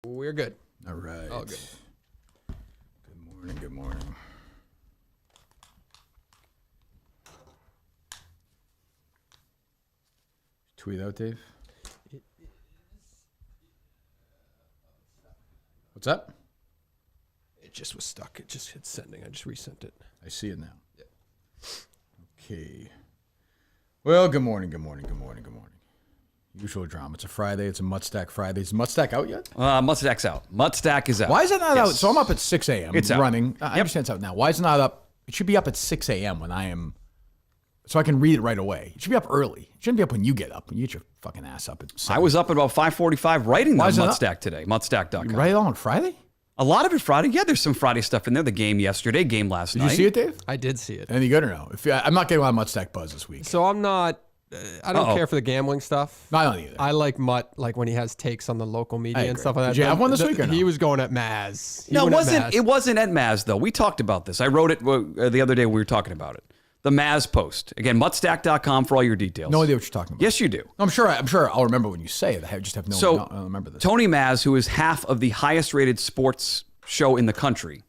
We're good. All right. All good. Good morning. Good morning. Tweet out, Dave. What's up? It just was stuck. It just hit sending. I just resent it. I see it now. Yeah. Okay. Well, good morning. Good morning. Good morning. Good morning. Usual drama. It's a Friday. It's a Mut Stack Friday. Is Mut Stack out yet? Mut Stack's out. Mut Stack is out. Why is it not out? So I'm up at 6 a.m. It's out. running. I understand it's out now. Why is it not up? It should be up at 6 a.m. when I am, so I can read it right away. It should be up early. It shouldn't be up when you get up. When you get your fucking ass up at 7. I was up at about 5:45 writing the Why is it Mut not? Stack today. Mutstack.com. You write it on Friday? A lot of it Friday. Yeah, there's some Friday stuff in there. The game yesterday, game last night. Did you see it, Dave? I did see it. Any good or no? I'm not getting a lot of Mut Stack buzz this week. So I'm not. I don't care for the gambling stuff. No, I don't either. I like Mutt, like when he has takes on the local media and agree. stuff like that. Did you have one this week or no? He was going at Maz. No, it wasn't at Maz, though. We talked about this. I wrote it the other day when we were talking about it. The Maz post. Again, mutstack.com for all your details. No idea what you're talking about. Yes, you do. I'm sure I'll remember when you say it. I just have I don't remember this. Tony Maz, who is half of the highest rated sports show in the country,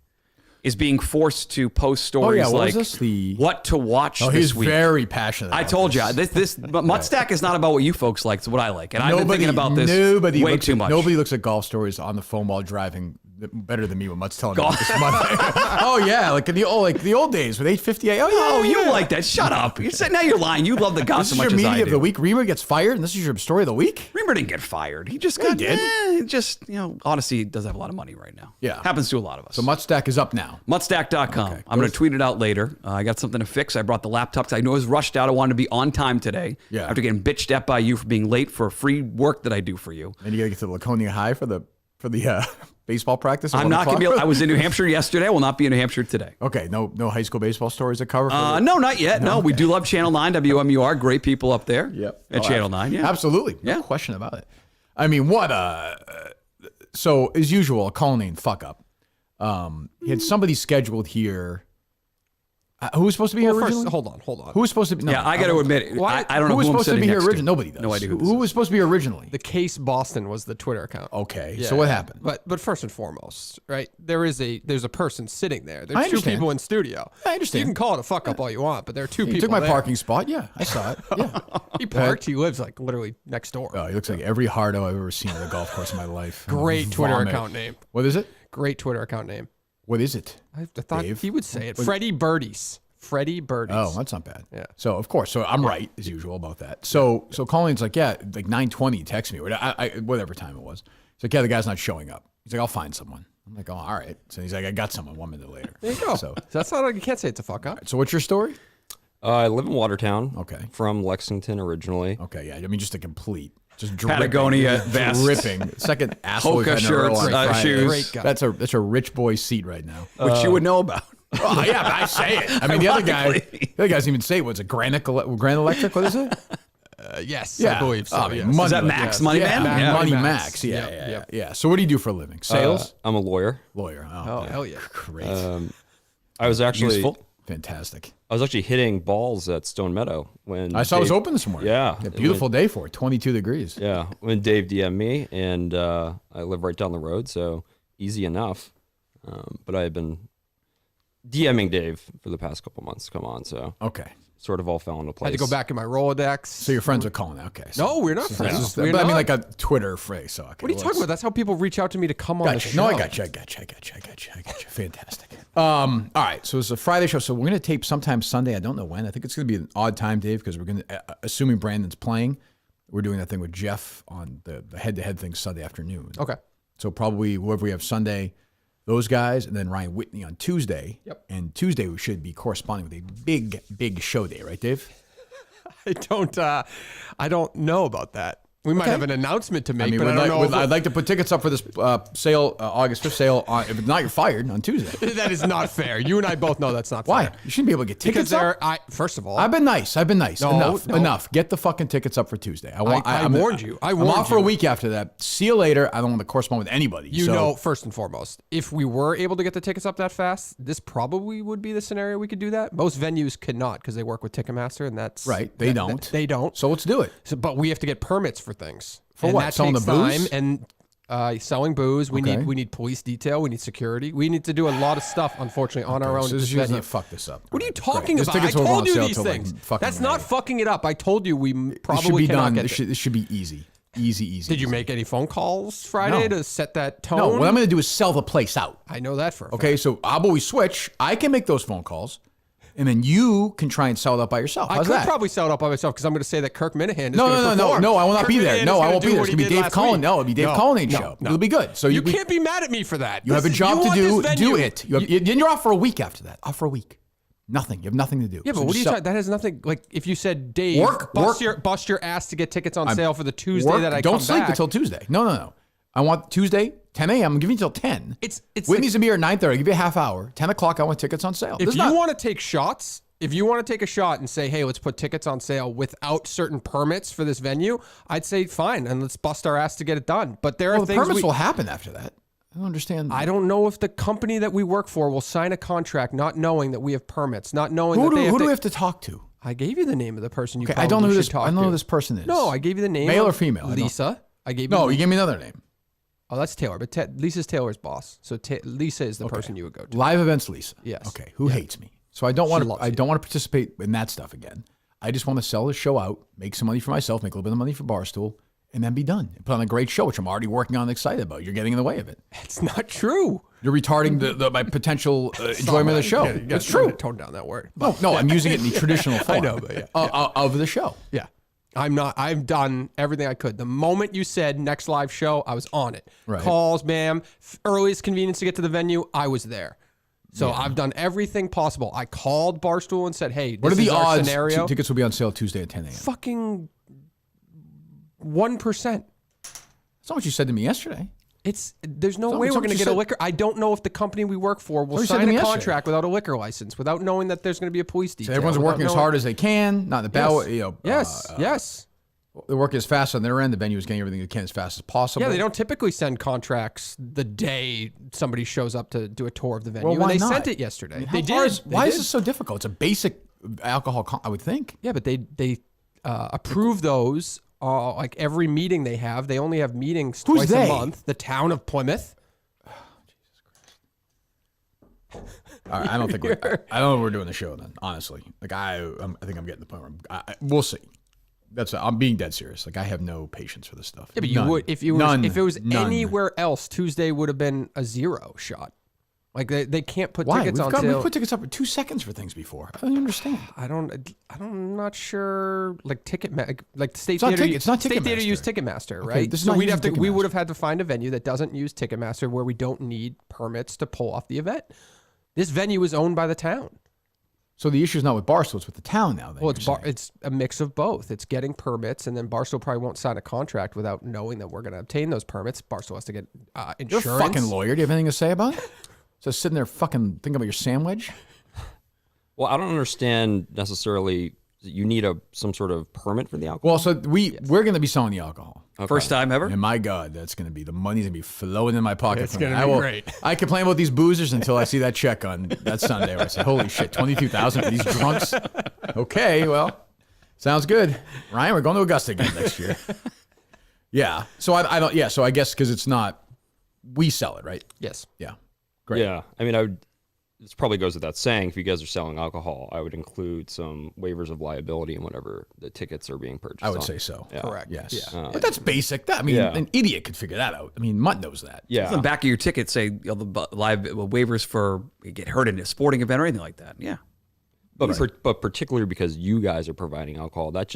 is being forced to post stories what like was this? what to watch this he's week. very passionate. I told you, but Mut Stack is not about what you folks like. It's what I like, and I've been thinking about this way too much. Nobody looks at golf stories on the phone while driving better than me when Mutt's telling me this Monday. Oh yeah, like the old days with 8:58. Oh yeah. Oh, you like that? Shut up! Now you're lying. You love the gossip This is much your as I media do. of the week. Reamer gets fired, and this is your story of the week. Reamer didn't get fired. He just got. Odyssey does have a lot of money right now. Yeah, happens to a lot of us. So Mut Stack is up now. Mutstack.com. Okay. I'm going to tweet it out later. I got something to fix. I brought the laptop because I knew I was rushed out. I wanted to be on time today. Yeah. After getting bitched at by you for being late for free work that I do for you. And you got to get to the Laconia High for the baseball practice. I'm not going to be. I was in New Hampshire yesterday. I will not be in New Hampshire today. Okay. No high school baseball stories to cover. No, not yet. No, we do love Channel 9, WMUR. Great people up there. Yep. At Channel 9. Yeah. Absolutely. No question about it. I mean, so as usual, a Colleen fuck up. He had somebody scheduled here. Who was supposed to be here originally? Hold on. Who was supposed to be? No, I got to admit, I don't know who was who I'm supposed to be sitting here next to. originally. Nobody does. No idea who was supposed to be here originally. The Case Boston was the Twitter account. Okay, Yeah, so what happened? But first and foremost, right? There's a person sitting there. I There's two understand. people in studio. I understand. You can call it a fuck up all you want, but there are two He people. took my there. parking spot. Yeah, I saw it. Yeah. He parked. He lives like literally next door. Oh, he looks like every hardo I've ever seen at a golf course in my life. Great Twitter Vomit. account name. What is it? Great Twitter account name. What is it? I thought Dave? he would say it. Freddies Birdies. Freddies Birdies. Oh, that's not bad. Yeah. So of course, I'm right as usual about that. So Colleen's like, yeah, like 9:20, text me, or whatever time it was. He's like, yeah, the guy's not showing up. He's like, I'll find someone. I'm like, oh, all right. So he's like, I got someone 1 minute later. There you go. So That's not like you can't say it's a fuck up. so what's your story? I live in Watertown. Okay. From Lexington originally. Okay, yeah. I mean, just a complete, just dripping, Patagonia just vest. dripping. Second asshole Hoka we've had in a row shirts, on Friday. shoes. Great guy. That's a rich boy seat right now. Which you would know about. Oh yeah, but I say it. I mean, the other guy doesn't even say it. What's it? Grand Electric? What is it? Yes, Yeah. I believe so. Oh, yes. money- Is that Max Money Yeah, Man? Yeah. Money Max. Max. Yeah, Yep, yeah, yep. yeah. So what do you do for a living? Sales? I'm a lawyer. Lawyer. Oh, hell yeah. Great. I was actually Useful. Fantastic. hitting balls at Stone Meadow when I saw it was Dave- open this morning. Yeah. A beautiful day for it. 22 degrees. Yeah, when Dave DM'd me, and I live right down the road, so easy enough. But I had been DMing Dave for the past couple months. Come on, so Okay. sort of all fell into I place. had to go back in my Rolodex. So your friends are calling. Okay. So, No, we're not friends. this is- We're but I mean, not. like a Twitter phrase. So okay, What are you talking about? That's how people reach out to me to come on the Gotcha. show. No, I got you. Fantastic. All right. So it's a Friday show. So we're going to tape sometime Sunday. I don't know when. I think it's going to be an odd time, Dave, because we're going to, assuming Brandon's playing, we're doing that thing with Jeff on the head-to-head thing Sunday afternoon. Okay. So probably whoever we have Sunday, those guys, and then Ryan Whitney on Tuesday. Yep. And Tuesday we should be corresponding with a big show day, right, Dave? I don't know about that. We might Okay. have an announcement to make, I mean, but I don't know. if I'd like to put tickets up for this sale, August 5th sale. If not, you're fired on Tuesday. that is not fair. You and I both know that's not Why? fair. You shouldn't be able to get Because tickets up. first of all, I've been nice. No, Enough. Get the fucking tickets up for Tuesday. I warned you. I'm off for a you. week after that. See you later. I don't want to correspond with anybody. you so, know, first and foremost, if we were able to get the tickets up that fast, this probably would be the scenario we could do that. Most venues could not because they work with Ticketmaster, and that's right. They don't. They don't. So let's do it. So, but we have to get permits for things. For and what? That Selling takes the booze? time, and selling booze. We Okay. need police detail. We need security. We need to do a lot of stuff, unfortunately, on our own. So at this this doesn't venue. fuck this up. What are you Great. talking These about? I tickets will go told on you sale these till, like, things. fucking That's not May. fucking it up. I told you we It should probably be cannot done. get This should be easy. Easy. Did you easy. make any phone calls Friday No. to set that tone? No, what I'm going to do is sell the place out. I know that for a Okay, fact. so I'll always switch. I can make those phone calls, and then you can try and sell it up by yourself. I How's could that? probably sell it up by myself because I'm going to say that Kirk Minahan is No, going to perform. I will not Kirk be there. Minahan No, is I gonna won't be do there. what It's going to he be did Dave last Cullen. week. No, it'll be Dave Cullen's show. No. It'll be good. So You can't be mad at me for that. You have a This is- job you to want do. this venue. Do it. Then you're off for a week after that. Off for a week. Nothing. You have nothing to do. Yeah, So but what just are you sell- talking? That has nothing. Like if you said, Dave, Work. bust your ass to get tickets on sale for the Tuesday Work. that I don't come sleep back. until Tuesday. No. I want Tuesday, 10 a.m. I'm giving you till 10. It's Whitney's gonna be here at 9:30. I'll give you a half hour. 10 o'clock. I want tickets on sale. If you want to take shots, if you want to take a shot and say, hey, let's put tickets on sale without certain permits for this venue, I'd say fine, and let's bust our ass to get it done. But there are the things permits will happen after that. I don't understand. I don't know if the company that we work for will sign a contract not knowing that we have permits, not knowing Who that they do have we to. have to talk to? I gave you the name of the person you Okay, probably I don't know who should this. talk I don't know to. who this person is. No, I gave you the name. Male of or female? I don't- Lisa. I gave you No, the you gave me another name. Oh, that's Taylor, but Lisa's Taylor's boss. So Lisa is the person you would go to. Live events, Lisa. Yes. Okay. Who hates me? So I don't want to. loves I you. don't want to participate in that stuff again. I just want to sell the show out, make some money for myself, make a little bit of money for Barstool, and then be done. And put on a great show, which I'm already working on and excited about. You're getting in the way of it. It's not true. You're retarding my potential enjoyment of the show. Yeah, you gotta It's true. Tone down that word. No, I'm using it in the traditional form. know, but yeah. Of the show. Yeah. I'm not. I've done everything I could. The moment you said next live show, I was on it. Right. Calls, ma'am. Earliest convenience to get to the venue, I was there. So I've done everything possible. I called Barstool and said, "Hey, this What are the is our odds scenario." tickets will be on sale Tuesday at 10 a.m.? Fucking 1%. That's not what you said to me yesterday. There's no So- way so we're what going to you get a said- liquor. I don't know if the company we work for will So you said to sign me a yesterday. contract without a liquor license, without knowing that there's going to be a police So detail. everyone's without working as knowing- hard as they can, not in the ballot. Yes. Yes. They're working as fast on their end. The venue is getting everything they can as fast as possible. Yeah, they don't typically send contracts the day somebody shows up to do a tour of the venue. Well, why and they not? sent it yesterday. I mean, They how far did. is- They Why did. is this so difficult? It's a basic alcohol, I would think. Yeah, but they approve those like every meeting they have. They only have meetings Who's twice they? a month. The town of Plymouth. All right, I don't think I don't know if we're doing the show then. Honestly, like I think I'm getting the point where we'll see. I'm being dead serious. Like I have no patience for this stuff. Yeah, but you None. would if it was None. anywhere else. Tuesday would have been a zero shot. Like they can't put Why? tickets on We've sale. put tickets up for 2 seconds for things before. I don't understand. I'm not sure. Like like State not Theater. it's not State Theater Ticketmaster. used Ticketmaster, Okay, right? this is So not we'd have to. using We would Ticketmaster. have had to find a venue that doesn't use Ticketmaster, where we don't need permits to pull off the event. This venue is owned by the town. So the issue is not with Barstool; it's with the town now. Then Well, you're saying. it's a mix of both. It's getting permits, and then Barstool probably won't sign a contract without knowing that we're going to obtain those permits. Barstool has to get You're insurance. a fucking lawyer. Do you have anything to say about it? Just sitting there fucking thinking about your sandwich. Well, I don't understand necessarily. You need some sort of permit for the alcohol. Well, so we're going to be selling the alcohol. First time ever? And my God, that's going to be the money's going to be flowing in my pocket. It's from gonna that. be I great. I complain about these boozers until I see that check on that Sunday where I say, "Holy shit, 22,000 for these drunks." Okay, well, sounds good. Ryan, we're going to Augusta again next year. Yeah. So I don't. Yeah. So I guess because it's not, we sell it, right? Yes. Yeah. Great. Yeah, I mean, this probably goes without saying. If you guys are selling alcohol, I would include some waivers of liability and whatever the tickets are being purchased. I would on. say so. Yeah. Correct. Yes. Yeah. But that's basic. I mean, Yeah. an idiot could figure that out. I mean, Mutt knows that. Yeah. On the back of your ticket, say the live waivers for you get hurt in a sporting event or anything like that. Yeah. But particularly because you guys are providing alcohol, that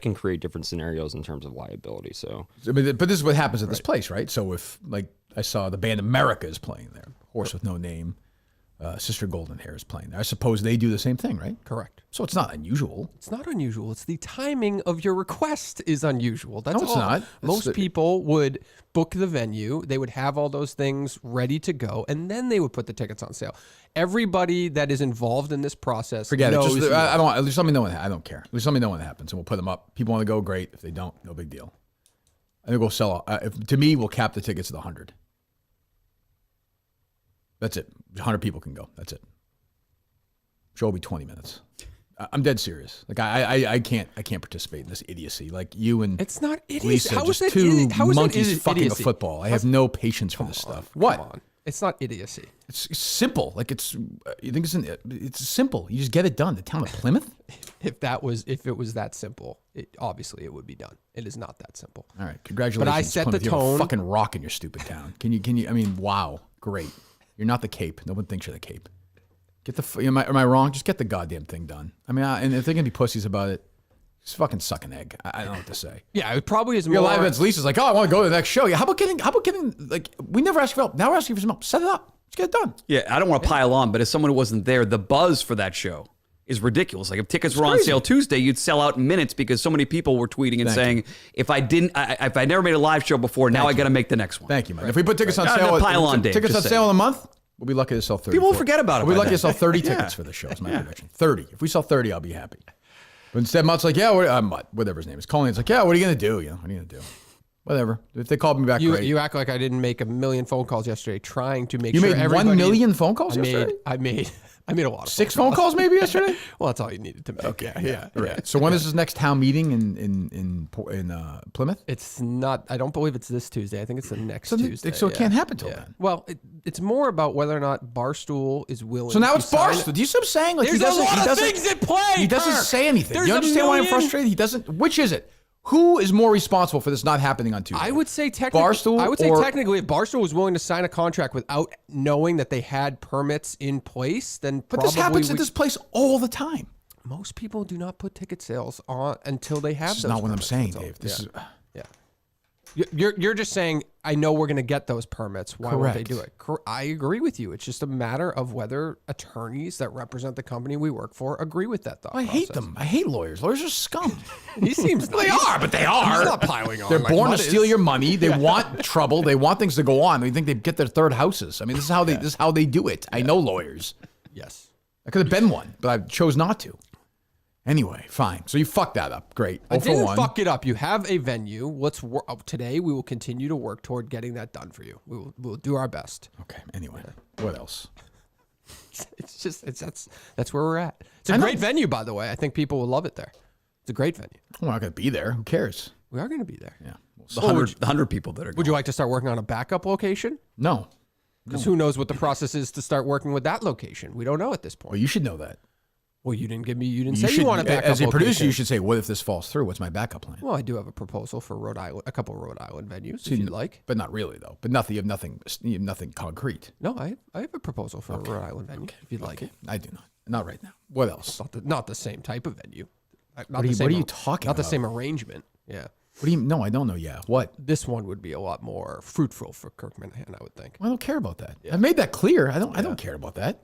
can create different scenarios in terms of liability. So But this is what happens at this place, right? So if, like, I saw the band America is playing there, Horse with No Name, Sister Golden Hair is playing there. I suppose they do the same thing, right? Correct. So it's not unusual. It's not unusual. It's the timing of your request is unusual. That's No, it's all. not. Most people would book the venue. They would have all those things ready to go, and then they would put the tickets on sale. Everybody that is involved in this process Forget it. knows Just, you- I don't. At least let me know when. I don't care. At least let me know when it happens, and we'll put them up. People want to go, great. If they don't, no big deal. I think we'll sell. To me, we'll cap the tickets at 100. That's it. 100 people can go. That's it. Show will be 20 minutes. I'm dead serious. Like I can't participate in this idiocy. Like you and It's not idiocy. Lisa, How is just that two how is that monkeys fucking idiocy? a football. I have no patience for this stuff. What? Come on. It's not idiocy. It's simple. Like you think it's simple. You just get it done. The town of Plymouth. If it was that simple, obviously it would be done. It is not that simple. All right, congratulations. But I set Plymouth. the You have a tone. fucking rock in your stupid town. Can you? I mean, wow, great. You're not the Cape. No one thinks you're the Cape. Get the. Am I wrong? Just get the goddamn thing done. I mean, and if they're gonna be pussies about it, just fucking suck an egg. I don't know what to say. Yeah, it probably is Your more. live events. Lisa's like, oh, I want to go to the next show. Yeah, how about getting like we never asked for help. Now we're asking for some help. Set it up. Let's get it done. Yeah, I don't want to pile on, but as someone who wasn't there, the buzz for that show is ridiculous. Like if tickets were on sale Tuesday, you'd sell out in minutes because so many people were tweeting and saying, if I never made a live show before, now I got to make the next one. Thank you, man. If we put tickets on Not sale, to pile on, Dave, tickets just on sale saying. in a month, we'll be lucky to sell 30. People will forget about it We'll be by lucky then. to sell 30 tickets for the show. Is my prediction. 30. If we sell 30, I'll be happy. But instead, Mutt's like, yeah, Mutt, whatever his name is, Colin's like, yeah, what are you gonna do? You know, what are you gonna do? Whatever. If they called me back, great. You act like I didn't make a million phone calls yesterday trying to make You sure made everybody. 1 million phone calls yesterday? I made a lot of 6 phone calls maybe yesterday? Well, that's all you needed to make. Okay. Yeah. Right. So when is his next town meeting in Plymouth? It's not. I don't believe it's this Tuesday. I think it's the next Tuesday. So it can't happen till then. Well, it's more about whether or not Barstool is willing. So now to it's sign Barstool. Do you see what I'm saying? Like There's a lot of things at play. He doesn't Kirk. say anything. There's You a understand why I'm million- frustrated? He doesn't. Which is it? Who is more responsible for this not happening on Tuesday? I would say technically. Barstool. I would say or- technically, if Barstool was willing to sign a contract without knowing that they had permits in place, then But probably this happens at this place all the time. most people do not put ticket sales on until they have. This is those not what I'm permits. saying, That's all. Dave. This is. Yeah. You're just saying, I know we're going to get those permits. Why won't they Correct. do it? I agree with you. It's just a matter of whether attorneys that represent the company we work for agree with that thought I hate process. them. I hate lawyers. Lawyers are scum. He seems They nice. are, but they are. He's not piling on. They're like born to Mutt steal is. your money. They want trouble. They want things to go on. They think they get their third houses. I mean, this is how they do it. I know lawyers. Yes. I could have been one, but I chose not to. Anyway, fine. So you fucked that up. Great. I 0 for didn't 1. fuck it up. You have a venue. Let's work today. We will continue to work toward getting that done for you. We'll do our best. Okay. Anyway, what else? That's where we're at. It's a great venue, by the way. I think people will love it there. It's a great venue. We're not going to be there. Who cares? We are going to be there. Yeah. The 100 people that are Would you like to start working on a backup location? No. Because who knows what the process is to start working with that location? We don't know at this point. Well, you should know that. Well, you didn't say you want a backup as a producer, location. you should say, what if this falls through? What's my backup plan? Well, I do have a proposal for Rhode Island, a couple of Rhode Island venues, if you'd like. But not really, though. But nothing. You have nothing concrete. No, I have a proposal for a Rhode Island venue, if you'd like it. I do not. Not right now. What else? Not the same type of venue. What are you talking Not the about? same arrangement. Yeah. What do you? No, I don't know. Yeah. What? This one would be a lot more fruitful for Kirk Minahan, I would think. Well, I don't care about that. I've made that clear. I don't care about that.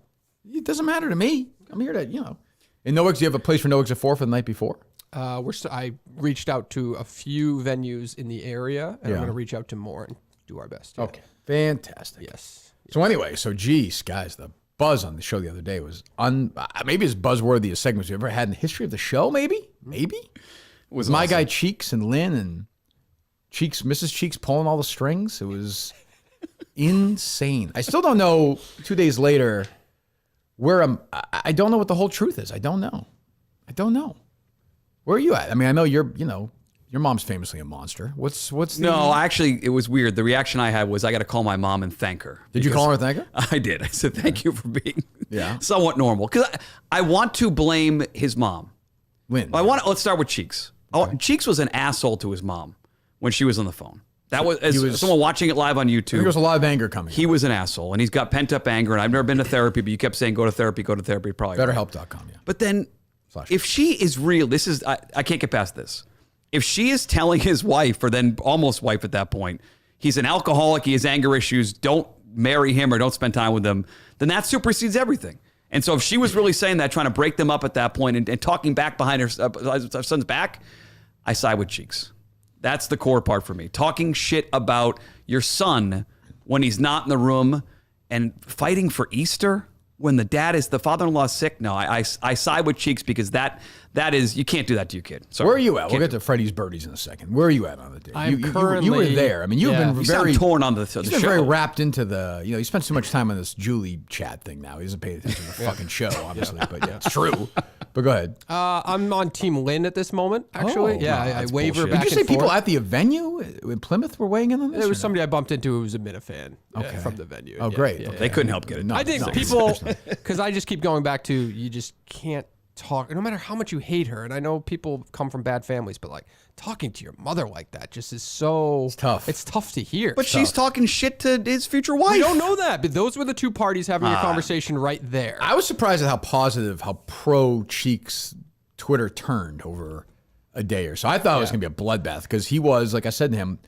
It doesn't matter to me. I'm here to, In No Eggs, do you have a place for No Eggs at 4 for the night before? I reached out to a few venues in the area, and I'm going to reach out to more and do our best. Yeah. Okay. Fantastic. Yes. So anyway, geez, guys, the buzz on the show the other day was maybe as buzzworthy as segments we've ever had in the history of the show, maybe? It was my guy Cheeks and Lynn and Mrs. Cheeks pulling all the strings. It was insane. I still don't know 2 days later where I don't know what the whole truth is. I don't know. Where are you at? I mean, I know your mom's famously a monster. What's the... No, actually, it was weird. The reaction I had was I got to call my mom and thank her. Did you call her and thank her? I did. I said, thank you for being Yeah. somewhat normal. Because I want to blame his mom. Lynn. Let's start with Cheeks. Cheeks was an asshole to his mom when she was on the phone. That was, someone watching it live on YouTube. I think there was a lot of anger coming. He was an asshole, and he's got pent-up anger, and I've never been to therapy, but you kept saying, go to therapy, probably. BetterHelp.com, yeah. But then, if she is real, I can't get past this. If she is telling his wife, or then almost wife at that point, he's an alcoholic, he has anger issues, don't marry him or don't spend time with him, then that supersedes everything. And so if she was really saying that, trying to break them up at that point and talking back behind her son's back, I side with Cheeks. That's the core part for me. Talking shit about your son when he's not in the room and fighting for Easter when the father-in-law is sick. No, I side with Cheeks because that That is, you can't do that to your kid. Sorry. Where are you at? We'll get to Freddies Birdies in a second. Where are you at on the day? I'm you were currently- there. I mean, you've Yeah. been You very sound torn on the He's show. been very wrapped into the, you spent too much time on this Julie chat thing now. He doesn't pay attention to the fucking show, obviously, but yeah, it's true. But go ahead. I'm on Team Lynn at this moment, actually. Oh, yeah, no, I that's waver bullshit. back Did you say and people forth. at the venue in Plymouth were weighing in on this? There or was no? somebody I bumped into who was a Mid fan Okay. from the venue. Oh, Yeah, great. yeah, They yeah. couldn't help get it. No, I think no, people, there's no- because I just keep going back to you just can't talk, no matter how much you hate her. And I know people come from bad families, but like talking to your mother like that just is so tough. It's tough to hear. But she's talking shit to his future wife. we don't know that, but those were the two parties having a conversation right there. I was surprised at how positive, how pro Cheeks Twitter turned over a day or so. I thought it was going to be a bloodbath because he was, like I said to him,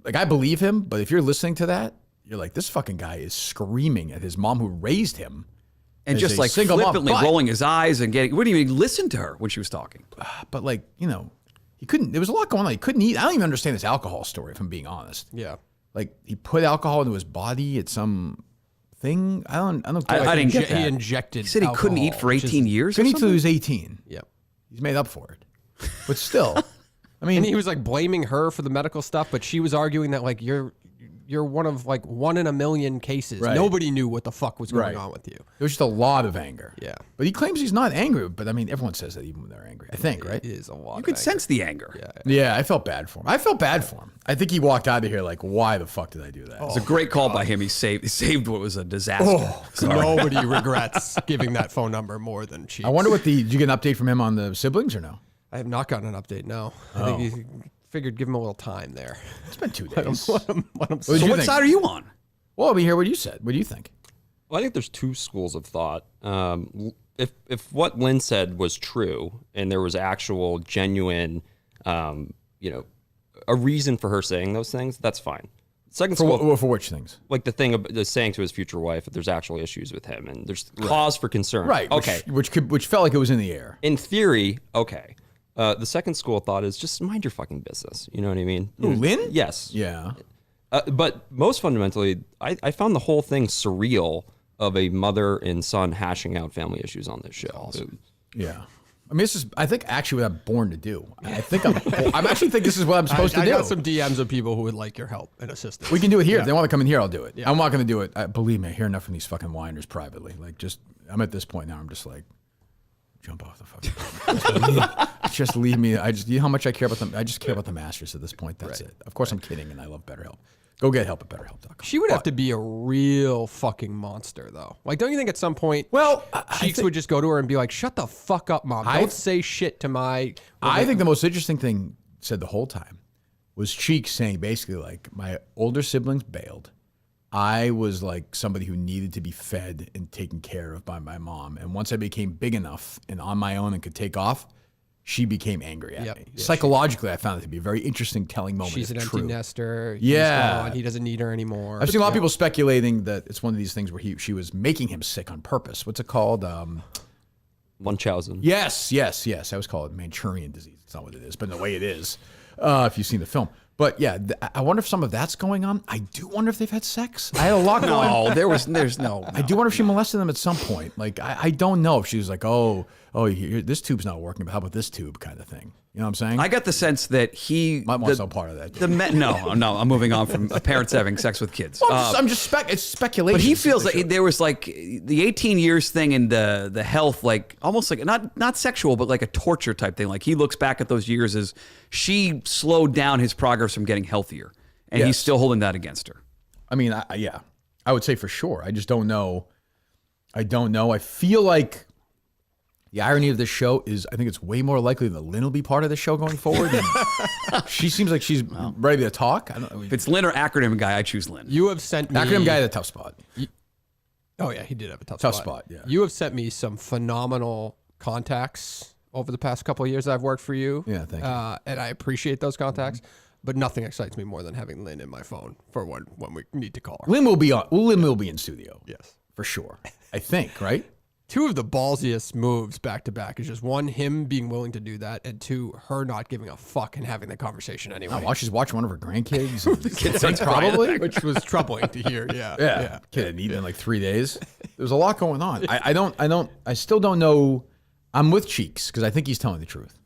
like I believe him, but if you're listening to that, you're like, this fucking guy is screaming at his mom who raised him. And as just a like single mom. flippantly But- rolling his eyes and wouldn't even listen to her when she was talking. But like, he couldn't, there was a lot going on. He couldn't eat. I don't even understand this alcohol story, if I'm being honest. Yeah. Like he put alcohol into his body at some thing. I don't I didn't get He that. injected He said he couldn't eat alcohol, for which is- 18 years. couldn't or eat till he something? was 18. Yep. He's made up for it. But still, I mean, And he was like blaming her for the medical stuff, but she was arguing that like you're one of like 1 in a million cases. Right. Nobody knew what the fuck was going Right. on with you. there was just a lot of anger. Yeah. But he claims he's not angry. But I mean, everyone says that even when they're angry. I think, right? It is a lot. You could sense the anger. Yeah. Yeah, I felt bad for him. I think he walked out of here like, why the fuck did I do that? It's a great call by him. He saved what was a disaster. Nobody regrets giving that phone number more than Cheeks. I wonder did you get an update from him on the siblings or no? I have not gotten an update. No, I think he figured give him a little time there. It's been 2 days. Let him What did So you what think? side are you on? Well, let me hear what you said. What do you think? Well, I think there's two schools of thought. If what Lynn said was true and there was actual genuine, a reason for her saying those things, that's fine. Second school, For which things? like the thing of the saying to his future wife that there's actual issues with him and there's cause for concern. Right. Okay. Which felt like it was in the air. In theory, okay. The second school of thought is just mind your fucking business. You know what I mean? Lynn? Yes. Yeah. But most fundamentally, I found the whole thing surreal of a mother and son hashing out family issues on this show. Yeah. I mean, I think actually what I'm born to do. I think I'm actually think this is what I'm supposed I to do. got some DMs of people who would like your help and assistance. We can do it here. If they want to come in here, I'll do it. I'm not going to do it. Believe me, I hear enough from these fucking whiners privately. Like, I'm at this point now. I'm just like, jump off the fucking. Just leave me. You know how much I care about them. I just care about the Masters at this point. That's it. Of course, I'm kidding, and I love BetterHelp. Go get help at BetterHelp.com. She would have to be a real fucking monster, though. Like, don't you think at some point, Well, Cheeks would just go to her and be like, "Shut the fuck up, mom! Don't say shit to my." I think the most interesting thing said the whole time was Cheeks saying basically like, my older siblings bailed. I was like somebody who needed to be fed and taken care of by my mom. And once I became big enough and on my own and could take off, she became angry at me. Yeah, Psychologically, I found it to be a very interesting, telling moment. she's an if empty true. nester. He's Yeah. gone. He doesn't need her anymore. I've seen a lot of people speculating that it's one of these things where she was making him sick on purpose. What's it called? Munchausen. Yes. I always call it Manchurian disease. It's not what it is, but in the way it is, if you've seen the film. But yeah, I wonder if some of that's going on. I do wonder if they've had sex. I had a lot going on. No, there's no. I do wonder if she molested them at some point. Like, I don't know if she was like, oh, this tube's not working, but how about this tube kind of thing? You know what I'm saying? I got the sense that he might want some part of that. no, I'm moving on from parents having sex with kids. Well, it's speculation. But he feels like there was like the 18 years thing and the health, like almost like not sexual, but like a torture type thing. Like he looks back at those years as she slowed down his progress from getting healthier, and he's still holding that against her. I mean, I would say for sure. I just don't know. I feel like the irony of this show is I think it's way more likely that Lynn will be part of the show going forward. And she seems like she's ready to talk. I don't know. If it's Lynn or acronym guy, I choose Lynn. You have sent me Acronym guy had a tough spot. Oh yeah, he did have a tough spot. Yeah. You have sent me some phenomenal contacts over the past couple of years that I've worked for you. Yeah, thank you. And I appreciate those contacts. But nothing excites me more than having Lynn in my phone for when we need to call her. Lynn will be in studio. Yes. For sure. I think, right? Two of the ballsiest moves back to back is just one, him being willing to do that, and two, her not giving a fuck and having the conversation anyway. While she's watching one of her grandkids. Probably, which was troubling to hear. Yeah. Kid hadn't eaten in like 3 days. There's a lot going on. I still don't know I'm with Cheeks because I think he's telling the truth.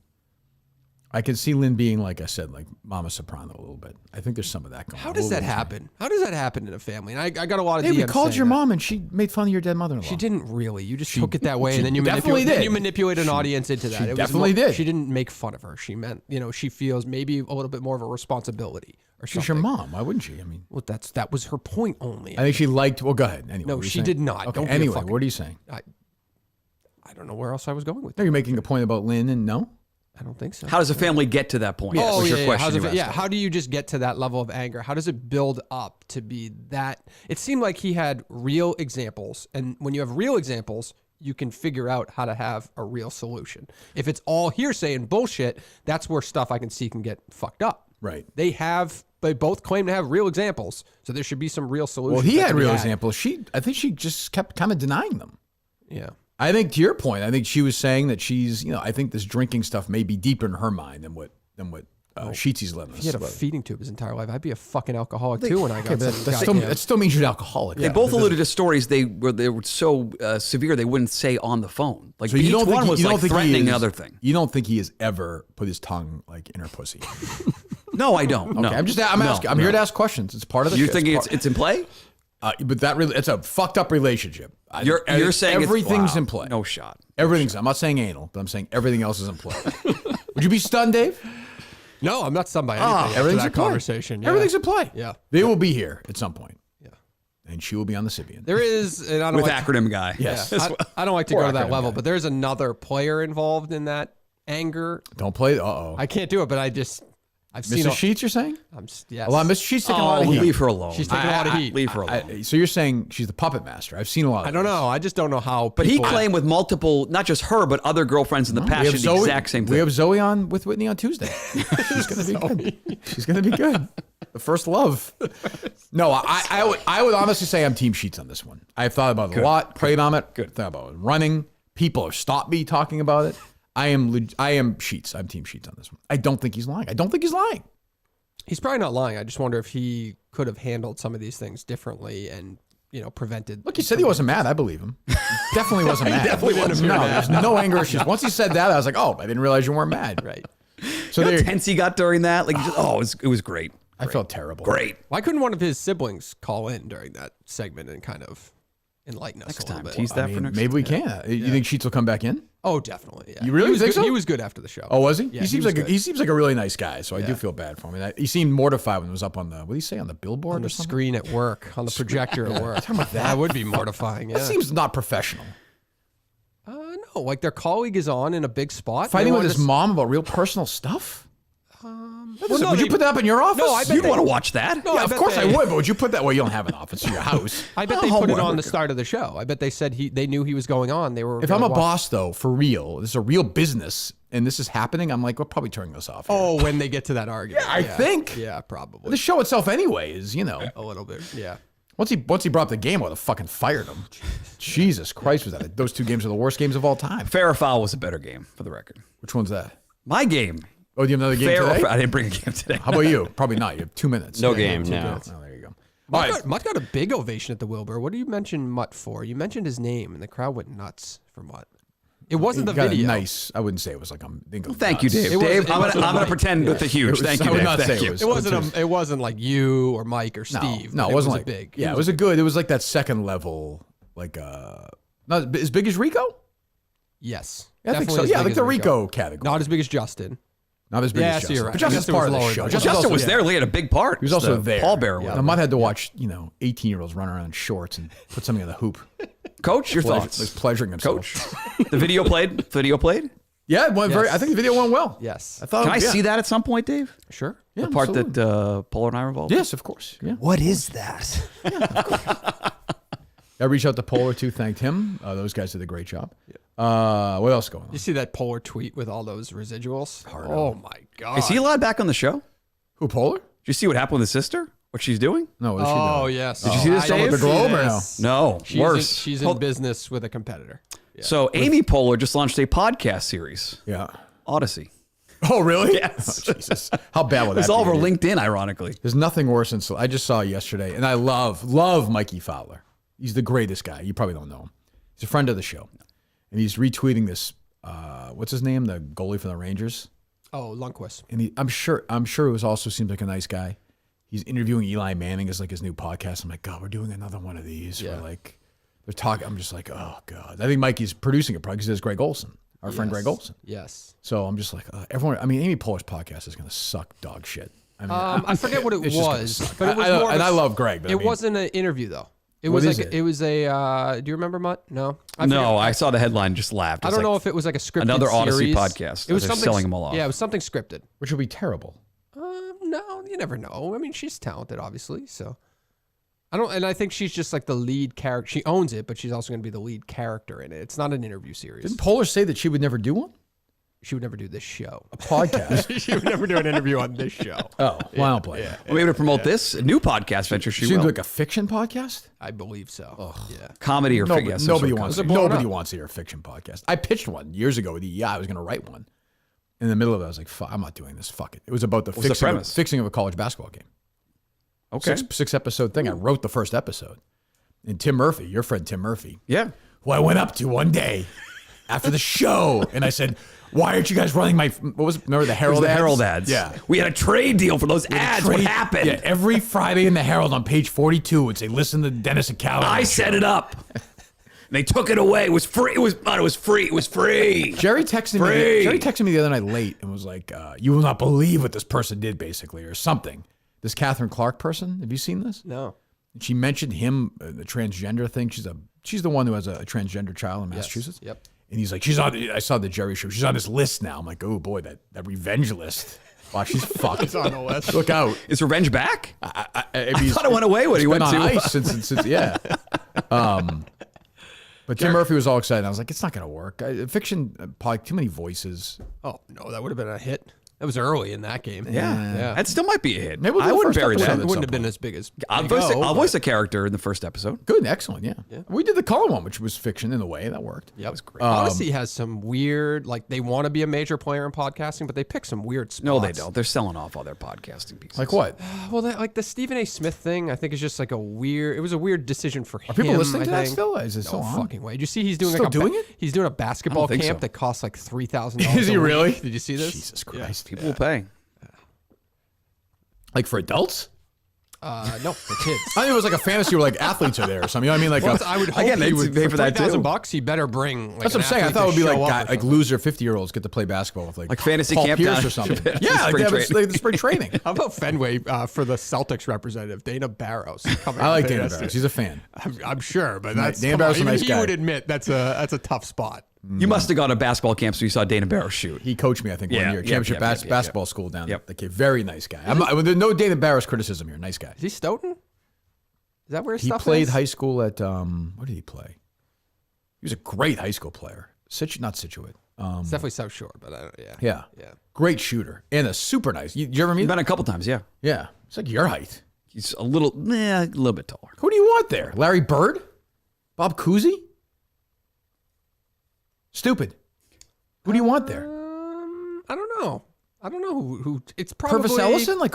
I can see Lynn being, like I said, like Mama Soprano a little bit. I think there's some of that going on. How does that happen? How does that happen in a family? And I got a lot of Hey, we DMs called saying your that. mom and she made fun of your dead mother-in-law. She didn't really. You just took it that way, and then you definitely did. You manipulate an audience into that. She It was definitely did. She didn't make fun of her. She meant, she feels maybe a little bit more of a responsibility or something. She's your mom. Why wouldn't she? I mean, Well, that was her point only. I think she liked. Well, go ahead. Anyway, No, what are you she saying? did not. Okay. Don't be a Anyway, fucking- what are you saying? I don't know where else I was going with No, that. you're making a point about Lynn and no. I don't think so. How does a family get to that point? Oh, was your yeah, question. How's you it, yeah. asked. How do you just get to that level of anger? How does it build up to be that? It seemed like he had real examples. And when you have real examples, you can figure out how to have a real solution. If it's all hearsay and bullshit, that's where stuff I can see can get fucked up. Right. They both claim to have real examples. So there should be some real solutions. Well, he that had can be real had. examples. I think she just kept kind of denying them. Yeah. I think to your point, I think she was saying that she's, I think this drinking stuff may be deeper in her mind than what Sheetsy's letting us. He had a feeding tube his entire life. I'd be a fucking alcoholic too when I got that, some that still means you're an alcoholic. They both alluded to stories they were so severe they wouldn't say on the phone. Like So you each don't one think was you like don't think he threatening is- another thing. You don't think he has ever put his tongue like in her pussy? No, I don't. No. Okay, I'm asking. I'm here to ask questions. It's part of the. You're show. thinking part- it's in play? but that really, it's a fucked up relationship. You're saying everything's wow, in play. No shot. Everything's. I'm not saying anal, but I'm saying everything else is in play. Would you be stunned, Dave? No, I'm not stunned by anything after Everything's that in play. conversation. Yeah. Everything's in play. Yeah. They will be here at some point. Yeah. And she will be on the Sibian. There is, and I don't With like acronym guy. Yes. Yeah, I don't like to Poor go to that acronym level, guy. but there's another player involved in that anger. Don't play. Uh-oh. I can't do it, but I've seen. Mrs. Sheets, you're saying? Yes. A lot. Mrs. Sheets taking a lot Oh, of heat. leave her alone. She's taking a lot of heat. Leave her alone. So you're saying she's the puppet master. I've seen a lot of I don't know. I just don't know how. But he people- claimed with multiple, not just her, but other girlfriends in the past, did the exact same We thing. have Zoe on with Whitney on Tuesday. She's gonna be good. She's gonna be good. The first love. No, I would honestly say I'm Team Sheets on this one. I've thought about it a lot, prayed on it. Good. Thought about it running. People have stopped me talking about it. I am Sheets. I'm Team Sheets on this one. I don't think he's lying. He's probably not lying. I just wonder if he could have handled some of these things differently and prevented. Look, he said he wasn't mad. I believe him. Definitely wasn't mad. definitely wasn't No, mad. there's no anger issues. Once he said that, I was like, oh, I didn't realize you weren't mad. Right. So You know there, how tense he got during that? Like, it was great. I felt terrible. Great. Why couldn't one of his siblings call in during that segment and kind of enlighten us Next a little time, bit? tease that for next Maybe we can. You think Sheets will come back in? Oh, definitely. Yeah. You really He was think good. so? He was good after the show. Oh, was he? Yeah, he seems was like good. he seems like a really nice guy. So I do feel bad for him. And he seemed mortified when it was up on the what did he say on the billboard on or the something? screen at work, on the projector at work. That would be mortifying. Yeah. That seems not professional. No, like their colleague is on in a big spot. Fighting They with wanted his to- mom about real personal stuff. Well, no, would you they- put that up in your office? No, I bet You'd they- want to watch that. No, Yeah, I of bet course I they- would. But would you put that? Well, you don't have an office in your house. I bet they put it on the start of the show. I bet they said they knew he was going on. They were. If I'm gonna a watch- boss, though, for real, this is a real business, and this is happening, I'm like, we're probably turning this off. Here. Oh, when they get to that argument. I think. Yeah, probably. The show itself, anyway, is A little bit. Yeah. once he brought up the game, I would have fucking fired him. Jesus Christ, was that? Those two games are the worst games of all time. Fair or foul was a better game, for the record. Which one's that? My game. Oh, do you have another game Fair or today? foul. I didn't bring a game today. How about you? Probably not. You have 2 minutes. No Yeah, game, 2 no. minutes. Oh, there you go. All right. Mutt got a big ovation at the Wilbur. What do you mention Mutt for? You mentioned his name, and the crowd went nuts for Mutt. It wasn't the Got a video. nice. I wouldn't say it was like I'm. Thank you, Dave. It was- Dave, it I'm wasn't going to Mike. pretend with the huge. Thank you, I would Dave. not say Thank it you. was. It wasn't like you or Mike or Steve. No, but it wasn't was like big. Yeah, it was a good. It was like that second level, like not as big as Rico. Yes. I think so. Definitely as Yeah, big like as the Rico category. Not as big as Justin. Not as big Yeah, as so Justin. you're right. But I Justin's guess it part was of the lower show. than- Justin was yeah. there. He had a big part. He was also there. Pallbearer. Yeah. Mutt had to watch 18-year-olds run around in shorts and put something on the hoop. Coach, your Was thoughts? pleasuring himself. Coach, the video played. Yeah, it went very. Yes. I think the video went well. Yes. I thought. Can I yeah. see that at some point, Dave? Sure. Yeah, The part absolutely. that Polar and I were involved. Yes, of course. Yeah. What is that? I reached out to Polar too. Thanked him. Those guys did a great job. What else going on? You see that Polar tweet with all those residuals? Oh my God. Is he allowed back on the show? Did Who Polar? you see what happened with his sister? What she's doing? No. What is she Oh doing? yes. Did you see this, I Dave? did The Globe see or no? this. No, She's worse. she's in business with a competitor. So Amy Poehler just launched a podcast series, Yeah. Odyssey. Oh, really? Yes. Oh, Jesus. How bad would that It's all be? over LinkedIn, ironically. There's nothing worse than I just saw yesterday, and I love Mikey Fowler. He's the greatest guy. You probably don't know him. He's a friend of the show, and he's retweeting this what's his name? The goalie for the Rangers. Oh, Lundqvist. And I'm sure it was also seems like a nice guy. He's interviewing Eli Manning as like his new podcast. I'm like, God, we're doing another one of these. Yeah. Where like they're talking. I'm just like, oh God. I think Mikey's producing it probably because it's Greg Olson, our friend Greg Olson. Yes. So I'm just like, everyone. I mean, Amy Poehler's podcast is going to suck dog shit. I mean, I forget what it it's just gonna was, suck. but it was more. And I love Greg. But It wasn't an interview though. It What was is like it? it was a. Do you remember Mutt? No. No, I saw the headline and just laughed. I It's don't know like, if it was like a scripted another Odyssey series. podcast. It was They're something selling them all off. Yeah, it was something scripted. which would be terrible. No, you never know. I mean, she's talented, obviously. So I think she's just like the lead character. She owns it, but she's also going to be the lead character in it. It's not an interview series. Didn't Poehler say that she would never do one? She would never do this show. A podcast. She would never do an interview on this show. Oh, well, I don't play that. We'll be able to promote this a new podcast venture. She She's gonna will. do like a fiction podcast. I believe so. Yeah. Comedy or Nobody, fiction. nobody wants. it blowing Nobody up? wants to hear a fiction podcast. I pitched one years ago with EEI. I was going to write one. In the middle of it, I was like, fuck, I'm not doing this. Fuck it. It was about the What's the fixing, premise? fixing of a college basketball game. Okay. Six episode thing. I wrote the first episode. And Tim Murphy, your friend Tim Murphy, Yeah. who I went up to one day after the show, and I said, "Why aren't you guys running my? What was it? Remember the Herald? The ads? Herald ads. Yeah. We had a trade deal for those ads. What Trade- happened? Yeah, every Friday in the Herald on page 42 would say, "Listen to Dennis and Callie." I set it up. They took it away. It was free. It was free. It was free. Jerry texted me. Free. Jerry texted me the other night late and was like, "You will not believe what this person did, basically, or something." This Catherine Clark person. Have you seen this? No. She mentioned him, the transgender thing. She's the one who has a transgender child in Massachusetts. Yep. And he's like, she's on. I saw the Jerry show. She's on this list now. I'm like, oh boy, that revenge list. Wow, she's fucked. It's on the list. Look out. Is revenge back? I thought it went away when he went on to ice since yeah. But Tim Murphy was all excited. I was like, it's not going to work. Fiction, probably too many voices. Oh no, that would have been a hit. That was early in that game. Yeah. That still might be a hit. Maybe we'll do I the wouldn't first bury episode that. of It it. wouldn't some have been point. as big as. I'll Go, voice a character in the first episode. Good, excellent, yeah. We did the Cullen one, which was fiction in a way. That worked. That was great. Odyssey has some weird, like they want to be a major player in podcasting, but they pick some weird spots. No, they don't. They're selling off all their podcasting pieces. Like what? Well, like the Stephen A. Smith thing, I think is just like a weird. It was a weird decision for him. Are people listening I to that think. still? Is it No still on? fucking way. Did you see he's doing Still like doing it? He's doing a basketball think camp so. that costs like $3,000. Is he a week. really? Did you see this? Jesus Christ. People will pay. Like for adults? No, for kids. I think it was like a fantasy where like athletes are there or something. You know what I mean? Like Well, a, I would hope Again, he they'd would pay for that, too. $3,000. He better bring. Like, that's what I'm an saying. I athlete thought it would to be like show up guy, or like something. loser 50-year-olds get to play basketball with like fantasy Paul camp Pierce down- or something. Spring Yeah, like they have training. like the spring training. How about Fenway for the Celtics representative, Dana Barros? coming I like up Dana there? Barros. He's a fan. I'm sure, but that's Dana come Barros is on, a even nice he guy. would admit that's a tough spot. You must have gone to basketball camp so you saw Dana Barros shoot. He coached me, I think, Yeah, one year. yep, Championship yep, yep, basketball school down Yep. the Cape. Very nice guy. I'm not, there's no Dana Barros criticism here. Nice guy. Is he Stoughton? Is that where his He stuff played is? high school at where did he play? He was a great high school player. Not Situate. It's definitely South Shore, but I don't, yeah. Yeah. Yeah. Great shooter and a super nice. Did you ever meet him? Been a couple times, yeah. Yeah. It's like your height. He's a little bit taller. Who do you want there? Larry Bird? Bob Cousy? Stupid. Who do you want there? I don't know. I don't know who it's probably Purvis Ellison? Like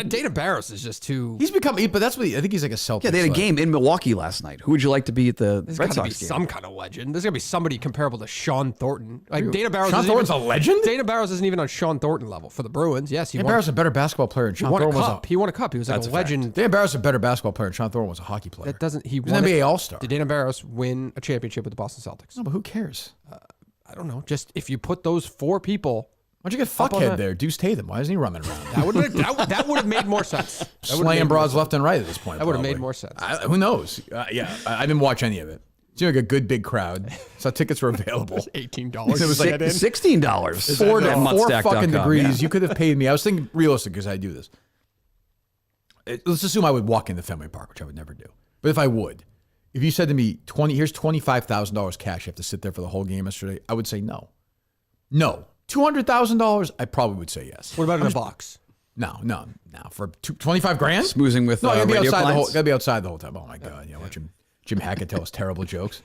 Dana Barros is just too. he's become, but that's what I think he's like a Celtics. Yeah, they had a like- game in Milwaukee last night. Who would you like to be at the There's Red got to be Sox game? some kind of legend. There's got to be somebody comparable to Sean Thornton. Like Dana Barros. Sean isn't Thornton's even, a legend? Dana Barros isn't even on Sean Thornton level for the Bruins. Yes, he Dan won. Barros is a better basketball player than He Sean won a Thornton cup. He won a cup. He was like That's a a fact. legend. Dan Barros is a better basketball player than Sean Thornton was a hockey player. That doesn't. He He was won an it. NBA All-Star. Did Dana Barros win a championship with the Boston Celtics? No, but who cares? I don't know. Just if you put those four people, Why'd you get on fuckhead that. there? Deuce Tatum. Why isn't he running around? that would have made more sense. That would've Slaying made more broads sense. left and right at this point. That would've made probably. more sense. Who knows? Yeah, I didn't watch any of it. It seemed like a good big crowd. So tickets were available. $18. It was like $16. four at fucking mutstack.com. degrees. Yeah. You could have paid me. I was thinking realistic because I do this. Let's assume I would walk into Fenway Park, which I would never do. But if I would, if you said to me, here's $25,000 cash, you have to sit there for the whole game yesterday, I would say no. No. $200,000, I probably would say yes. What about in a box? No. For 25 grand? Smoozing with No, I gotta be radio outside the whole. clients? Gotta be outside the whole time. Oh my god! Yeah, watch Jim Hackett tell us terrible jokes.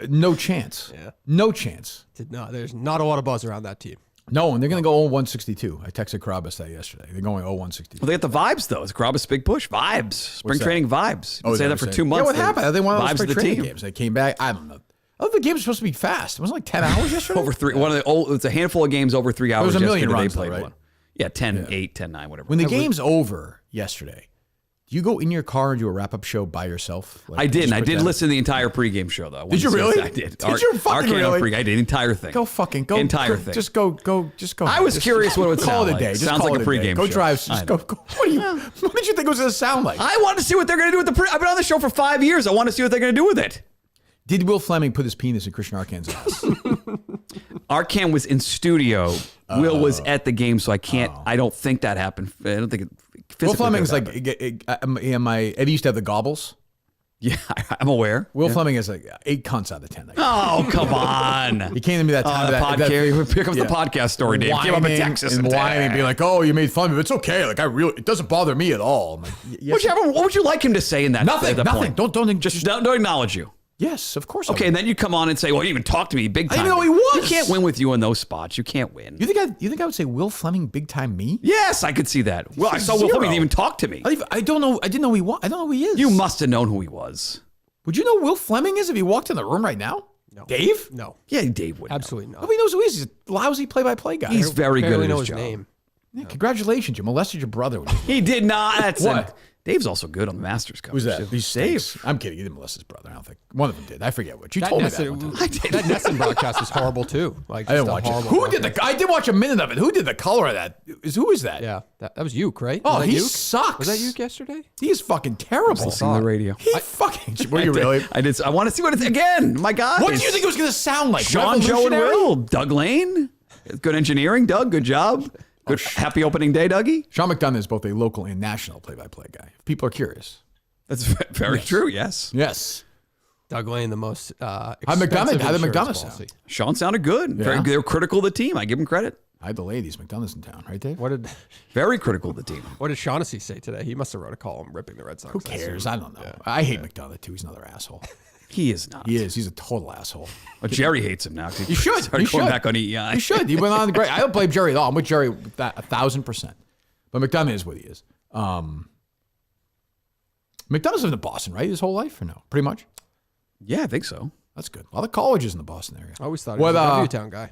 No chance. Yeah. No chance. No, there's not a lot of buzz around that team. No, and they're gonna go 0-162. I texted Carabas that yesterday. They're going 0-162. Well, they got the vibes, though. It's Carabas' big push. Vibes. Spring that? training vibes. You've been is saying that that for what 2 you're months. saying? Yeah, what happened? They won those Vibes spring of the training team. games. They came back. I don't know. Oh, the game was supposed to be fast. It wasn't like 10 hours yesterday? Over 3. It's a handful of games over 3 hours. was a million yesterday. runs, They played though, right? one. Yeah, 10-8, 10-9, whatever. When the game's over yesterday, do you go in your car and do a wrap-up show by yourself? Like, I didn't. just I put did that- listen to the entire pregame show, though. Did you really? I did. Did you fucking RKO really? I did the entire thing. Go fucking go. Entire go, thing. Just go. I was curious what it would call sound it a like. day. Just Sounds call like it a a day. pregame Go show. drive. Just go. What did you think it was going to sound like? I want to see what they're going to do with the I've been on the show for 5 years. I want to see what they're going to do with it. Did Will Fleming put his penis in Christian Arcan's ass? Arcan was in studio. Will was at the game, so I can't. I don't think that happened. I don't think it. Will physically Fleming's could like, have happened. Eddie used to have the gobbles. Yeah, I'm aware. Will Fleming is like 8 cunts out of 10. Oh, come on. He came to me that time. The podcast. Here comes the podcast story, Dave. Came up in whining Texas and whining, being like, "Oh, you made fun of me. It's okay. Like it doesn't bother me at all." I'm like, yes, What would you like him to say in that? Nothing. At that Nothing. Point? Don't Just don't acknowledge you. Yes, of course. Okay, and then you come on and say, "Well, you even talk to me big I time." didn't know he was. You can't win with you in those spots. You can't win. You think I would say Will Fleming big time me? Yes, I could see that. Well, I saw Will Zero. Fleming even talk to me. I don't know. I didn't know I don't know who he is. You must have known who he was. Would you know who Will Fleming is if he walked in the room right now? No. Dave? No, Yeah, Dave would. absolutely not. Nobody knows who he is. He's a lousy play-by-play guy. He's very good Barely at know his his job. name. Yeah, congratulations. You molested your brother. He did not. That's What? Dave's also good on the Masters Cup. Who's that? too. He's Dave. I'm kidding. He didn't molest his brother. I don't think. One of them did. I forget which. You That told me Nesson, that one time. that Nesson broadcast was horrible too. Like I didn't just a watch it. horrible Who did broadcast. I did watch a minute of it. Who did the color of that? Who is that? Yeah, that was Uke, right? Oh, Was that he Uke? sucks. Was that Uke yesterday? He is fucking terrible. Listening to the radio. He fucking. Were you I did. really? I did. I want to see what it's again. My God. What do you think it was going to sound like? Sean, Joe, and Revolutionary? Will. Doug Lane. Good engineering, Doug. Good job. Good. Happy opening day, Dougie. Sean McDonough is both a local and national play-by-play guy. If people are curious. That's very true. Yes. Yes. Doug Lane, the most How expensive did insurance McDonough policy. sound? Sean sounded good. Yeah. They were critical of the team. I give him credit. I had the ladies. McDonough's in town, right, Dave? What did Very critical of the team. Shaughnessy say today? He must have wrote a column ripping the Red Sox. Who cares? I don't know. I hate McDonough too. He's another asshole. He is not. He is. He's a total asshole. But Jerry hates him now. You should. Started going back on EEI. He should. He went on great. I don't blame Jerry at all. I'm with Jerry 1,000%. But McDonough is what he is. McDonough's lived in Boston, right? His whole life, or no? Pretty much. Yeah, I think so. That's good. A lot of colleges in the Boston area. I always thought he was a W-Town guy.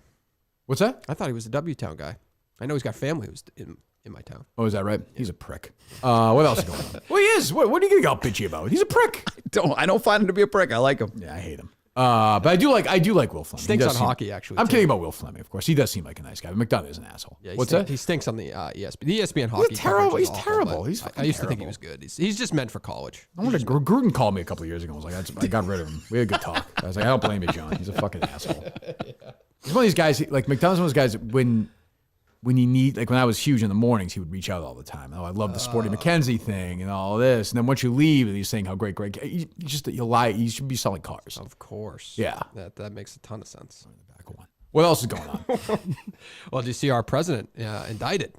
What's that? I thought he was a W-Town guy. I know he's got family who's in my town. Oh, is that right? He's a prick. What else is going on? Well, he is. What are you getting all bitchy about? He's a prick. I don't find him to be a prick. I like him. Yeah, I hate him. But I do like Will Fleming. He Stinks does on seem- hockey, actually. I'm too. kidding about Will Fleming, of course. He does seem like a nice guy. But McDonough is an asshole. Yeah, What's that? He stinks on the ESPN. The ESPN hockey. terrible- coverage is he's awful, terrible. but He's I fucking used to think he terrible. was good. He's just meant for college. I wonder, Gruden called me a couple of years ago. I was like, I got rid of him. We had a good talk. I was like, I don't blame you, John. He's a fucking asshole. He's one of these guys. Like McDonough's one of those guys that when you need, like when I was huge in the mornings, he would reach out all the time. Oh, I love the Sporty McKenzie thing and all this. And then once you leave, and he's saying how great, you lie. You should be selling cars. Of course. Yeah. That makes a ton of sense. Back one. What else is going on? Well, did you see our president indicted?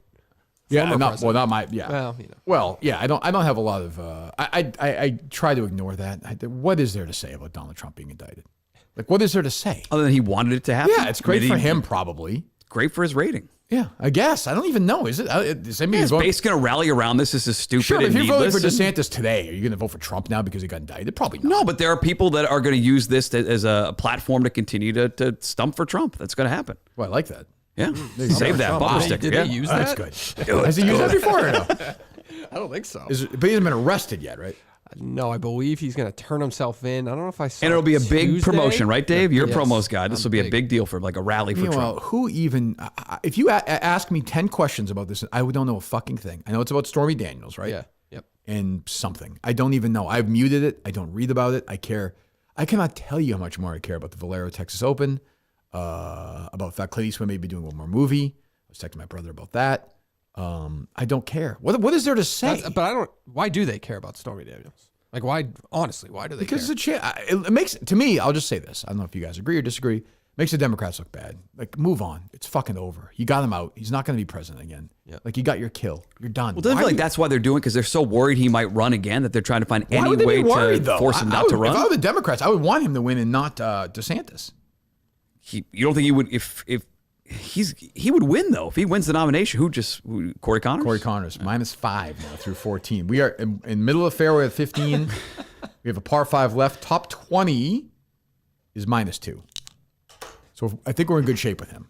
Yeah, Former not president. my. Yeah. Well, you know. Well, yeah. I don't have a lot of. I try to ignore that. What is there to say about Donald Trump being indicted? Like, what is there to say? Other than he wanted it to happen. Yeah, it's great Maybe for him, probably. Great for his rating. Yeah, I guess. I don't even know. Is it? Is Yeah, his base going to rally around this? This is stupid Sure, but and if you're voting for needless. DeSantis today, are you going to vote for Trump now because he got indicted? Probably not. No, but there are people that are going to use this as a platform to continue to stump for Trump. That's going to happen. Well, I like that. Yeah. Save that bumper sticker. Did Yeah. they use Oh, that? that's good. Has he used that before or no? I don't think so. But he hasn't been arrested yet, right? No, I believe he's going to turn himself in. I don't know if I saw. And it'll be a big Tuesday. promotion, right, Dave? You're a Yes, promos guy. This I'm will be a big. big deal for like a rally for Meanwhile, Trump. who even? If you ask me 10 questions about this, I don't know a fucking thing. I know it's about Stormy Daniels, right? Yeah. Yep. And something. I don't even know. I've muted it. I don't read about it. I care. I cannot tell you how much more I care about the Valero Texas Open, about the fact Clint Eastwood may be doing one more movie. I was texting my brother about that. I don't care. What is there to say? But I don't. Why do they care about Stormy Daniels? Like, why? Honestly, why do they Because care? it makes, to me, I'll just say this. I don't know if you guys agree or disagree. Makes the Democrats look bad. Like, move on. It's fucking over. You got him out. He's not going to be president again. Yeah. Like, you got your kill. You're done. Well, doesn't feel like that's why they're doing it, because they're so worried he might run again that they're trying to find Why any would they way be worried, to though? force him I not to would- If I run. were the Democrats, I would want him to win and not DeSantis. You don't think he would if he would win though if he wins the nomination? Corey Connors? Corey Connors, -5 now through 14. We are in middle of the fairway at 15. We have a par 5 left. Top 20. is -2. So I think we're in good shape with him.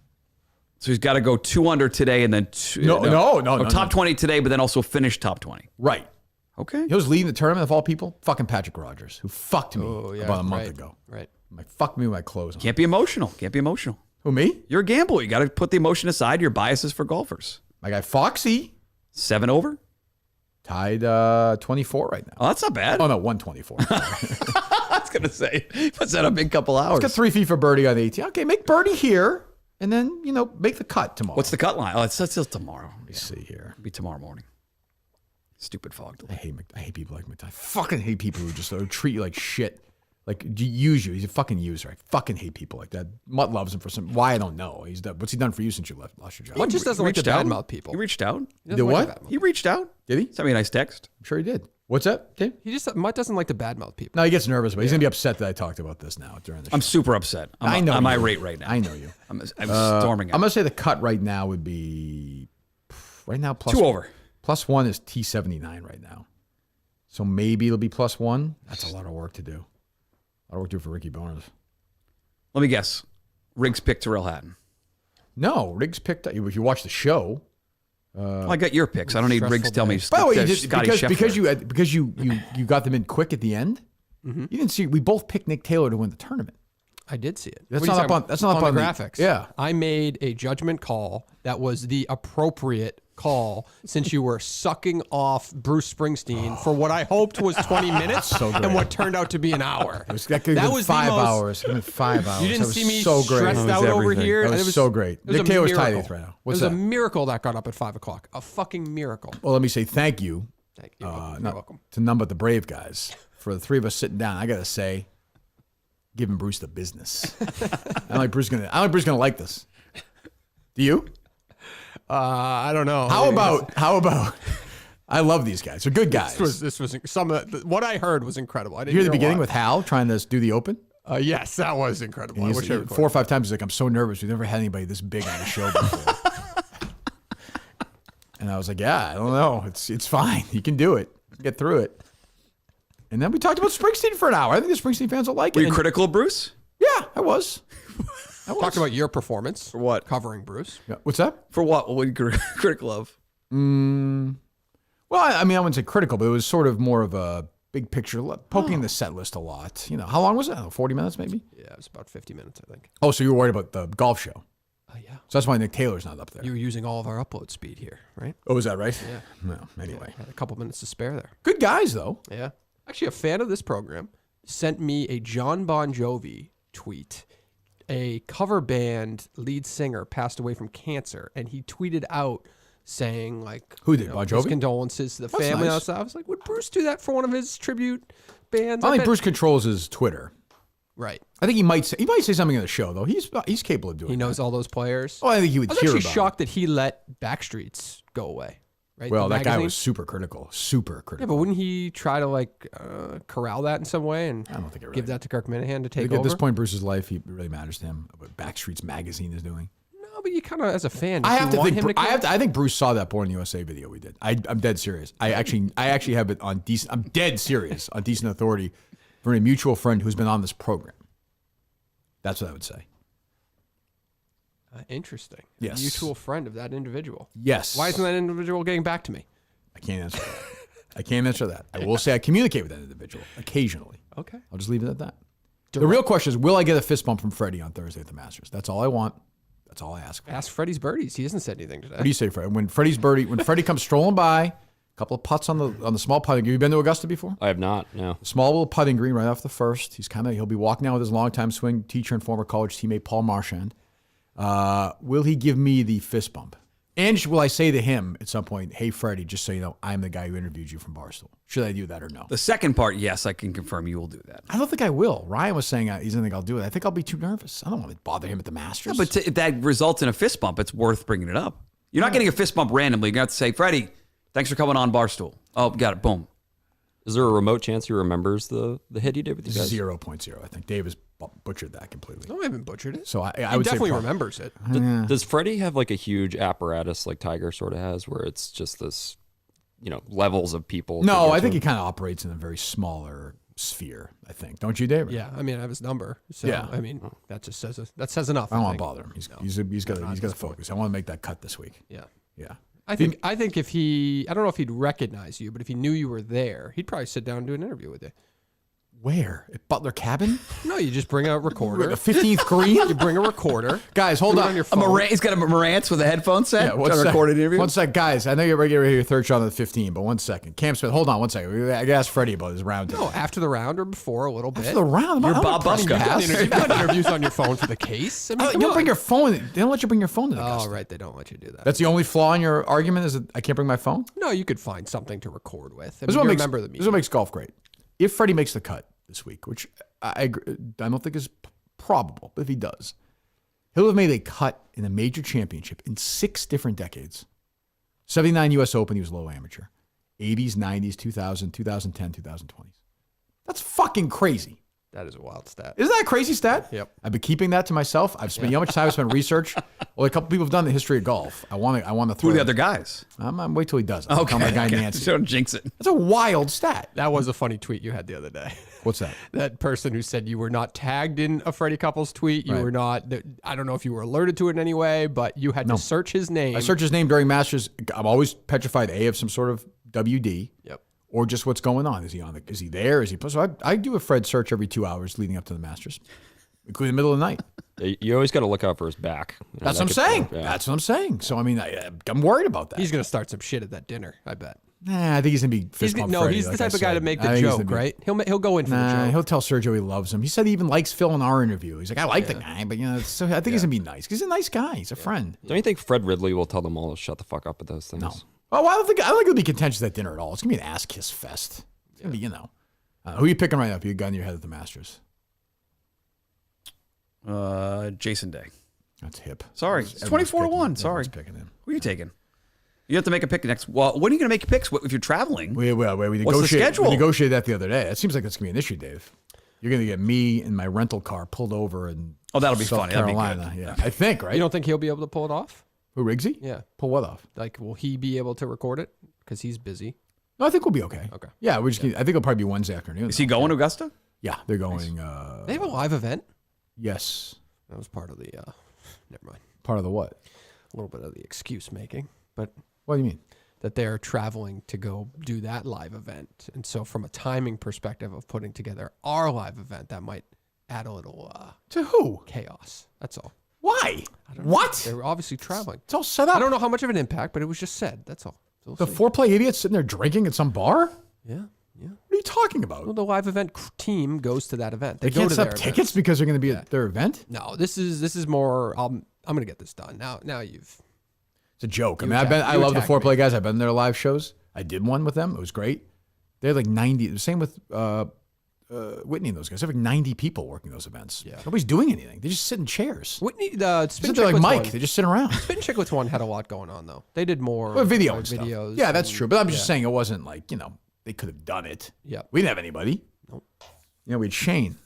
So he's got to go 2 under today and then top 20 today, but then also finish top 20. Right. Okay. He was leading the tournament of all people. Fucking Patrick Rogers, who fucked me about a month ago. Right. Like, fucked me with my clothes on. Can't be emotional. Can't be emotional. Who, me? You're a gambler. You got to put the emotion aside. Your biases for golfers. My guy Foxy 7 over. tied 24 right now. Oh, that's not bad. Oh, no, 124. I was going to say, puts that up in a couple hours. Got 3 feet for birdie on the 18. Okay, make birdie here, and then, make the cut tomorrow. What's the cut line? Oh, it's till tomorrow. Let me see here. It'll be tomorrow morning. Stupid fog delay. I hate people like McDonald. I fucking hate people who just treat you like shit. Like, use you. He's a fucking user. I fucking hate people like that. Mutt loves him for why, I don't know. What's he done for you since you lost your job? Mutt just doesn't like to badmouth people. He reached out. Did what? He reached out. Did he? Sent me a nice text. I'm sure he did. What's that, Dave? Mutt doesn't like to badmouth people. No, he gets nervous, but he's going to be upset that I talked about this now during the show. I'm super upset. I know I'm you. irate right now. I know you. I'm storming out. I'm going to say the cut right now would be, right now, plus 2 over. Plus 1 is T79 right now. So maybe it'll be plus 1. That's a lot of work to do. A lot of work to do for Ricky Barnes. Let me guess. Riggs picked Terrell Hatton. No, Riggs picked up. If you watch the show. Well, I got your picks. I don't need Riggs to tell me. By the way, you Scotty did, Scheffler. because you got them in quick at the end. You didn't see. We both picked Nick Taylor to win the tournament. I did see it. That's What are you not up talking- on. That's not up on the the graphics. Yeah. I made a judgment call that was the appropriate call since you were sucking off Bruce Springsteen for what I hoped was 20 minutes So great. and what turned out to be an hour. That could have been was 5 the most- hours. It could have been 5 hours. You That didn't was see me so great. stressed out over everything. here. That It was so great. It was Nick a Taylor's miracle. tied 8th right now. What's it was that? a miracle that got up at 5 o'clock. A fucking miracle. Well, let me say thank you. Thank you. You're Not welcome. to none but the brave guys. For the 3 of us sitting down, I gotta say, giving Bruce the business. I don't think Bruce gonna like this. Do you? I don't know. How about? I love these guys. They're good guys. This was some of what I heard was incredible. I didn't You hear the a beginning lot. with Hal trying to do the open? Yes, that was incredible. I He's- wish I 4 or 5 times he's like, I'm so nervous. We've never had anybody this big on the show before. And I was like, yeah, I don't know. It's fine. You can do it. Get through it. And then we talked about Springsteen for an hour. I think the Springsteen fans will like it. Were you critical of Bruce? Yeah, I was. Talked about your performance. For what? Covering Bruce. Yeah. What's that? For what? What were you critical of? Well, I mean, I wouldn't say critical, but it was sort of more of a big picture, poking the set list a lot. How long was it? I don't know, 40 minutes maybe? Yeah, it was about 50 minutes, I think. Oh, so you were worried about the golf show. Yeah. So that's why Nick Taylor's not up there. You were using all of our upload speed here, right? Oh, is that right? Yeah. No, anyway. Had a couple minutes to spare there. Good guys, though. Yeah. Actually, a fan of this program sent me a John Bon Jovi tweet. A cover band lead singer passed away from cancer, and he tweeted out saying, like, Who did, Bon his Jovi? condolences to the That's family. nice. I was like, would Bruce do that for one of his tribute bands? I think bet- Bruce controls his Twitter. Right. I think he might say something on the show, though. He's capable of doing He knows that. all those players. Oh, I think he would I was hear actually about shocked that he let Backstreets go away. Right? Well, The that guy magazine. was super critical. Super Yeah, critical. but wouldn't he try to corral that in some way and I don't think it really. give that to Kirk Minahan to I take think over? at this point in Bruce's life, it really matters to him what Backstreet's magazine is doing. No, but you kind of, as a fan, I you have to want think. him to care? I think Bruce saw that Born USA video we did. I'm dead serious. I actually have it on decent. I'm dead serious on decent authority from a mutual friend who's been on this program. That's what I would say. Interesting. Yes. A mutual friend of that individual. Yes. Why isn't that individual getting back to me? I can't answer that. I can't answer that. I will say I communicate with that individual occasionally. Okay. I'll just leave it at that. The real question is, will I get a fist bump from Freddie on Thursday at the Masters? That's all I want. That's all I ask for. Ask Freddies Birdies. He hasn't said anything today. What do you say, Fred? When Freddie comes strolling by, a couple of putts on the small putting green. Have you been to Augusta before? I have not. No. Small little putting green right off the first. He'll be walking down with his longtime swing teacher and former college teammate Paul Marchand. Will he give me the fist bump? And will I say to him at some point, hey, Freddie, just so you know, I'm the guy who interviewed you from Barstool. Should I do that or no? The second part, yes, I can confirm you will do that. I don't think I will. Ryan was saying he doesn't think I'll do it. I think I'll be too nervous. I don't want to bother him at the Masters. But if that results in a fist bump, it's worth bringing it up. You're not getting a fist bump randomly. You're going to have to say, Freddie, thanks for coming on Barstool. Oh, got it. Boom. Is there a remote chance he remembers the hit he did with you guys? 0.0. I think Dave has butchered that completely. No, I haven't butchered it. So I He would say definitely probably. remembers it. Does Freddie have like a huge apparatus like Tiger sort of has, where it's just this, levels of people? to No, get I to think he him? kind of operates in a very smaller sphere, I think. Don't you, David? Yeah, I mean, I have his number. So, Yeah. I mean, that just says enough. I don't want think. to bother him. He's got to focus. I want to make that cut this week. Yeah. Yeah. I think if I don't know if he'd recognize you, but if he knew you were there, he'd probably sit down and do an interview with you. Where? At Butler Cabin? No, you just bring a recorder. The 15th green? You bring a recorder. Guys, hold put it on. your phone. He's got a Marantz with a headphone set. Yeah, Trying to record an interview. One sec, guys. I know you're ready to get your third shot on the 15, but one second. Cam Smith, hold on one second. I got to ask Freddie about his round today. No, after the round or before a little bit. After the round? You're I'm Bob not pressing Buska. pass. You've got interviews on your phone for the case. I mean, You come don't on. bring your phone. They don't let you bring your phone to the Oh, Augusta. right. They don't let you do that. That's the only flaw in your argument is that I can't bring my phone? No, you could find something to record with. I This is mean, what you makes, remember the this is meeting. what makes golf great. If Freddie makes the cut this week, which I don't think is probable, but if he does, he'll have made a cut in a major championship in 6 different decades. 79 U.S. Open, he was low amateur. 80s, 90s, 2000, 2010, 2020s. That's fucking crazy. That is a wild stat. Isn't that a crazy stat? Yep. I've been keeping that to myself. I've spent, you know how much time I spent research? Well, a couple people have done the history of golf. I want to throw Who are the it. other guys? I'm wait till he does. I'll tell my guy Nancy. Don't jinx it. That's a wild stat. That was a funny tweet you had the other day. What's that? That person who said you were not tagged in a Freddie Couples tweet. You Right. were not, I don't know if you were alerted to it in any way, but you had to search his name. I search his name during Masters. I'm always petrified, A, of some sort of WD. Yep. Or just what's going on. Is he on the? Is he there? Is he? So I do a Fred search every 2 hours leading up to the Masters, including the middle of the night. You always got to look out for his back. That's what I'm saying. That's what I'm saying. So I mean, I'm worried about that. He's going to start some shit at that dinner, I bet. Nah, I think he's gonna be fist bump Freddie, he's like the I type of guy said. to make I the think he's joke, gonna be- right? He'll go in for the Nah, joke. he'll tell Sergio he loves him. He said he even likes Phil in our interview. He's like, I like the guy, but so I think he's gonna be nice. 'Cause he's a nice guy. He's a friend. Don't you think Fred Ridley will tell them all to shut the fuck up with those things? No. Oh, I don't think it'll be contentious at dinner at all. It's gonna be an ass kiss fest. It's gonna be, who are you picking right now? If you got in your head at the Masters, Jason Day. that's hip. Sorry, it's Everyone's 24-1. picking- Sorry. everyone's picking him. Who are you taking? You have to make a pick next. Well, when are you going to make picks if you're traveling? We What's the negotiated. schedule? We negotiated that the other day. It seems like that's gonna be an issue, Dave. You're gonna get me and my rental car pulled over in That'll be South funny. That'd be Carolina. Yeah, I think right. You don't think he'll be able to pull it off? Who, Riggsy? Yeah. Pull what off? Like, will he be able to record it? Because he's busy. No, I think we'll be okay. Okay. Yeah, I think it'll probably be Wednesday afternoon. Is he going to Augusta? Yeah, they're going. They have a live event? Yes. That was part of the, never mind. Part of the what? A little bit of the excuse making. But What do you mean? that they're traveling to go do that live event. And so from a timing perspective of putting together our live event, that might add a little To who? chaos. That's all. Why? What? They were obviously traveling. It's all set up. I don't know how much of an impact, but it was just said. That's all. So we'll The see. foreplay idiot sitting there drinking at some bar? What Yeah, yeah. are you talking about? Well, the live event team goes to that event. They go can't to set their up events. tickets because they're going to be at their event? No, this is more. I'm gonna get this done now. Now you've. It's a joke. I You mean, I you love the attacked foreplay me. guys. I've been to their live shows. I did one with them. It was great. They had like 90. The same with Whitney and those guys. They have like 90 people working those events. Yeah. Nobody's doing anything. They just sit in chairs. Whitney, the They Spin sit there like Chicklets Mike. one. They just sit around. Spin Chicklets one had a lot going on though. They did more Well, video more and stuff. videos. Yeah, that's and- true. But I'm just yeah. saying it wasn't like, they could have done it. Yeah. We didn't have anybody. Nope. We had Shane.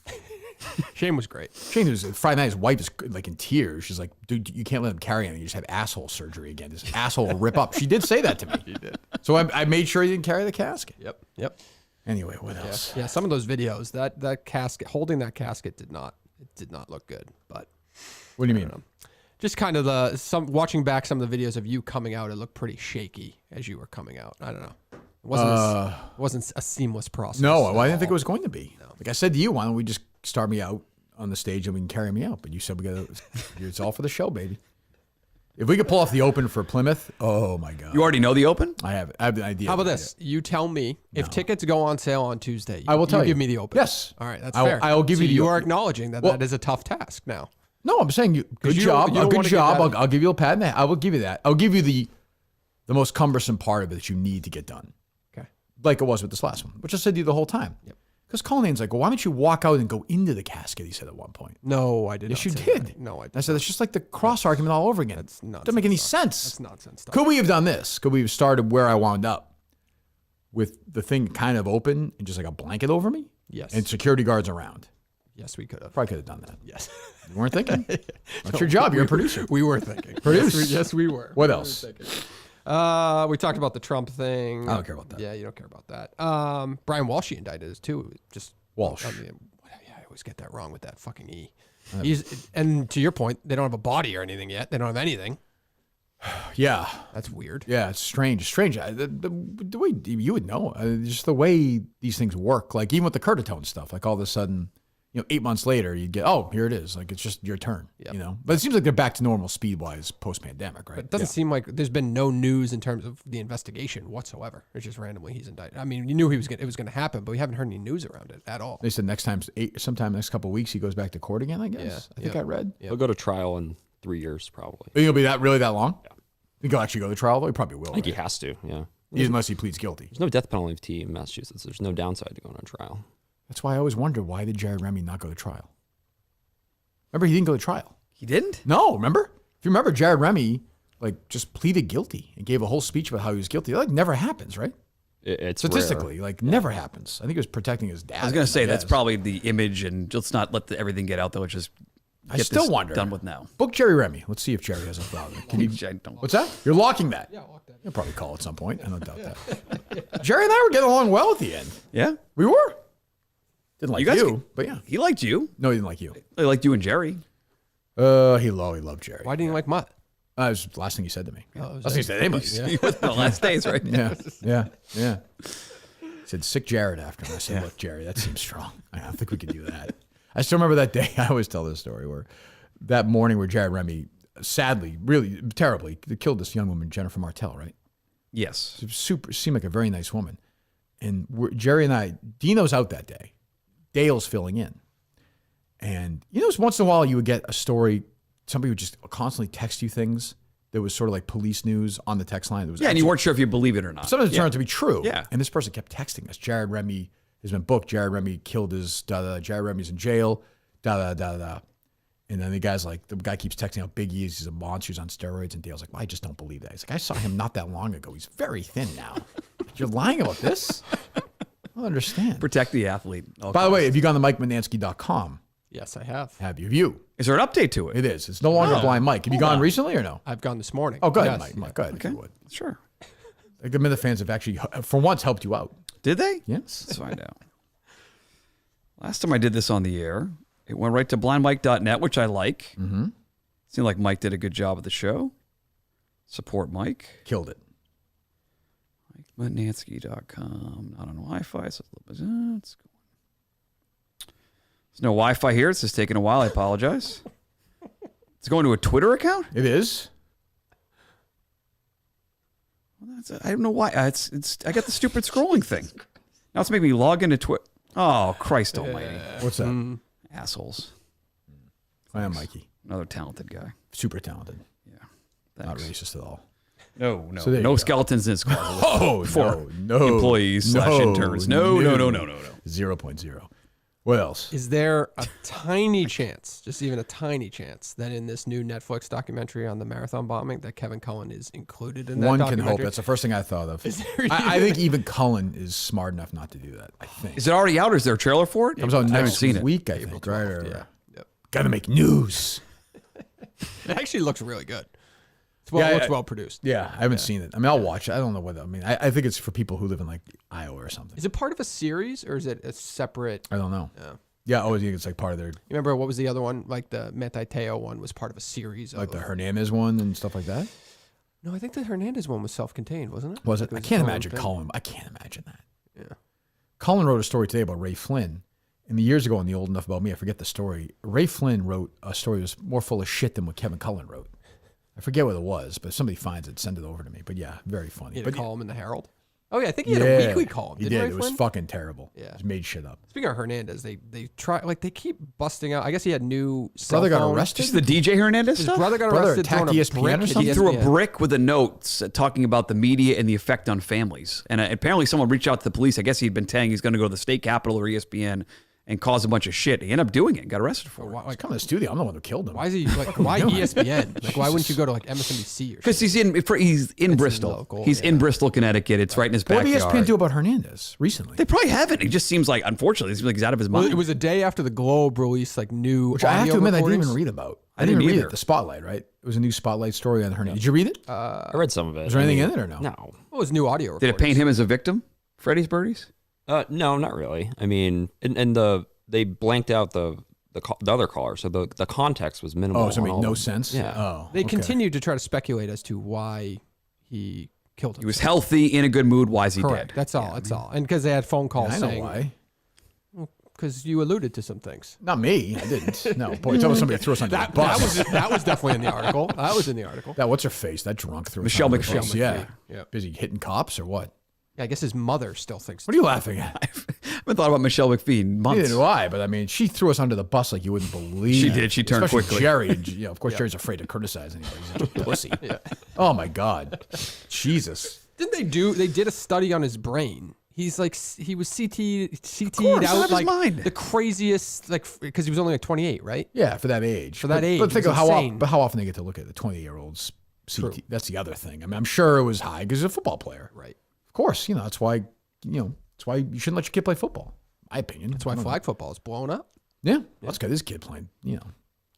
Shane was great. Shane was Friday night. His wife is like in tears. She's like, "Dude, you can't let him carry anything. You just have asshole surgery again. This asshole will rip up." She did say that to me. She did. So I made sure he didn't carry the casket. Yep. Anyway, what else? Yeah, some of those videos, that casket, holding that casket did not look good. But What do you mean? just kind of watching back some of the videos of you coming out, it looked pretty shaky as you were coming out. I don't know. It wasn't a seamless process. No, well, I didn't think it was going to be. Like I said to you, why don't we just start me out on the stage and we can carry me out? But you said it's all for the show, baby. If we could pull off the Open for Plymouth, oh my God. You already know the Open? I have an idea. How about this? You tell me if tickets go on sale on Tuesday. I will tell you. Give me the Open. Yes. All right, that's I will- fair. I will give So you the You Open. are acknowledging that that is a tough task now. No, I'm saying good you job. don't A good wanna get job. that- I'll give you a pat in the head. I will give you that. I'll give you the most cumbersome part of it that you need to get done. Okay. Like it was with this last one, which I said to you the whole time. Yep. Because Colin's like, well, why don't you walk out and go into the casket? He said at one point. No, I did Yes, not you say did. that. No, I did I said, it's just like the cross argument all over again. That's nonsense. Doesn't make any That's sense. nonsense stuff. Could we have done this? Could we have started where I wound up with the thing kind of open and just like a blanket over me? Yes. And security guards around? Yes, we could have. Probably could have done that. Yes. You weren't thinking? That's your job. You're a producer. We were thinking. Produce. Yes, we were. What We else? were thinking. We talked about the Trump thing. I don't care about that. Yeah, you don't care about that. Brian Walsh indicted us too. Just Walsh. I mean, yeah, I always get that wrong with that fucking E. And to your point, they don't have a body or anything yet. They don't have anything. Yeah. That's weird. Yeah, it's strange. Strange. The way you would know, just the way these things work. Like even with the Curtatone stuff, like all of a sudden, 8 months later, you'd get, oh, here it is. Like it's just your turn. Yep. But it seems like they're back to normal speed wise post pandemic, right? But it doesn't seem like there's been no news in terms of the investigation whatsoever. It's just randomly he's indicted. I mean, you knew it was going to happen, but we haven't heard any news around it at all. They said sometime next couple of weeks he goes back to court again. I guess. I think I read. He'll go to trial in 3 years probably. Think he'll be really that long? Yeah. Think he'll actually go to trial though? He probably will. I think he has to. Yeah. Unless he pleads guilty. There's no death penalty in Massachusetts. There's no downside to going on trial. That's why I always wonder, why did Jared Remy not go to trial? Remember, he didn't go to trial. He didn't? No, remember? If you remember, Jared Remy just pleaded guilty and gave a whole speech about how he was guilty. That never happens, right? It's statistically, rare. never happens. I think he was protecting his dad. I was going to say that's probably the image, and let's not let everything get out there. Let's just I still wonder. Done with now. Book Jerry Remy. Let's see if Jerry has a file. Can you? What's that? You're locking that. Yeah, I'll lock that. You'll probably call at some point. I don't doubt that. Jerry and I were getting along well at the end. Yeah, we were. Didn't like you, but yeah, he liked you. No, he didn't like you. He liked you and Jerry. He loved Jerry. Why didn't you like Mutt? It was the last thing he said to me. Last thing he said to anybody. Yeah. The last days, right? Yeah. He said, sick Jared after him. I said, look, Jerry, that seems strong. I don't think we could do that. I still remember that day. I always tell this story where that morning where Jared Remy, sadly, really terribly, killed this young woman, Jennifer Martell, right? Yes. Seemed like a very nice woman. And Jerry and I, Dino's out that day. Dale's filling in. And once in a while you would get a story, somebody would just constantly text you things that was sort of like police news on the text line. And you weren't sure if you believe it or not. Sometimes it turned out to be true. Yeah. And this person kept texting us. Jared Remy has been booked. Jared Remy killed his da-da. Jared Remy's in jail. Da-da-da-da. And then the guy keeps texting how big he is. He's a monster. He's on steroids. And Dale's like, well, I just don't believe that. He's like, I saw him not that long ago. He's very thin now. You're lying about this? I don't understand. Protect the athlete. By the way, have you gone to MikeManansky.com? Yes, I have. Have you? Have you? Is there an update to it? It is. It's no longer Blind Mike. Have you gone recently or no? I've gone this morning. Oh, go ahead, Yes. Mike. Go ahead Okay. if you would. Sure. Like the Minute fans have actually, for once, helped you out. Did they? Yes. Let's find out. Last time I did this on the air, it went right to blindmike.net, which I like. Mm-hmm. Seemed like Mike did a good job of the show. Support Mike. Killed it. MikeManansky.com. Not on Wi-Fi, so it's going. There's no Wi-Fi here. It's just taking a while. I apologize. It's going to a Twitter account? It is. Well, I don't know why. I got the stupid scrolling thing. Now it's making me log into Twitter. Oh, Christ almighty. What's that? Assholes. I am Mikey. Another talented guy. Super talented. Yeah. Not Thanks. racist at all. No. So there you no go. skeletons in his car. Oh, no. Employees / interns. No. 0.0. What else? Is there a tiny chance, just even a tiny chance, that in this new Netflix documentary on the marathon bombing that Kevin Cullen is included in that One can documentary? hope. That's the first thing I thought of. I think even Cullen is smart enough not to do that. I think. Is it already out? Or is there a trailer for it? Comes out I haven't next seen it. week, I April think. Right? 12th, yeah. Yep. Got to make news. It actually looks really good. It looks well produced. Yeah, I haven't seen it. I mean, I'll watch it. I don't know what. I think it's for people who live in like Iowa or something. Is it part of a series or is it a separate? I don't know. Yeah. Yeah, I think it's like part of their, You remember what was the other one? Like the Metiteo one was part of a series. like the Hernandez one and stuff like that. No, I think the Hernandez one was self-contained, wasn't it? Was it? I its can't own imagine thing. Cullen. I can't imagine that. Yeah. Cullen wrote a story today about Ray Flynn. And the years ago on The Old Enough About Me, I forget the story. Ray Flynn wrote a story that was more full of shit than what Kevin Cullen wrote. I forget what it was, but if somebody finds it, send it over to me. But yeah, very funny. He had But a column in the Herald. Oh yeah, I think he had a weekly column. He Didn't did. Ray It was Flynn? fucking terrible. Yeah. Just made shit up. Speaking of Hernandez, they try they keep busting out. I guess he had new cell Brother got phone. arrested? Just the DJ Hernandez His stuff? brother got Brother arrested attacked throwing a ESPN brick or at something? He threw a ESPN. brick with a note talking about the media and the effect on families. And apparently someone reached out to the police. I guess he'd been saying he's going to go to the state capitol or ESPN and cause a bunch of shit. He ended up doing it and got arrested for it. Why, Come to the studio. I'm the one who killed him. why is he like? Why ESPN? Like, why wouldn't you go to like MSNBC or Because something? he's in Bristol. local, He's in Bristol, Connecticut. It's right in his What did backyard. ESPN do about Hernandez recently? They probably haven't. He just seems like, unfortunately, it seems like he's out of his Well, mind. it was a day after the Globe released like new. Which I have to admit, I didn't recordings. even read about. I I didn't didn't read either. it. The Spotlight, right? It was a new Spotlight story on Hernandez. Did you read it? I read some of it. Was there anything in it or no? No. What was new audio? Did it paint him as a victim? Freddies Birdies? No, not really. I mean, and they blanked out the other caller, so the context was minimal. Oh, so it on made all no of them. sense? Yeah. Oh. They okay. continued to try to speculate as to why he killed him. He was healthy, in a good mood. Why is he correct. dead? That's all. That's all. And because they had phone calls I know saying, why. because you alluded to some things. Not me. I didn't. No. Boy, tell me somebody threw us under the bus. That was definitely in the article. That was in the article. That what's her face? That drunk threw us Michelle under the McPhee. bus. Yeah. Yeah. Busy hitting cops or what? Yeah, I guess his mother still thinks. What are you laughing at? I haven't thought about Michelle McPhee in months. Neither do I, but I mean, she threw us under the bus like you wouldn't believe. She did. She turned Especially quickly. Jerry. And, of course, Jerry's afraid to criticize anybody. He's such a pussy. Oh, my God. Jesus. Didn't they do? They did a study on his brain. He's like he was CT'd course, out out of his like mind. the craziest, like because he was only like 28, right? Yeah, for that age. For that age, But think it of was how, insane. but how often they get to look at the 20-year-olds. CT. That's the other thing. I mean, I'm sure it was high because he's a football player. Right. Of course, that's why, that's why you shouldn't let your kid play football. My opinion. That's why flag football is blown up. Yeah. Let's get this kid playing,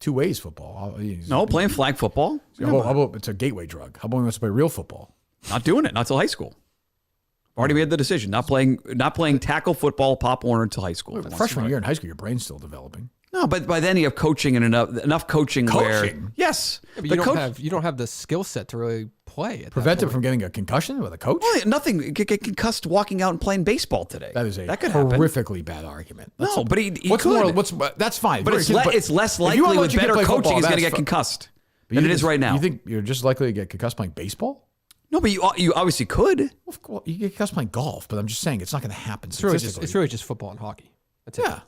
two ways football. No, playing flag football? How about it's a gateway drug? How about we want to play real football? Not doing it. Not till high school. Already made the decision. Not playing tackle football, Pop Warner until high school. Freshman year in high school, your brain's still developing. No, but by then you have coaching and enough coaching where Coaching? yes, Yeah, but the you don't coach. you don't have the skill set to really play. At Prevent that it point. from getting a concussion with a coach? Well, nothing. Get concussed walking out and playing baseball today. That is a that could happen. horrifically bad argument. No, but he What's could. more? That's fine. But it's less if you likely wanna let with your kid better play coaching football, he's going to that's get concussed But than you it is think- right now. You think you're just likely to get concussed playing baseball? No, but you obviously could. Well, you get concussed playing golf, but I'm just saying it's not going to happen It's really, statistically. just football and hockey. That's it. Yeah.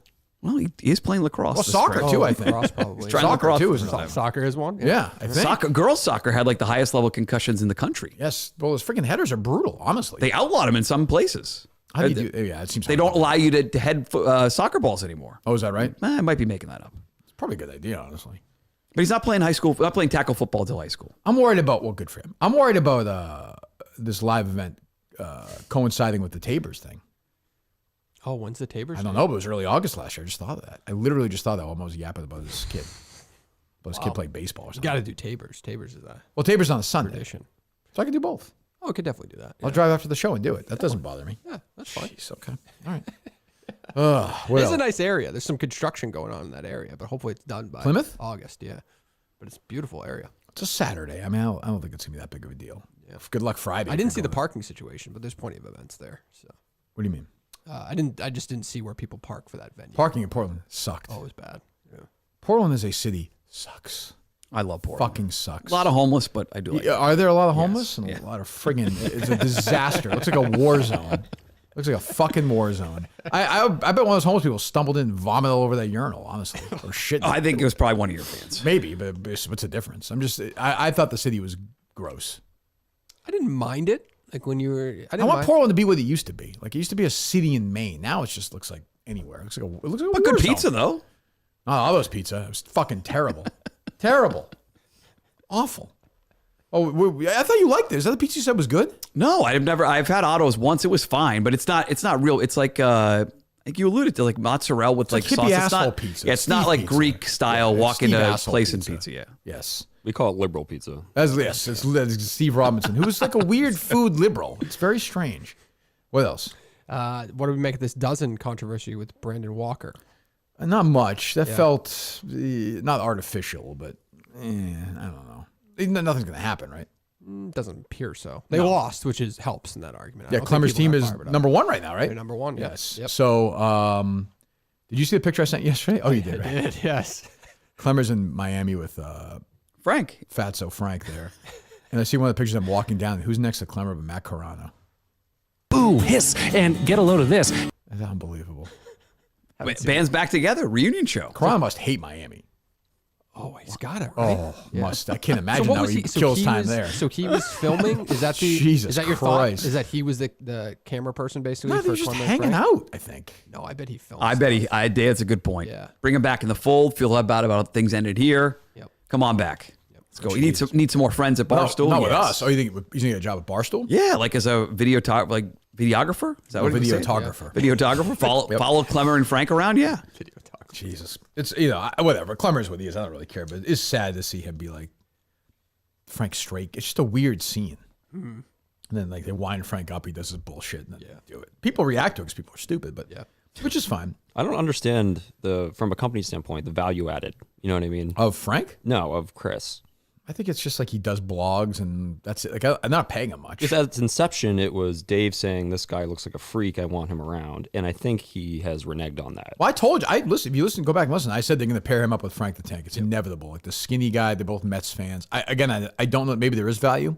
Well, he is playing lacrosse. Well, this soccer spring. too, I think. Lacrosse probably. trying Soccer lacrosse too for is the another. time. Soccer is one. Yeah, I think. Girls soccer had like the highest level concussions in the country. Yes. Well, those freaking headers are brutal, honestly. They outlawed them in some places. How do you do? Yeah, it seems They don't allow you to head soccer balls anymore. Oh, is that right? I might be making that up. It's probably a good idea, honestly. But he's not playing not playing tackle football till high school. I'm worried about, well, good for him. I'm worried about this live event coinciding with the Tabers thing. Oh, when's the Tabers? I don't know, but it was early August last year. I just thought of that. I literally just thought that while I was yapping about this kid. About this kid playing baseball or You something. got to do Tabers. Tabers is a Well, Tabers on a Sunday, tradition. so I can do both. Oh, we could definitely do that. I'll drive after the show and do it. That doesn't bother me. Yeah, that's fine. Jeez, okay. All right. What It's else? a nice area. There's some construction going on in that area, but hopefully it's done by Plymouth? August. Yeah, but it's a beautiful area. It's a Saturday. I mean, I don't think it's going to be that big of a deal. Good luck Friday. I if didn't you're see the going. parking situation, but there's plenty of events there. So What do you mean? I just didn't see where people park for that venue. Parking in Portland sucked. Oh, it was bad. Yeah. Portland as a city sucks. I love Portland. Fucking sucks. A lot of homeless, but I do like it. Are there a lot of homeless? And a lot of friggin', it's a disaster. It looks like a war zone. Looks like a fucking war zone. I bet one of those homeless people stumbled in and vomited all over that urinal, honestly. Or shit. I think it was probably one of your fans. Maybe, but what's the difference? I thought the city was gross. I didn't mind it. Like when you were, I I didn't want mind. Portland to be what it used to be. Like it used to be a city in Maine. Now it just looks like anywhere. It looks like a But war good zone. pizza though. Oh, all those pizza. It was fucking terrible. Terrible. Awful. Oh, I thought you liked it. Is that the pizza you said was good? No, I've had Otto's once. It was fine, but it's not real. It's like you alluded to, like mozzarella with like hippie sauce. It's asshole not pizza. Yeah, it's not Steve like pizza. Greek style Yeah, walk Steve into asshole place in pizza. pizza. Yeah. Yes. We call it liberal pizza. Yes, it's Steve Robinson, who was like a weird food liberal. It's very strange. What else? Mm-hmm. Uh, What do we make of this dozen controversy with Brandon Walker? Not much. That felt not artificial, but I don't know. Nothing's going to happen, right? Doesn't appear so. They lost, which helps in that argument. I Yeah, don't think Clemmer's people team got is fired up. number one right now, right? They're number one. Yep. Yes. Yep. So, did you see the picture I sent yesterday? Oh, you did, right? Did, yes. Clemmer's in Miami with Frank. Fatso Frank there. And I see one of the pictures I'm walking down. Who's next to Clemmer but Matt Carano? Boo, hiss, and get a load of this. That's unbelievable. Band's back together. Reunion show. Carano must hate Miami. Oh, he's got it, right? Oh, must. I can't imagine how he so kills he time was, there. So he was filming? Is that the Jesus is that your Christ. thought? Is that he was the camera person basically? No, for they're just Clemens hanging Frank? out, I think. No, I bet he filmed. I bet that's a good point. Yeah. Bring him back in the fold. Feel bad about things ended here. Yep. Come on back. Let's go. You need some more friends at Barstool. Not with Yes. us. Oh, you think he's going to get a job at Barstool? Yeah, like as a videographer? Is that what it was? Videographer. Videographer? Follow Clemmer and Frank around? Yeah. Jesus. It's, whatever. Clemmer's what he is. I don't really care, but it's sad to see him be like Frank Strake. It's just a weird scene. And then like they wind Frank up. He does his bullshit and then they do it. People react to it because people are stupid, but which is fine. I don't understand from a company standpoint, the value added. You know what I mean? Of Frank? No, of Chris. I think it's just like he does blogs and that's it. Like I'm not paying him much. Because at its inception, it was Dave saying, this guy looks like a freak. I want him around. And I think he has reneged on that. Well, I told you. If you listen, go back and listen. I said they're going to pair him up with Frank the Tank. It's inevitable. Like the skinny guy, they're both Mets fans. I don't know. Maybe there is value.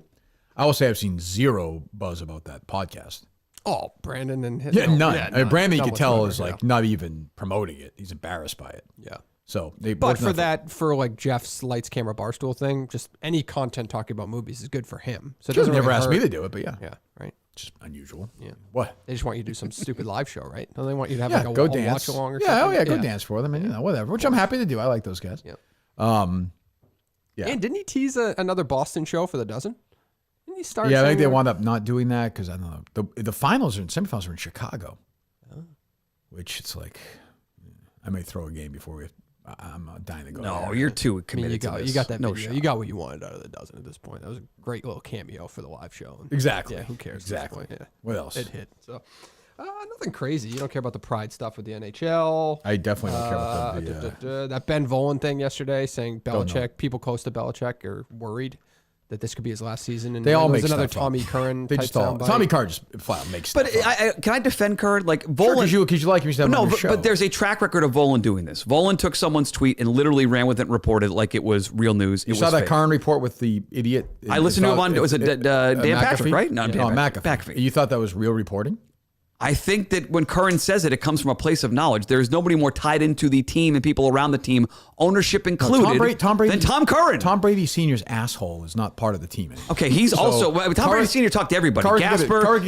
I will say I've seen zero buzz about that podcast. Oh, Brandon and him. Yeah, none. Yeah, I mean, Brandon, you none could tell, whatsoever, is like not even promoting it. He's embarrassed by it. Yeah. So they. But for like Jeff's lights, camera, barstool thing, just any content talking about movies is good for him. So it doesn't never really asked hurt. me to do it, but yeah, right. just unusual. Yeah. What? They just want you to do some stupid live show, right? Don't they want you to have Yeah, like a go a dance. watch along or yeah, something? go dance for them, and whatever. Which I'm happy to do. I like those guys. Yeah. Yeah. And didn't he tease another Boston show for the dozen? Didn't he start? Yeah, I think they saying- wound up not doing that because I don't know. The finals and semifinals are in Chicago, which it's like I may throw a game before I'm dying to go. No, there. you're too I mean, committed to this. you got that no video. shot. You got what you wanted out of the dozen at this point. That was a great little cameo for the live show. And Exactly. Yeah, who cares? Exactly. At this point? Yeah. What else? It hit. So nothing crazy. You don't care about the pride stuff with the NHL. I definitely don't care about the. That Ben Volin thing yesterday, saying Don't know. Belichick, people close to Belichick are worried that this could be his last season. And They all there make was another stuff up. Tommy Curran. They type just all soundbite. Tommy Carr just flat out makes stuff But up. can I defend Curran? Like Sure, Volin, because you like him, you said no, on your but, show. but there's a track record of Volin doing this. Volin took someone's tweet and literally ran with it and reported it like it was real news. You it saw was that fake. Curran report with the idiot. I listened to him on, was it Dan McAfee? Patrick, right? No, No, Dan McAfee. McAfee. You thought that was real reporting? I think that when Curran says it, it comes from a place of knowledge. There's nobody more tied into the team and people around the team, ownership included, Tom Brady, than Tom Curran. Tom Brady Sr.'s asshole is not part of the team anymore. Okay, he's also Tom Brady Sr. talked to everybody. Gasper, Curran,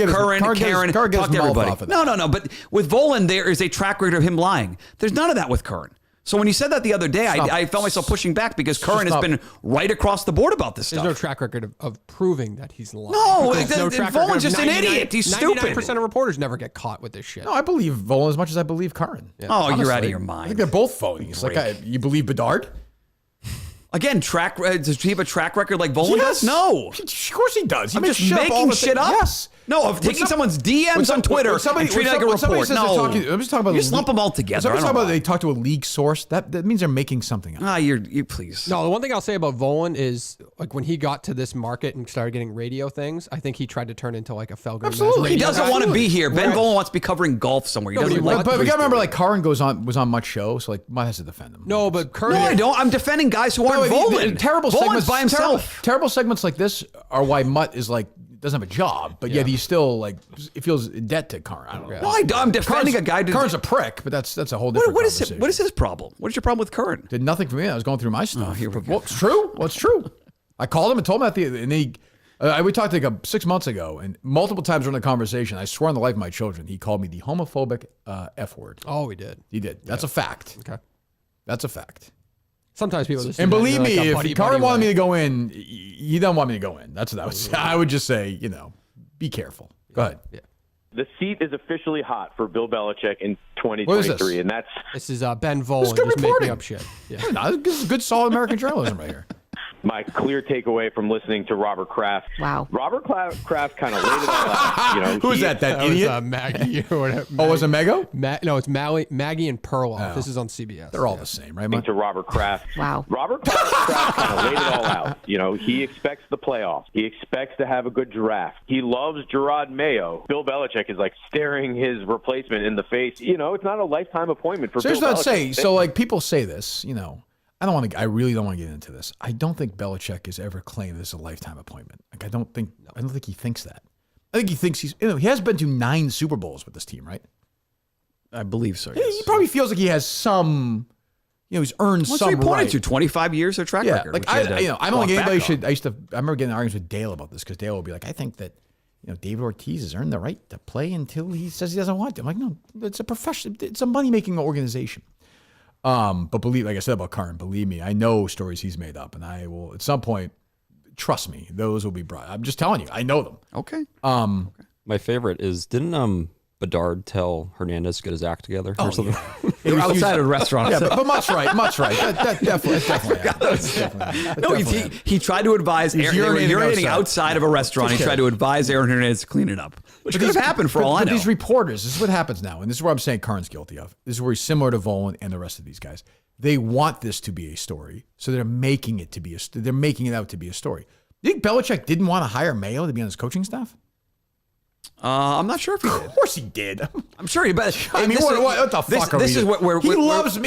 Karen, talked to everybody. No. But with Volin, there is a track record of him lying. There's none of that with Curran. So when you said that the other day, I felt myself pushing back because Curran has been right across the board about this There's stuff. no track record of proving that he's lying. No, There's Volin's record of just an idiot. He's stupid. 99% of reporters never get caught with this shit. No, I believe Volin as much as I believe Curran. Oh, you're out of Honestly. your I mind. think they're both phonies. Like, you believe Bedard? Again, does he have a track record like Volin Yes. does? No. Of course he does. He I'm makes just shit up all making the shit time. up? Yes. No, of taking someone's DMs on Twitter and treating it like a report. No. I'm just talking about You just lump them all together. Somebody I don't know. they talk to a league source. That means they're making something up. You please. No, the one thing I'll say about Volin is like when he got to this market and started getting radio things, I think he tried to turn into like a Felger. Absolutely. He doesn't want to be here. Ben Whereas- Volin wants to be covering golf somewhere. He No, but doesn't he like wants- But we what gotta he's remember, doing. like Curran was on Mutt show, so like Mutt has to defend him. No, but Curran. No, I don't. I'm defending guys who aren't Volin. Terrible Volin's segments by himself. Terrible segments like this are why Mutt is like doesn't have a job, but yet he's still like he feels in debt to Curran. I don't know. No, I'm defending a guy. Curran's a prick, but that's a whole different What is conversation. what is his problem? What is your problem with Curran? Did nothing for me. I was going through my stuff. here we go. Well, it's true. Well, it's true. I called him and told him that and he. We talked like 6 months ago, and multiple times during the conversation, I swear on the life of my children, he called me the homophobic F word. Oh, we did. He did. That's a fact. Okay. That's a fact. Sometimes people just And do that believe in, like, me, a if buddy Curran wanted way. me to go in, he doesn't want me to go in. That's what I would say. I would just say, be careful. Go ahead. Yeah. The seat is officially hot for Bill Belichick in What is this? 2023, and that's This is Ben Volin good just making reporting. up shit. Yeah. No, this is good, solid American journalism right here. my clear takeaway from listening to Robert Kraft. Wow. Robert Kraft kind of laid it all out. Who is that? That idiot? was Maggie or whatever. Oh, was it Mego? No, it's Maggie and Perloff. This is on CBS. They're all the same, right, Mike? To Robert Kraft. Wow. Robert Kraft kind of laid it all out. He expects the playoffs. He expects to have a good draft. He loves Gerard Mayo. Bill Belichick is like staring his replacement in the face. It's not a lifetime appointment for So Bill here's what I'd say. Belichick. So like people say this, I really don't want to get into this. I don't think Belichick has ever claimed this is a lifetime appointment. Like I don't think he thinks that. I think he thinks he has been to 9 Super Bowls with this team, right? I believe so. He probably feels like he has some, he's earned What's some he pointed right. to? 25 years of track Yeah, record. like which he had to I don't walk think anybody back should. on. I remember getting arguments with Dale about this because Dale would be like, I think that David Ortiz has earned the right to play until he says he doesn't want to. I'm like, no, it's a profession. It's a money making organization. But like I said about Karn, believe me, I know stories he's made up, and I will at some point. Trust me, those will be brought. I'm just telling you, I know them. Okay. My favorite is didn't Bedard tell Hernandez to get his act together or something? Yeah. They were outside of the restaurant. Yeah, but Mutt's right. That definitely. No, he tried to advise Aaron. They were urinating outside of a restaurant. He tried to advise Aaron Hernandez to clean it up, which could have happened for all I know. But these reporters, this is what happens now, and this is where I'm saying Karn's guilty of. This is where he's similar to Volcan and the rest of these guys. They want this to be a story, so they're making it out to be a story. You think Belichick didn't want to hire Mayo to be on his coaching staff? I'm not sure if he did. Of course he did. I'm sure he. But I mean, what the fuck are we This is doing? where He loves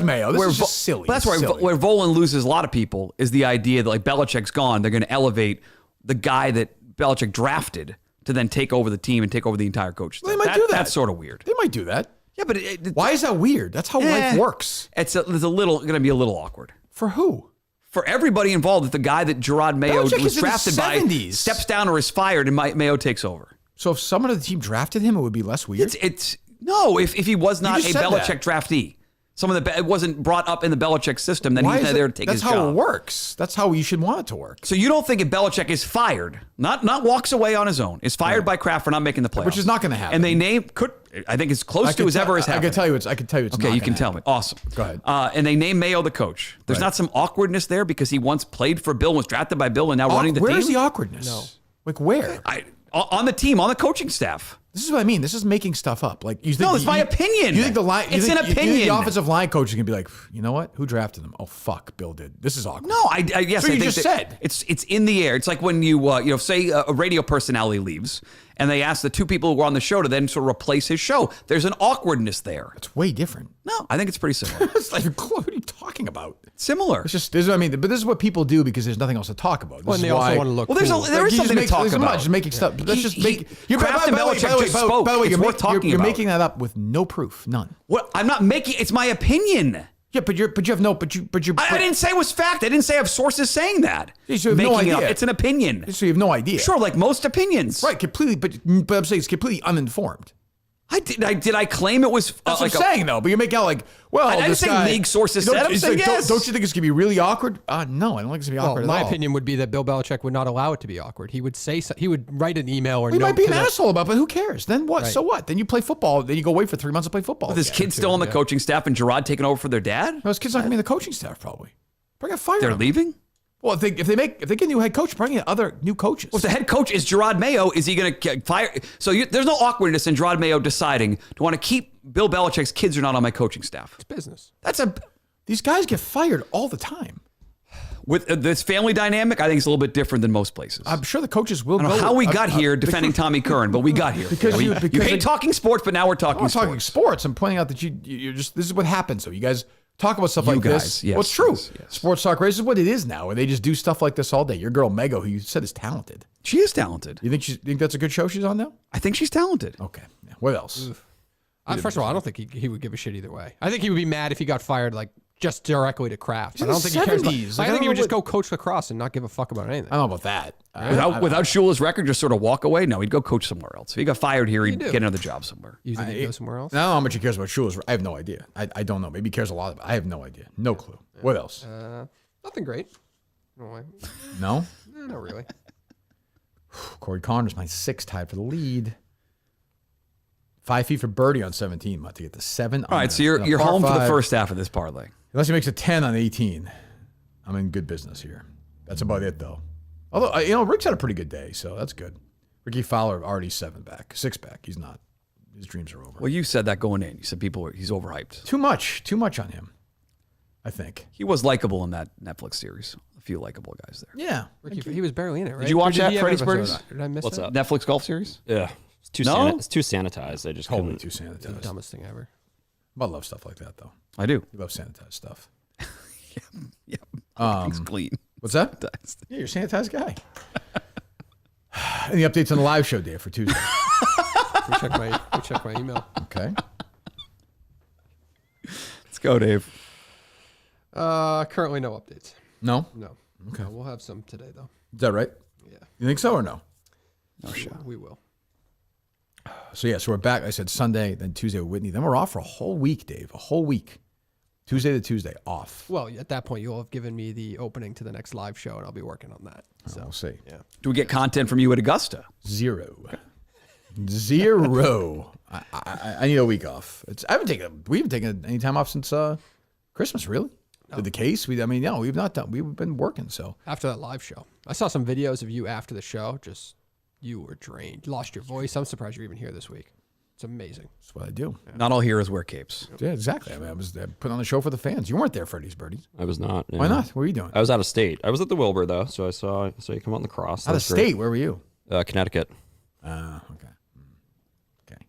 Mayo. This is just silly. But that's It's silly. where Volcan loses a lot of people is the idea that like Belichick's gone, they're going to elevate the guy that Belichick drafted to then take over the team and take over the entire coach. They might do that. That's sort of weird. They might do that. Yeah, but Why is that weird? That's how life works. It's going to be a little awkward. For who? For everybody involved, if the guy that Gerard Mayo Belichick was is in the drafted by 70s. steps down or is fired and Mayo takes over. So if someone on the team drafted him, it would be less weird. No, if he was not a just said Belichick draftee. Someone that it wasn't brought up in the Belichick system, then he's not there to take his job. That's how it works. That's how you should want it to work. So you don't think if Belichick is fired, not walks away on his own, is fired by Kraft for not making the playoffs, Which is not gonna happen. And they I think it's close to as ever has happened. I can tell you it's Okay, not you can gonna tell me. happen. Awesome. Go ahead. And they name Mayo the coach. There's not some awkwardness there because he once played for Bill, was drafted by Bill, and now running the team. Where's the awkwardness? No. Like where? On the team, on the coaching staff. This is what I mean. This is making stuff up. Like you think? No, it's my opinion. You think the line? It's an You think opinion. the offensive line coach is gonna be like, you know what? Who drafted them? Oh fuck, Bill did. This is awkward. No, yes, So I you think just that said. it's in the air. It's like when you say a radio personality leaves and they ask the two people who were on the show to then sort of replace his show. There's an awkwardness there. It's way different. No, I think it's pretty similar. It's like, what are you talking about? Similar. It's just this is what I mean. But this is what people do because there's nothing else to talk about. This Well, and is they why, also want to look Well, cool. there is something to talk about. Just making stuff. Let's just make. Kraft and Belichick just spoke. By the way, It's worth talking you're about. making that up with no proof, none. Well, I'm not making. It's my opinion. Yeah, but you have no. But you. I didn't say it was fact. I didn't say I have sources saying that. Yeah, so you have no Making it up. idea. It's an opinion. So you have no idea. Sure, like most opinions. Right, completely. But I'm saying it's completely uninformed. Did I claim it was? That's what I'm saying, though. But you're making out like, well, I didn't this say guy, league sources you know, said. I'm it's saying like, yes. Don't you think it's gonna be really awkward? No, I don't think it's gonna be Well, awkward my at all. opinion would be that Bill Belichick would not allow it to be awkward. He would say he would write an email or He note might be to an the- asshole about it, but who cares? Then what? Right. So what? Then you play football. Then you go away for 3 months to play football. With his kids still on the coaching staff and Gerard taking over for their dad? No, his kids aren't gonna be on the coaching staff probably. Probably got fired. They're leaving? Well, if they get a new head coach, probably get other new coaches. Well, if the head coach is Gerard Mayo, is he going to get fired? So there's no awkwardness in Gerard Mayo deciding to want to keep Bill Belichick's kids are not on my coaching staff. It's business. These guys get fired all the time. With this family dynamic, I think it's a little bit different than most places. I'm sure the coaches will I don't know go. how we got here defending Tommy Curran, but we got here. Because you because hate talking sports, but now we're talking I'm not sports. talking sports. I'm pointing out that you're just. This is what happens. So you guys talk about stuff You like guys, this. yes, Well, it's true. yes. Sports talk race is what it is now, and they just do stuff like this all day. Your girl Mego, who you said is talented. She is talented. You think that's a good show she's on now? I think she's talented. Okay. Yeah. What else? First of all, I don't think he would give a shit either way. I think he would be mad if he got fired like just directly to Kraft. But I don't think he cares. 70s. I think he would just go coach lacrosse and not give a fuck about anything. I don't know about that. Without Shula's record, just sort of walk away? No, he'd go coach somewhere else. If he got fired here, he'd do. get another job somewhere. You think he'd go somewhere else? I don't know how much he cares about Shula's. I have no idea. I don't know. Maybe he cares a lot about it. I have no idea. No clue. What else? Nothing great. No way. No? Not really. Corey Connors, my 6 tied for the lead. 5 feet for birdie on 17, Mut, to get the 7. All right, so you're home for the first half of this parlay. Unless he makes a 10 on 18, I'm in good business here. That's about it, though. Although, Rick's had a pretty good day, so that's good. Ricky Fowler already 6 back. He's not. His dreams are over. Well, you said that going in. You said he's overhyped. Too much on him, I think. He was likable in that Netflix series. A few likable guys there. Yeah. Ricky, he was barely in it, right? Did you watch Or that, he have Freddies an episode? Birdies? Did I miss What's that? up? Netflix golf series? Yeah, it's too No? it's too sanitized. I just Totally couldn't. too The sanitized. dumbest thing ever. I love stuff like that, though. I do. You love sanitized stuff. Yeah. Everything's clean. What's that? Yeah, you're a sanitized guy. Any updates on the live show, Dave, for Tuesday? We check my email. Okay. Let's go, Dave. Currently no updates. No? No. Okay. We'll have some today though. Is that right? Yeah. You think so or no? No shot. We will. So we're back. I said Sunday, then Tuesday with Whitney. Then we're off for a whole week, Dave. A whole week. Tuesday to Tuesday, off. Well, at that point, you'll have given me the opening to the next live show, and I'll be working on that. So We'll see. yeah. Do we get content from you at Augusta? Zero. I need a week off. We haven't taken any time off since Christmas, really. With the case, we've not done. We've been working, so. After that live show, I saw some videos of you after the show. Just you were drained, lost your voice. I'm surprised you're even here this week. It's amazing. That's what I do. Not all heroes wear capes. Yeah, exactly. I was putting on the show for the fans. You weren't there, Freddies Birdies. I was not. Why not? What were you doing? I was out of state. I was at the Wilbur though, so I saw you come out in the cross. Out of state. Where were you? Connecticut. Okay. Okay.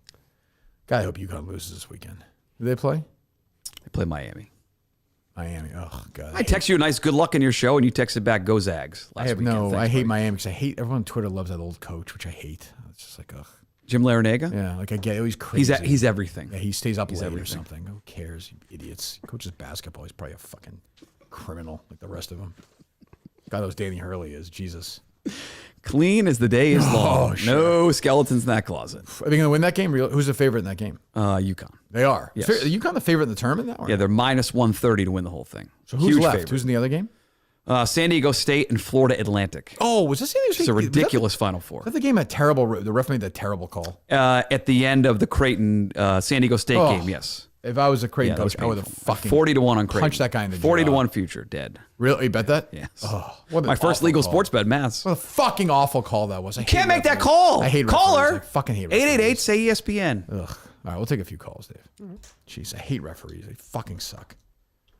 God, I hope UConn loses this weekend. Do they play? They play Miami. Miami. Oh God. I text you a nice good luck in your show, and you texted back, "Go Zags." I hate Miami because I hate everyone on Twitter loves that old coach, which I hate. It's just like ugh. Jim Larinaga? Yeah, like I get it. He's crazy. He's everything. Yeah, he stays up late or everything. something. Who cares? You idiots. He coaches basketball. He's probably a fucking criminal like the rest of them. God knows Danny Hurley is. Jesus. Clean as the day is long. sure. No skeletons in that closet. Are they going to win that game? Who's the favorite in that game? UConn. They are. Yes. Are UConn the favorite in the tournament now? Or Yeah, they're minus 130 to win the whole thing. So who's Huge left? favorite. Who's in the other game? San Diego State and Florida Atlantic. Oh, was this San Diego State? It's a ridiculous Final Four. Is that the game that terrible? The ref made that terrible call. At the end of the Creighton San Diego State game, yes. If I was a Creighton Yeah, that was coach, I would have painful. fucking 40 to 1 on Creighton. punched that guy in the 40 to jaw. 1 future, dead. Really? You bet that? Yes. Oh, what an My first awful legal call. sports bet, Mass. What a fucking awful call that was. I Can't make that call. I hate Caller. referees. I fucking hate referees. 888 say ESPN. Ugh. All right, we'll take a few calls, Dave. Jeez, I hate referees. They fucking suck.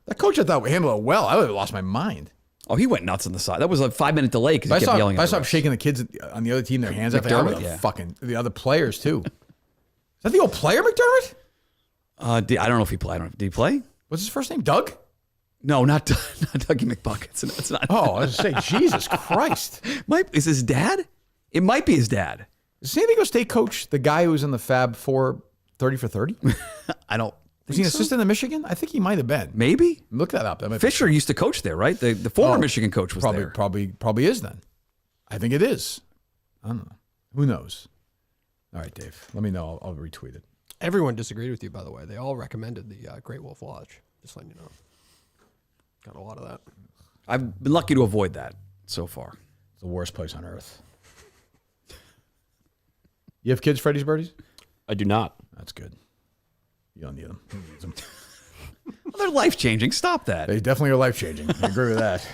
That coach I thought handled it well. I would have lost my mind. Oh, he went nuts on the side. That was a 5-minute delay because If I he kept yelling if I at saw the him refs. shaking the kids on the other team their hands, I McDermott, would have yeah. fucking the other players too. Is that the old player, McDermott? I don't know if he played. Did he play? What's his first name? Doug? No, not Dougie McBuckets. It's not. Oh, I was going to say, Jesus Christ. Is his dad? It might be his dad. Is San Diego State coach the guy who was in the Fab 4 30 for 30? I don't. Was he an assistant in Michigan? I think he might have been. Maybe Look that up. That might be- Fisher used to coach there, right? The former Michigan coach was there. Probably is then. I think it is. I don't know. Who knows? All right, Dave. Let me know. I'll retweet it. Everyone disagreed with you, by the way. They all recommended the Great Wolf Lodge. Just letting you know. Got a lot of that. I've been lucky to avoid that so far. It's the worst place on earth. You have kids, Freddies Birdies? I do not. That's good. You don't need them. Who needs them? Well, they're life changing. Stop that. They definitely are life changing. I agree with that.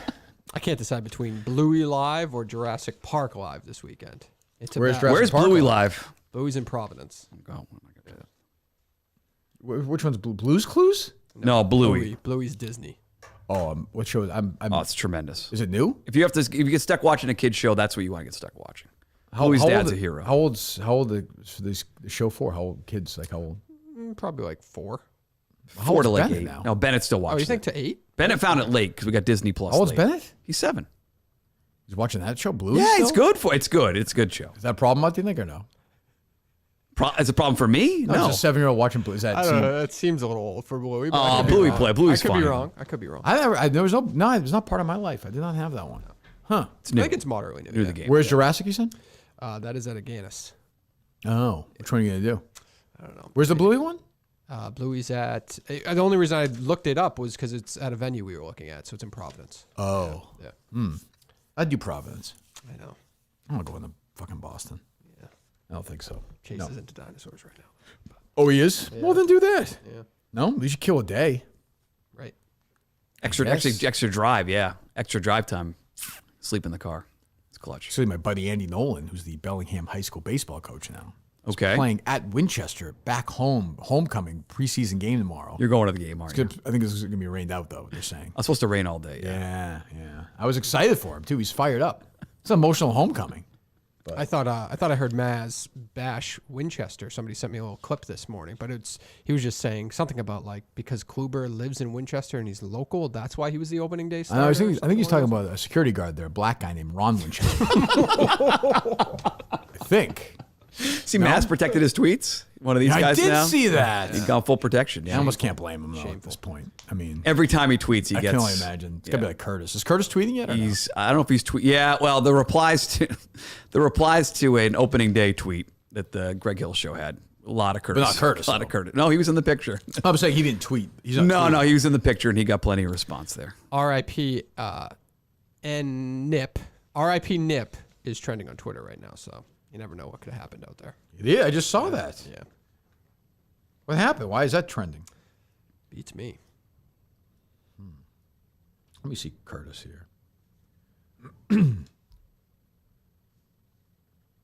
I can't decide between Bluey Live or Jurassic Park Live this weekend. It's a Where's battle. Jurassic Where's Park Bluey Live? Live? Bluey's in Providence. Oh, I'm not gonna do that. Which one's Blue's Clues? No, Bluey. Bluey's Disney. Oh, what show? Oh, it's tremendous. Is it new? If you get stuck watching a kid's show, that's what you want to get stuck watching. Bluey's dad's a hero. How old the show for? How old kids? Like how old? Probably like 4. 4 to old's like Bennett 8. now? No, Bennett still Oh, watches you think it. to 8? Bennett found it late because we got Disney Plus. How old's late. Bennett? He's 7. He's watching that show, Blues. Yeah, still? it's good for. It's good. It's a good show. Is that a problem, do you think, or no? It's a problem for me. No, No. it's a 7-year-old watching Blues. That I don't know. That seems a little old for Bluey. But I could be Bluey wrong. play. Bluey's I could fine. be wrong. I could be wrong. there was no. It was not part of my life. I did not have that one. Huh? It's I new. think it's moderately new. New to yeah. the game. Where's Jurassic? You said? That is at Aganis. Oh, which one are you gonna do? I don't know. Where's the Bluey one? Bluey's at. The only reason I looked it up was because it's at a venue we were looking at, so it's in Providence. Oh, Yeah. I'd do Providence. I know. I'm not going to fucking Boston. Yeah. I don't think so. Chase No. is into dinosaurs right now. Oh, he is. Well, then do that. Yeah. No, we should kill a day. Right. Extra drive. Yeah, extra drive time. Sleep in the car. It's clutch. Actually, my buddy Andy Nolan, who's the Bellingham High School baseball coach now, is Okay. playing at Winchester, back home, homecoming preseason game tomorrow. You're going to the game, aren't you? I think this is gonna be rained out though. They're saying. It's supposed to rain all day. Yeah. I was excited for him too. He's fired up. It's an emotional homecoming. I thought I heard Maz bash Winchester. Somebody sent me a little clip this morning, but he was just saying something about like because Kluber lives in Winchester and he's local, that's why he was the opening day I starter. know. I think he's talking about a security guard there, a black guy named Ron Winchester. I think. See, Mass protected his tweets. one of these I guys did now? see that. He's got full protection. I almost can't blame him though at this point. I mean, Every time he tweets, he I gets. can only imagine. It's gonna be like Curtis. Is Curtis tweeting yet? Or no? I don't know if he's Yeah, well, the replies to an opening day tweet that the Greg Hill show had. A lot of Curtis. But not Curtis, A lot of Curtis. No, he was in the picture. I'm saying he didn't tweet. He's not No, he was in the picture and he got plenty of response there. R.I.P. And Nip. R.I.P. Nip is trending on Twitter right now, so you never know what could have happened out there. Yeah, I just saw that. Yeah. What happened? Why is that trending? Beats me. Let me see Curtis here.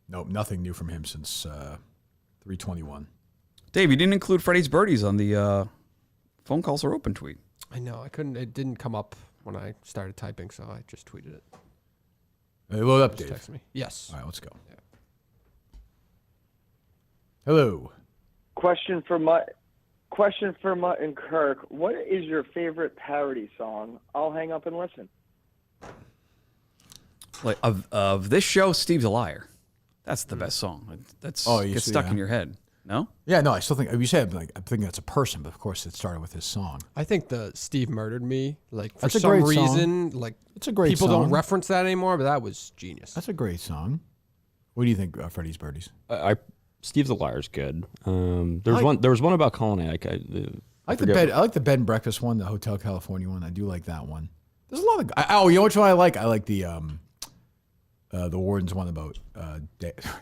Nope, nothing new from him since 321. Dave, you didn't include Freddies Birdies on the phone calls are open tweet. I know. I couldn't. It didn't come up when I started typing, so I just tweeted it. Hey, load up, Just Dave. text me. Yes. All right, let's go. Hello. Question for Mut and Kirk. What is your favorite parody song? I'll hang up and listen. Like of this show, Steve's a Liar. That's the best song. That's gets stuck in your head. No? Yeah, no, I still think you said I'm thinking that's a person, but of course it started with his song. I think the Steve Murdered Me, like for That's a some great reason, song. like It's a great people song. don't reference that anymore, but that was genius. That's a great song. What do you think, Freddies Birdies? Steve's a Liar's good. There was one about Colony. I like the bed and breakfast one, the Hotel California one. I do like that one. There's a lot of. You know which one I like? I like the Warden's one about.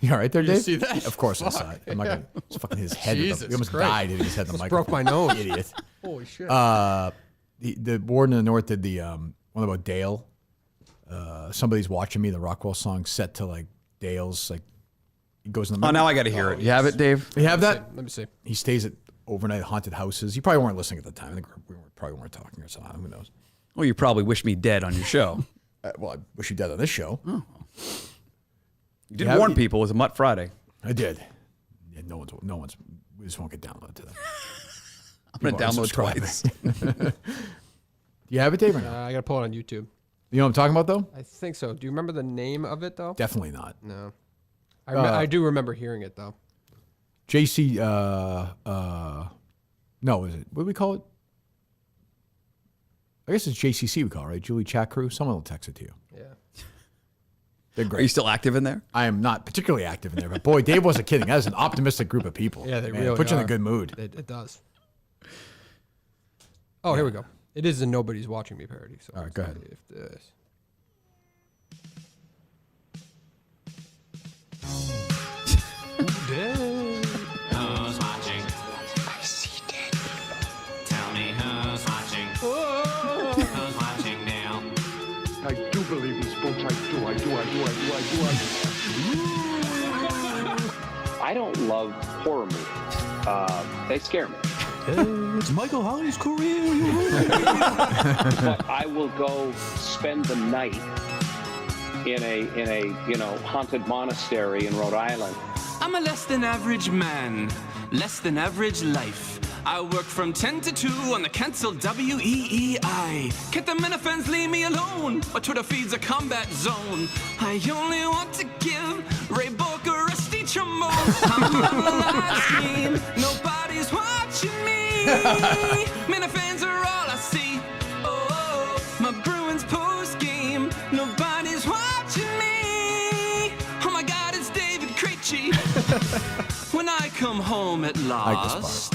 You all right there, Dave? see that? Of course I saw it. I'm not gonna. It's fucking his head. Jesus He almost Christ. died hitting his head on the microphone. broke my nose. Idiot. Holy shit. The Warden in the North did the one about Dale. Somebody's Watching Me, the Rockwell song set to like Dale's like. He goes in the. Oh, now I got to hear it. You have it, Dave? You have that? Let me see. He stays at overnight at haunted houses. You probably weren't listening at the time. I think we probably weren't talking or something. Who knows? Well, you probably wish me dead on your show. Well, I wish you dead on this show. You did Yeah, warn people it was a Mutt Friday. I did. Yeah, no one's. We just won't get downloaded today. I'm going to download twice. Do you have it, Dave, or no? I gotta pull it on YouTube. You know what I'm talking about, though? I think so. Do you remember the name of it though? Definitely not. No. I do remember hearing it though. JC. No, is it? What do we call it? I guess it's JCC we call it, right? Julie Chat Crew. Someone will text it to you. Yeah. They're Are you great. still active in there? I am not particularly active in there, but boy, Dave wasn't kidding. That is an optimistic group of people. Yeah, they Man, really put you in are. a good mood. It does. Oh, here we go. It is a Nobody's Watching Me parody. So All right, go ahead. If this. Who's watching? I see dead people. Tell me who's watching. Who's watching now? I do believe in sports. I do. I don't love horror movies. They scare me. It's Michael Holly's career. But I will go spend the night in a haunted monastery in Rhode Island. I'm a less than average man, less than average life. I work from 10 to 2 on the cancelled WEEI. Get the Minifans, leave me alone. My Twitter feed's a combat zone. I only want to give Ray Book a rusty trombone. I'm on the live stream, nobody's watching me. Minifans are all I see. Oh, my Bruins post game, nobody's watching me. Oh my God, it's David Krejci. When I come home at last,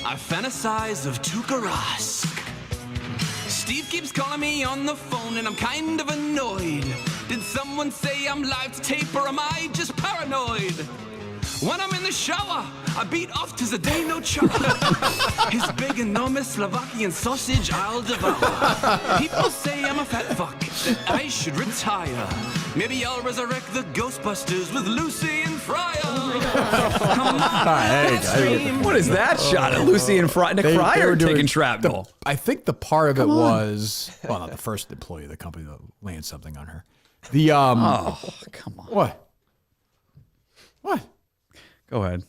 I fantasize of Tuukka Rask. Steve keeps calling me on the phone and I'm kind of annoyed. Did someone say I'm live to tape or am I just paranoid? When I'm in the shower, I beat off to Zdeno Chara. His big, enormous Slovakian sausage I'll devour. People say I'm a fat fuck, that I should retire. Maybe I'll resurrect the Ghostbusters with Lucy and Fryer. Come on, stream. What is that shot at Lucy and Nick They Fryer were doing taking shrapnel? I think the part of it was well, not the first employee of the company that landed something on her. The Oh, come on. what? Go ahead.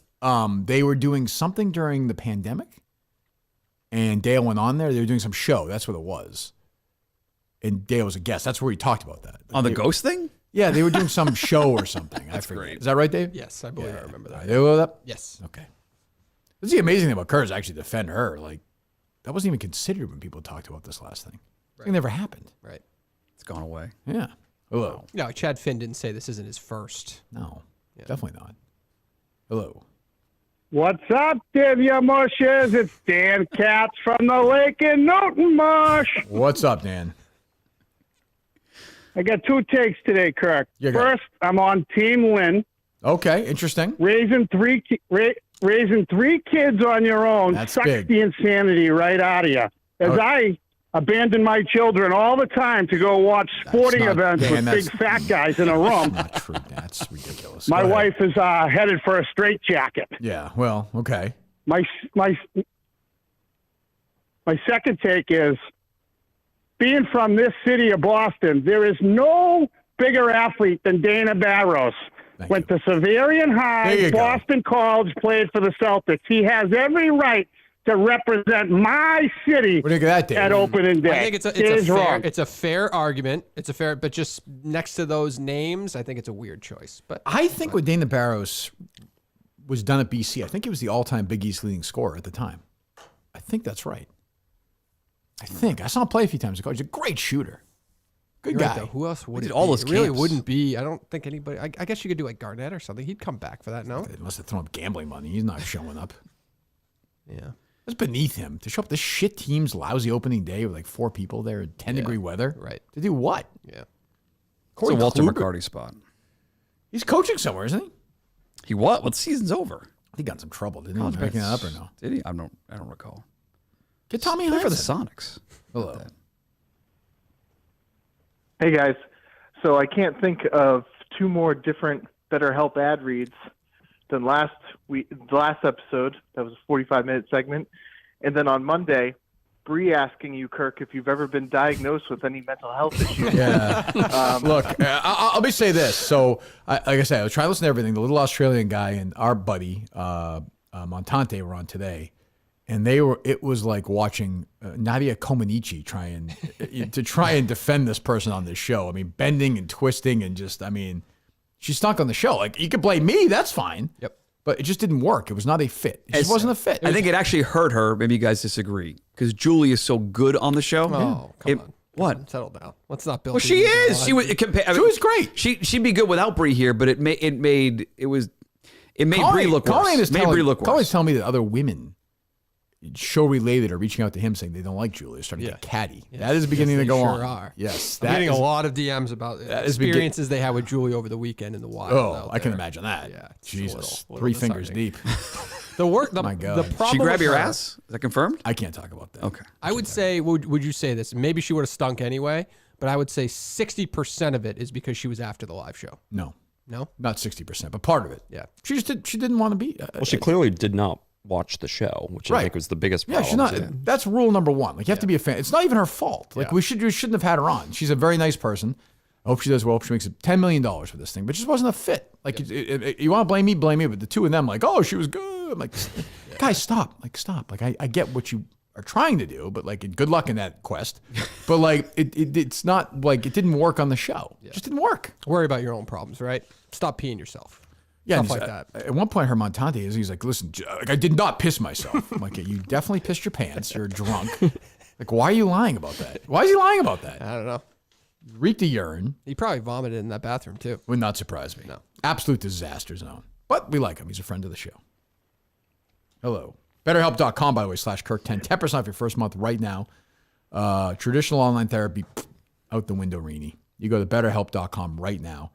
They were doing something during the pandemic, and Dale went on there. They were doing some show. That's what it was. And Dale was a guest. That's where he talked about that. On the ghost thing? Yeah, they were doing some show or something. I forget. great. Is that right, Dave? Yes, I believe I remember that. They load up? Yes. Okay. This is the amazing thing about Kirk is actually defend her. Like, that wasn't even considered when people talked about this last thing. It never happened. Right. It's gone away. Yeah. Hello. No, Chad Finn didn't say this isn't his first. No, definitely not. Hello. What's up, Divya Mushes? It's Dan Katz from the Lake in Newton Mush. What's up, Dan? I got 2 takes today, Kirk. You got First, I'm on Team Lynn. Okay, interesting. Raising three kids on your own That's sucks big. the insanity right out of you. As I abandon my children all the time to go watch sporting not- events Dan, with that's- big fat guys in a room. Not true. That's ridiculous. My Go ahead. wife is headed for a straitjacket. Yeah, well, okay. My second take is, being from this city of Boston, there is no bigger athlete than Dana Barros. Went to Xaverian There High, you go. Boston College, played for the Celtics. He has every right to represent my city What do you think of that, Dave? at opening day. I think it's a fair argument. It's a fair, but just next to those names, I think it's a weird choice. But I think what Dana Barros was done at BC, I think he was the all-time Big East leading scorer at the time. I think that's right. I saw him play a few times ago. He's a great shooter. Good You're guy. right, though. Who else would did it all be? those It really camps. wouldn't be. I don't think anybody. I guess you could do like Garnett or something. He'd come back for that. No. They must have thrown up gambling money. He's not showing up. Yeah. It's beneath him to show up this shit team's lousy opening day with like 4 people there, 10-degree weather. Right. To do what? Yeah. It's a Corey Walter Kluger? McCarty spot. He's coaching somewhere, isn't he? He what? Well, the season's over. He got in some trouble, didn't he? Was picking it up or no? Did he? I don't recall. Get Tommy Play for the Hudson. Sonics. Hello. Hey guys, so I can't think of 2 more different BetterHelp ad reads than the last episode. That was a 45-minute segment, and then on Monday, Bree asking you, Kirk, if you've ever been diagnosed with any mental health issues. Yeah. Look, let me say this. So, like I said, I was trying to listen to everything. The little Australian guy and our buddy Montante were on today, and it was like watching Nadia Comaneci try and defend this person on this show. I mean, bending and twisting and just, I mean, she stunk on the show. Like, you could blame me, that's fine. Yep. But it just didn't work. It was not a fit. It just wasn't a fit. I think it actually hurt her. Maybe you guys disagree because Julie is so good on the show. Oh, come on. What? Settle down. Let's not build. Well, she is. She was. She was great. She'd be good without Bree here, but it made Bree look worse. Colleen's Worse. telling me that other women, show related, are reaching out to him saying they don't like Julie. They're starting to get catty. Yes. That is beginning Yes, to go they on. sure are. Yes, I'm that getting is- a lot of DMs about is experiences they had with Julie over the weekend in the wild. Oh, out I can there. imagine that. Yeah, it's Jesus, a little 3 fingers disheartening. deep. My God. The problem She grab with your her- ass? Is that confirmed? I can't talk about that. Okay. I would say, would you say this? Maybe she would have stunk anyway, but I would say 60% of it is because she was after the live show. No, No? not 60%, but part of it. Yeah. She just she didn't want to be. Well, she clearly did not watch the show, which I Right. think was the biggest Yeah, problem. she's not. That's rule number 1. Like, you have to be a fan. It's not even her fault. Like, we shouldn't have had her on. She's a very nice person. I hope she does well. Hope she makes $10 million for this thing, but it just wasn't a fit. Like, you want to blame me, but the two of them, like, oh, she was good. I'm like, guys, stop. Like, stop. Like, I get what you are trying to do, but like, good luck in that quest. But like, it's not like it didn't work on the show. It just didn't work. Worry about your own problems, right? Stop peeing yourself. Yeah, Stuff and like that. At one point, her Montante he's like, listen, like, I did not piss myself. I'm like, yeah, you definitely pissed your pants. You're drunk. Like, why are you lying about that? Why is he lying about that? I don't know. Reeked of urine. He probably vomited in that bathroom too. Would not surprise me. No. Absolute disaster zone. But we like him. He's a friend of the show. Hello. BetterHelp.com, by the way, /Kirk10. 10% off your first month right now. Traditional online therapy, out the window, Rini. You go to BetterHelp.com right now.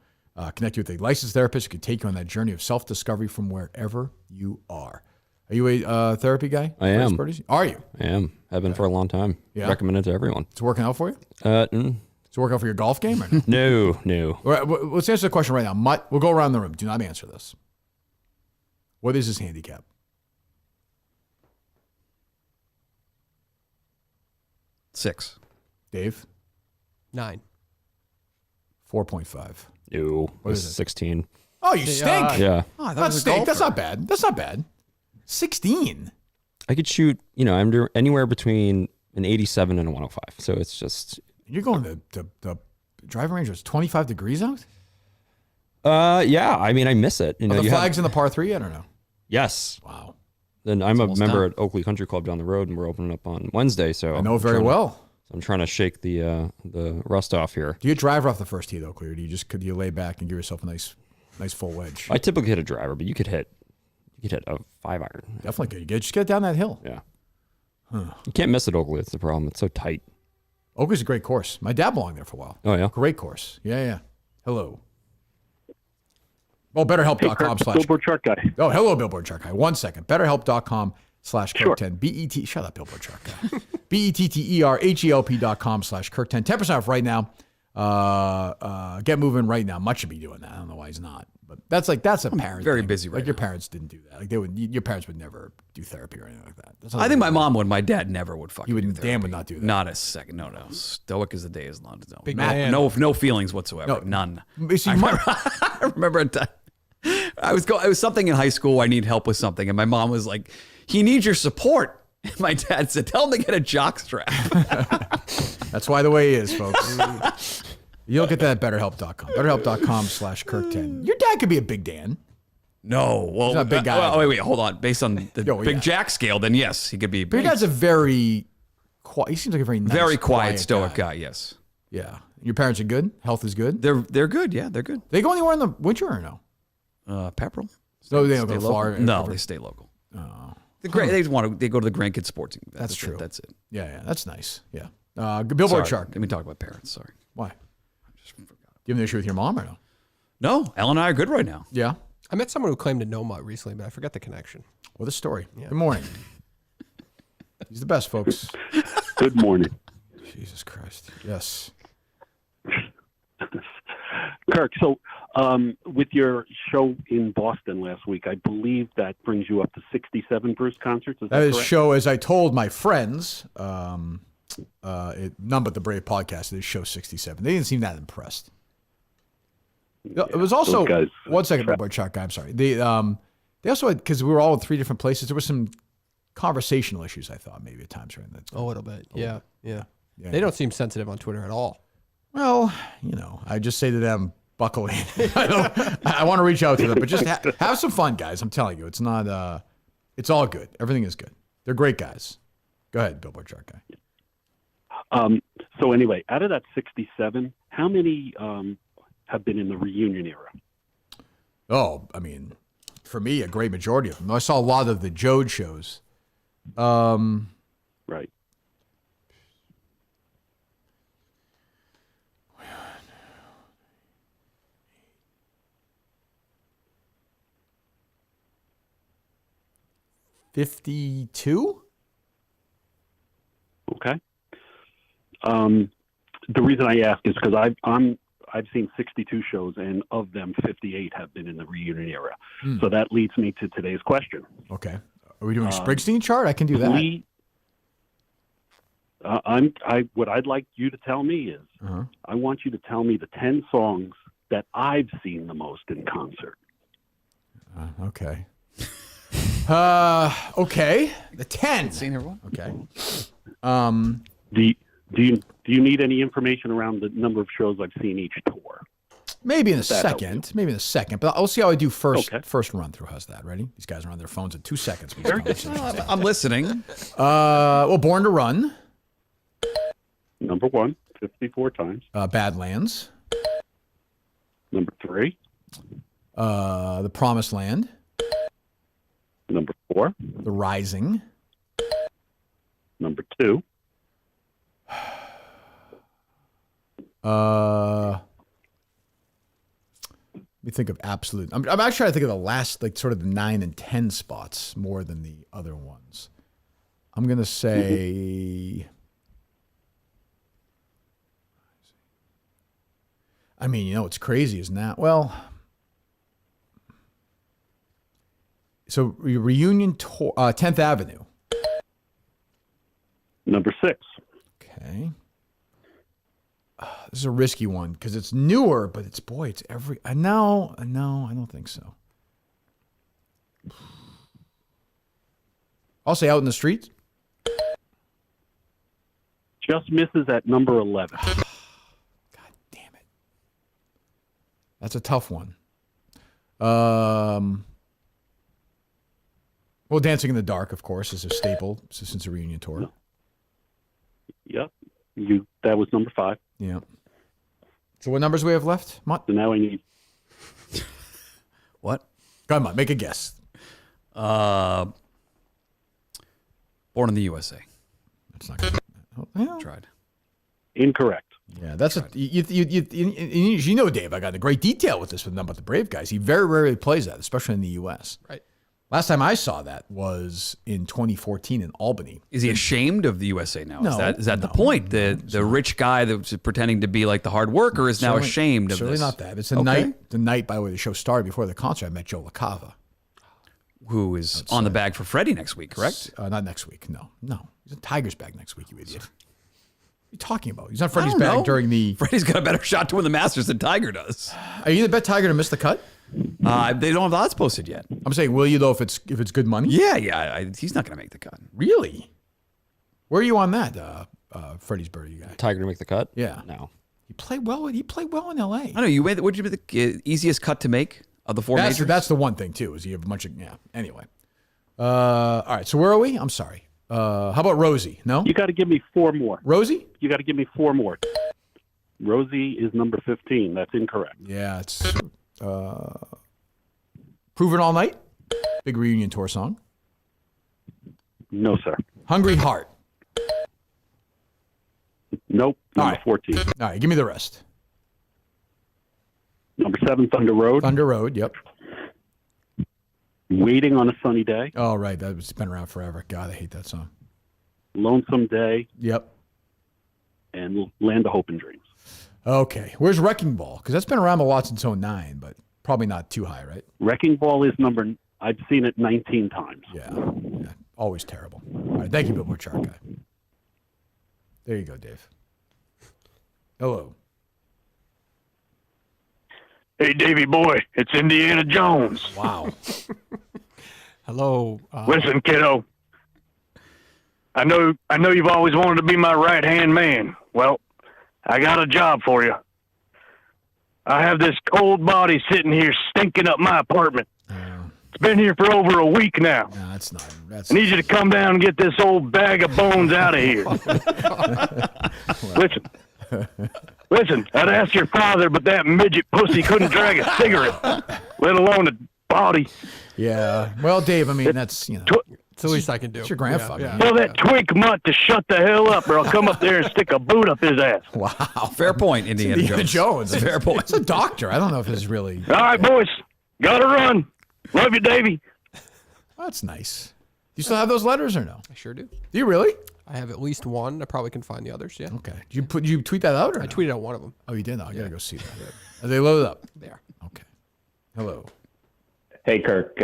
Connect you with a licensed therapist who can take you on that journey of self-discovery from wherever you are. Are you a therapy guy? I am. Birdies? Are you? I am. Have been for a long time. Yeah? Recommend it to everyone. It's working out for you? Mm. It's working out for your golf game or no? No. All right, let's answer the question right now. Mutt, we'll go around the room. Do not answer this. What is his handicap? Six. Dave? 9. 4.5. No. What is it? 16. Oh, you stink. Yeah. Oh, that's stink. That's not bad. That's not bad. 16. I could shoot, I'm anywhere between an 87 and a 105. So it's just. You're going to the driving range was 25 degrees out? Yeah. I mean, I miss it. You know, Are the you flags in the par 3 yet or no? Yes. Wow. Then I'm a member done. at Oakley Country Club down the road, and we're opening up on Wednesday. So I know very well. I'm trying to shake the rust off here. Do you drive off the first tee though, Clear? Or do you lay back and give yourself a nice full wedge? I typically hit a driver, but you could hit a 5-iron. Definitely could. Just get down that hill. Yeah. You can't miss it, Oakley. It's the problem. It's so tight. Oakley's a great course. My dad belonged there for a while. Oh yeah. Great course. Yeah. Hello. Oh, BetterHelp.com / Billboard chart guy. Oh, hello, Billboard chart guy. 1 second. BetterHelp.com / Kirk10. BET. Shut up, Billboard chart guy. BetterHelp.com / Kirk10. 10% off right now. Get moving right now. Much should be doing that. I don't know why he's not. But that's a parent. very thing. busy right Like your now. parents didn't do that. Like your parents would never do therapy or anything like that. That's not I think what my mom would. My dad never would fucking He would do damn therapy. would not do that. Not a second. No. Stoic as the day is long. No, Big man. no feelings whatsoever. None. You see, I remember a time it was something in high school. I need help with something, and my mom was like, "He needs your support." And my dad said, "Tell him to get a jock strap." That's why the way he is, folks. You don't get that at BetterHelp.com. BetterHelp.com / Kirk10. Your dad could be a big Dan. No, well, He's not a big guy. well, wait, hold on. Based on the big jack scale, then yes, he could be. But your dad's a very quiet. He seems like a very nice, very quiet, stoic guy. Yes. Yeah. Your parents are good. Health is good. They're good. Yeah, they're good. They go anywhere in the winter or no? Pepperell. No, they don't Stay go to local. Florida. No, they stay local. Oh. They go to the grandkids sports. That's true. That's it. Yeah, that's nice. Yeah. Billboard chart. Let me talk about parents. Sorry. Why? Do you have an issue with your mom or no? No, Ellen and I are good right now. Yeah. I met someone who claimed to know Mut recently, but I forgot the connection. Well, this story. Yeah. Good morning. He's the best, folks. Good morning. Jesus Christ. Yes. Kirk, so with your show in Boston last week, I believe that brings you up to 67 Bruce concerts. Is that That is correct? show, as I told my friends, None But the Brave podcast, it is show 67. They didn't seem that impressed. It was also, those guys, 1 second, Billboard chart guy, I'm sorry. They also had, because we were all in 3 different places, there were some conversational issues, I thought, maybe at times during that. A little bit. Yeah. Yeah. They don't seem sensitive on Twitter at all. Well, I just say to them, buckle in. I want to reach out to them, but just have some fun, guys. I'm telling you, it's not, it's all good. Everything is good. They're great guys. Go ahead, Billboard chart guy. So anyway, out of that 67, how many have been in the reunion era? Oh, I mean, for me, a great majority of them. I saw a lot of the Jode shows. Right. $52? Okay. The reason I ask is because I've seen 62 shows, and of them, 58 have been in the reunion era. So that leads me to today's question. Okay. Are we doing a Springsteen chart? I can do that. What I'd like you to tell me is, I want you to tell me the 10 songs that I've seen the most in concert. Okay. Okay. The 10. Seen everyone? Okay. Do you need any information around the number of shows I've seen each tour? Maybe in a second. Maybe in a second. But I'll see how I do first. Okay. First run through. How's that? Ready? These guys are on their phones in 2 seconds. I'm listening. Well, Born to Run. Number 1, 54 times. Badlands. Number 3. The Promised Land. Number 4. The Rising. Number 2. Let me think of absolute. I'm actually trying to think of the last, like sort of the 9 and 10 spots more than the other ones. I'm gonna say. I mean, what's crazy is now. Well, so reunion tour, 10th Avenue. Number 6. Okay. This is a risky one because it's newer, but it's every. No, I don't think so. I'll say Out in the Street. Just misses at number 11. God damn it. That's a tough one. Well, Dancing in the Dark, of course, is a staple since the reunion tour. Yep. That was number 5. Yeah. So what numbers we have left, Mutt? So now I need... What? Go ahead, Mutt. Make a guess. Born in the USA. That's not good. Oh, yeah. Tried. Incorrect. Yeah, that's you know, Dave, I got into great detail with this about the Brave guys. He very rarely plays that, especially in the U.S. Right. Last time I saw that was in 2014 in Albany. Is he ashamed of the USA now? No, is that the point? The rich guy that was pretending to be like the hard worker is now ashamed of certainly this. Not that. It's the night by the way the show started. Before the concert, I met Joe LaCava, who is on the bag for Freddie next week, correct? Not next week. No. He's in Tiger's bag next week, you idiot. What are you talking about? He's on Freddie's bag during the... Freddie's got a better shot to win the Masters than Tiger does. Are you going to bet Tiger to miss the cut? They don't have the odds posted yet. I'm saying, will you though if it's good money? Yeah. He's not going to make the cut. Really? Where are you on that, Freddies Birdie guy? Tiger to make the cut? Yeah. No. He played well in L.A. I know. Would you be the easiest cut to make of the 4 majors? That's the one thing too, is you have a bunch of Anyway, all right. So where are we? I'm sorry. How about Rosie? No. You got to give me 4 more. Rosie? You got to give me 4 more. Rosie is number 15. That's incorrect. Yeah, it's Proven All Night. Big reunion tour song. No, sir. Hungry Heart. Nope. Number 14. All right, give me the rest. Number 7, Thunder Road. Thunder Road, yep. Waiting on a Sunny Day. Oh, right. That's been around forever. God, I hate that song. Lonesome Day. Yep. And Land of Hope and Dreams. Okay. Where's Wrecking Ball? Because that's been around a lot since 09, but probably not too high, right? Wrecking Ball is I've seen it 19 times. Yeah. Always terrible. All right. Thank you, Bill Belichick guy. There you go, Dave. Hello. Hey, Davey boy, it's Indiana Jones. Wow. Hello. Listen, kiddo. I know you've always wanted to be my right-hand man. Well, I got a job for you. I have this cold body sitting here stinking up my apartment. It's been here for over a week now. No, that's not. I need you to come down and get this old bag of bones out of here. Listen, I'd ask your father, but that midget pussy couldn't drag a cigarette, let alone a body. Yeah. Well, Dave, I mean, that's, it's the least I can do. It's your grandfather. Yeah. Tell that twink mutt to shut the hell up, or I'll come up there and stick a boot up his ass. Wow. Fair point, Indiana Jones. Fair point. It's a doctor. I don't know if it's really... All right, boys. Gotta run. Love you, Davey. That's nice. Do you still have those letters or no? I sure do. Do you really? I have at least one. I probably can find the others, yeah. Okay. Did you tweet that out or I no? tweeted out one of them. Oh, you did? No, I got to go see that. Are they loaded up? They are. Okay. Hello. Hey, Kirk.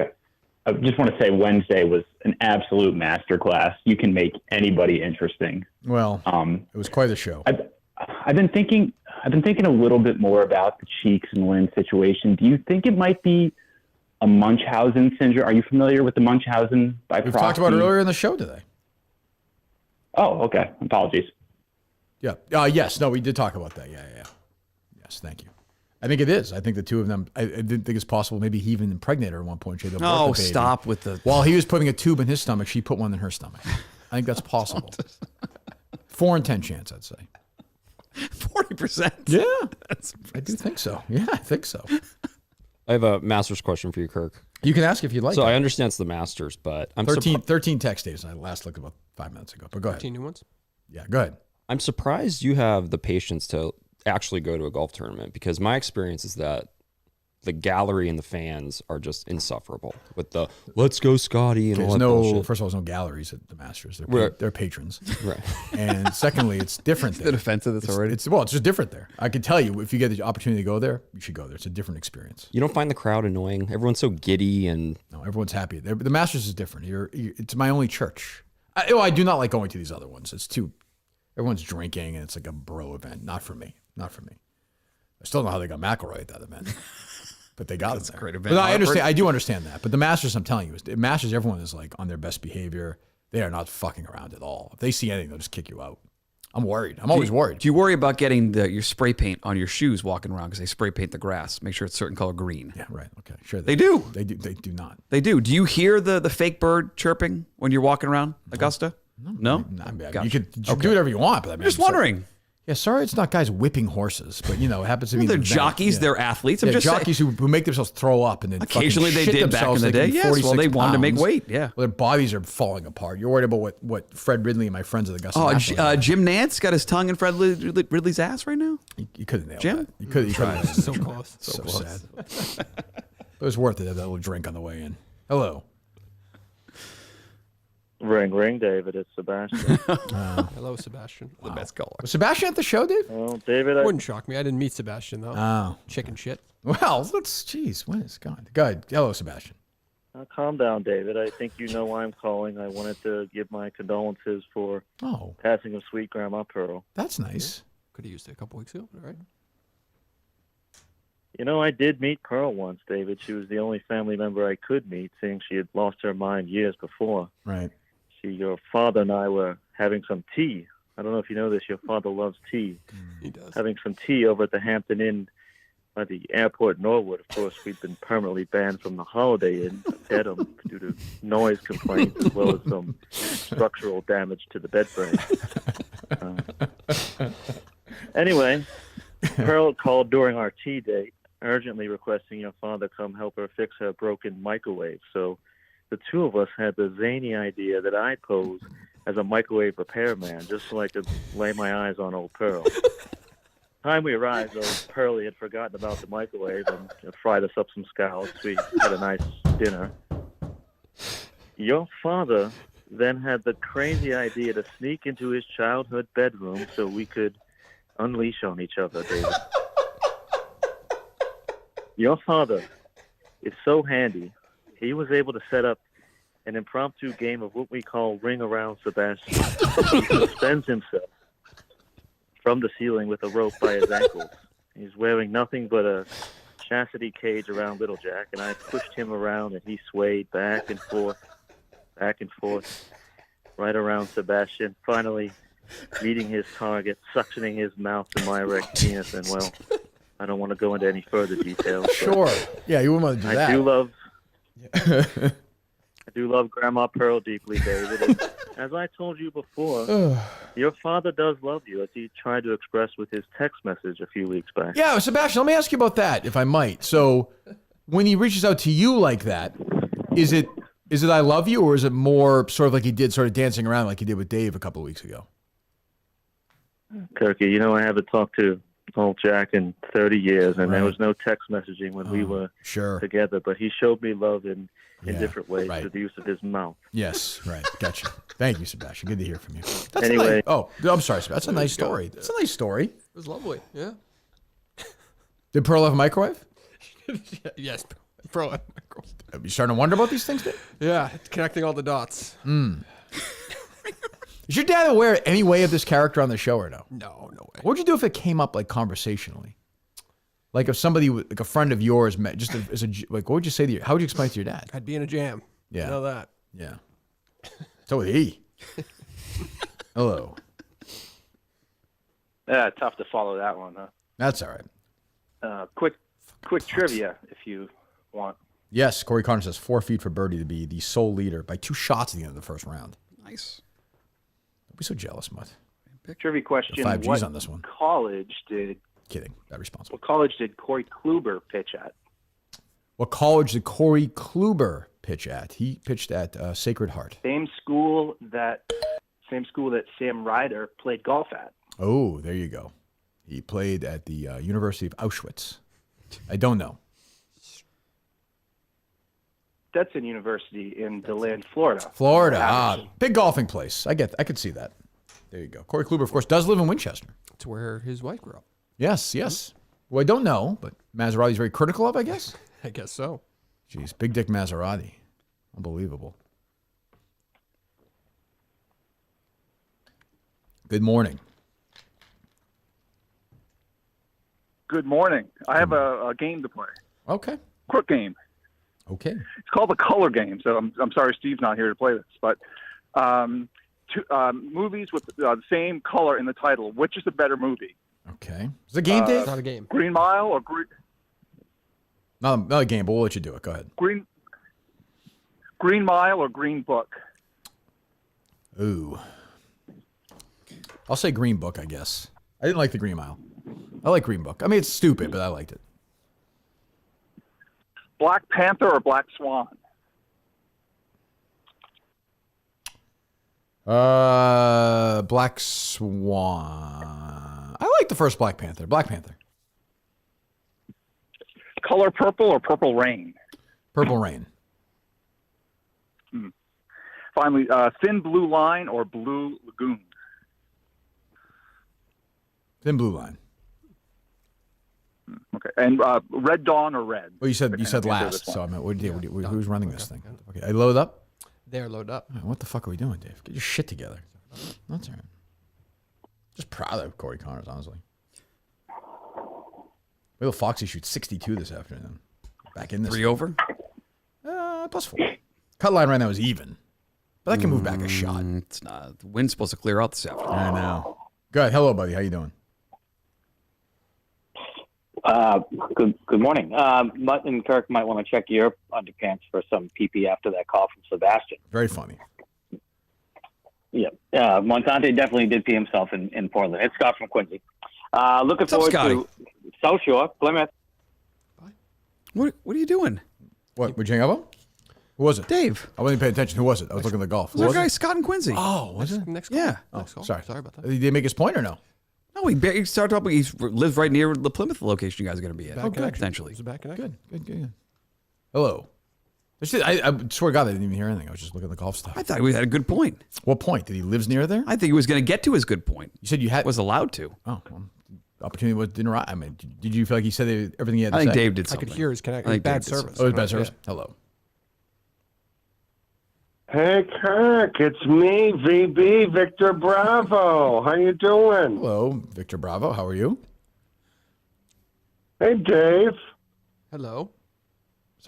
I just want to say Wednesday was an absolute masterclass. You can make anybody interesting. Well, it was quite a show. I've been thinking a little bit more about the Cheeks and Lynn situation. Do you think it might be a Munchausen syndrome? Are you familiar with the Munchausen by We've proxy? talked about it earlier in the show today. Oh, okay. Apologies. Yeah. Yes. No, we did talk about that. Yeah. Yes. Thank you. I think it is. I think the two of them, I didn't think it's possible. Maybe he even impregnated her at one point. Oh, stop with the... While he was putting a tube in his stomach, she put one in her stomach. I think that's possible. 4 in 10 chance, I'd say. 40%? Yeah. I do think so. Yeah, I think so. I have a Masters question for you, Kirk. You can ask if you'd like. So I understand it's the Masters, but I'm 13 text days. I last looked about 5 minutes ago, but go ahead. 13 new ones? Yeah, go ahead. I'm surprised you have the patience to actually go to a golf tournament, because my experience is that the gallery and the fans are just insufferable with the "let's go, Scotty" and all that bullshit. First of all, there's no galleries at the Masters. They're patrons. Right. And secondly, it's different there. It's been offensive. It's already. It's just different there. I can tell you, if you get the opportunity to go there, you should go there. It's a different experience. You don't find the crowd annoying? Everyone's so giddy and no, everyone's happy. The Masters is different. It's my only church. I do not like going to these other ones. It's too. Everyone's drinking and it's like a bro event. Not for me. Not for me. I still don't know how they got McElroy at that event. But they got it there. Great event. But I understand. I do understand that. But the Masters, I'm telling you, the Masters, everyone is like on their best behavior. They are not fucking around at all. If they see anything, they'll just kick you out. I'm worried. I'm always worried. Do you worry about getting your spray paint on your shoes walking around because they spray paint the grass? Make sure it's a certain color green. Yeah, right. Okay, sure. They do. They do. They do not. They do. Do you hear the fake bird chirping when you're walking around Augusta? No. Gotcha. You could do whatever you want, but I mean, I'm just wondering. Yeah, sorry, it's not guys whipping horses, but it happens to be. They're jockeys. They're athletes. I'm just jockeys who make themselves throw up and then occasionally they shit did back in themselves the day. Yes, well, they wanted to make weight. Yeah, well, their bodies are falling apart. You're worried about what Fred Ridley and my friends at the Augusta. Jim Nance got his tongue in Fred Ridley's ass right now. You couldn't nail Jim? that. You could try. So close. So sad. It was worth it to have that little drink on the way in. Hello. Ring, ring, David. It's Sebastian. Hello, Sebastian. The best caller. Was Sebastian at the show, Dave? Well, David, Wouldn't shock me. I didn't meet Sebastian, though. Oh. Chicken shit. Well, jeez, when is God? Go ahead. Hello, Sebastian. Calm down, David. I think you know why I'm calling. I wanted to give my condolences for passing of sweet Grandma Pearl. That's nice. Could have used it a couple weeks ago. All right. I did meet Pearl once, David. She was the only family member I could meet, seeing she had lost her mind years before. Right. Your father and I were having some tea. I don't know if you know this. Your father loves tea. He does. Having some tea over at the Hampton Inn by the airport in Norwood. Of course, we'd been permanently banned from the Holiday Inn at Dedham due to noise complaints as well as some structural damage to the bed frame. Anyway, Pearl called during our tea date, urgently requesting your father come help her fix her broken microwave. So the two of us had the zany idea that I'd pose as a microwave repairman just so I could lay my eyes on old Pearl. Time we arrived, though, Pearlie had forgotten about the microwave and fried us up some scallops. We had a nice dinner. Your father then had the crazy idea to sneak into his childhood bedroom so we could unleash on each other, David. Your father is so handy. He was able to set up an impromptu game of what we call Ring Around Sebastian. He suspends himself from the ceiling with a rope by his ankles. He's wearing nothing but a chastity cage around Little Jack, and I pushed him around, and he swayed back and forth, right around Sebastian, finally meeting his target, suctioning his mouth to my erect penis, and, well, I don't want to go into any further details. Sure. Yeah, you wouldn't want to do that. I do love Grandma Pearl deeply, David. And as I told you before, your father does love you, as he tried to express with his text message a few weeks back. Yeah, Sebastian, let me ask you about that, if I might. So when he reaches out to you like that, is it I love you, or is it more sort of like he did, sort of dancing around like he did with Dave a couple of weeks ago? Kirky, I haven't talked to old Jack in 30 years, and there was no text messaging when we were together, but he showed me love in different ways through the use of his mouth. Yes, right. Gotcha. Thank you, Sebastian. Good to hear from you. That's Anyway. I'm sorry, Sebastian. That's a nice story. That's a nice story. It was lovely. Yeah. Did Pearl have a microwave? Yes. Pearl had a microwave. Are you starting to wonder about these things, Dave? Yeah. Connecting all the dots. Is your dad aware any way of this character on the show or no? No way. What would you do if it came up like conversationally? Like if somebody, like a friend of yours met, just as what would you say to how would you explain it to your dad? I'd be in a jam. Yeah. You know that. Yeah. So would he. Hello. Yeah, tough to follow that one, huh? That's all right. Quick trivia, if you want. Yes, Corey Connor says 4 feet for birdie to be the sole leader by 2 shots at the end of the first round. Nice. Don't be so jealous, Mutt. Trivia question: 5 Gs what on this one. college did? Kidding. That responsible. What college did Corey Kluber pitch at? What college did Corey Kluber pitch at? He pitched at Sacred Heart. Same school that Sam Ryder played golf at. Oh, there you go. He played at the University of Auschwitz. I don't know. Stetson University in DeLand, Florida. Florida. Big golfing place. I could see that. There you go. Corey Kluber, of course, does live in Winchester. It's where his wife grew up. Yes. Well, I don't know, but Maserati's very critical of, I guess. I guess so. Jeez, big dick Maserati. Unbelievable. Good morning. Good morning. I have a game to play. Okay. Quick game. Okay. It's called the color game. So I'm sorry Steve's not here to play this, but two movies with the same color in the title. Which is the better movie? Okay. Is it a game, Dave? It's not a game. Green Mile or Not a game, but we'll let you do it. Go ahead. Green Mile or Green Book? Ooh. I'll say Green Book, I guess. I didn't like the Green Mile. I like Green Book. I mean, it's stupid, but I liked it. Black Panther or Black Swan? Black Swan. I like the first Black Panther. Black Panther. Color Purple or Purple Rain? Purple Rain. Finally, Thin Blue Line or Blue Lagoon? Thin Blue Line. Okay, and Red Dawn or Red? Well, you said last, so I meant, who's running this thing? Okay, I load up? They're loaded up. What the fuck are we doing, Dave? Get your shit together. That's all right. Just proud of Corey Connors, honestly. Will Foxy shoots 62 this afternoon. Back in this. 3 over? +4. Cut line right now is even. But that can move back a shot. It's not. The wind's supposed to clear out this afternoon. I know. Go ahead. Hello, buddy. How you doing? Good morning. Mut and Kirk might want to check your underpants for some pee after that call from Sebastian. Very funny. Yeah. Montante definitely did pee himself in Portland. It's Scott from Quincy. Looking forward to South Shore, Plymouth. What are you doing? What? Would you hang up on? Who was it? Dave. I wasn't paying attention. Who was it? I was looking at the golf. It was our guy, Scott and Quincy. Oh, was it? Next call. Yeah. Next call. Sorry. Sorry about that. Did he make his point or no? No, he started talking. He lives right near the Plymouth location you guys are going to be at. Back connection. Potentially. It's a back connection. Good. Hello. I swear to God, I didn't even hear anything. I was just looking at the golf stuff. I thought we had a good point. What point? Did he lives near there? I think he was going to get to his good point. You said you had was allowed to. Oh, well, the opportunity didn't arrive. I mean, did you feel like he said everything he had to I say? think Dave did I something. could hear his connection. Bad service. Oh, it was bad service. Yeah. Hello. Hey, Kirk, it's me, VB, Victor Bravo. How you doing? Hello, Victor Bravo. How are you? Hey, Dave. Hello.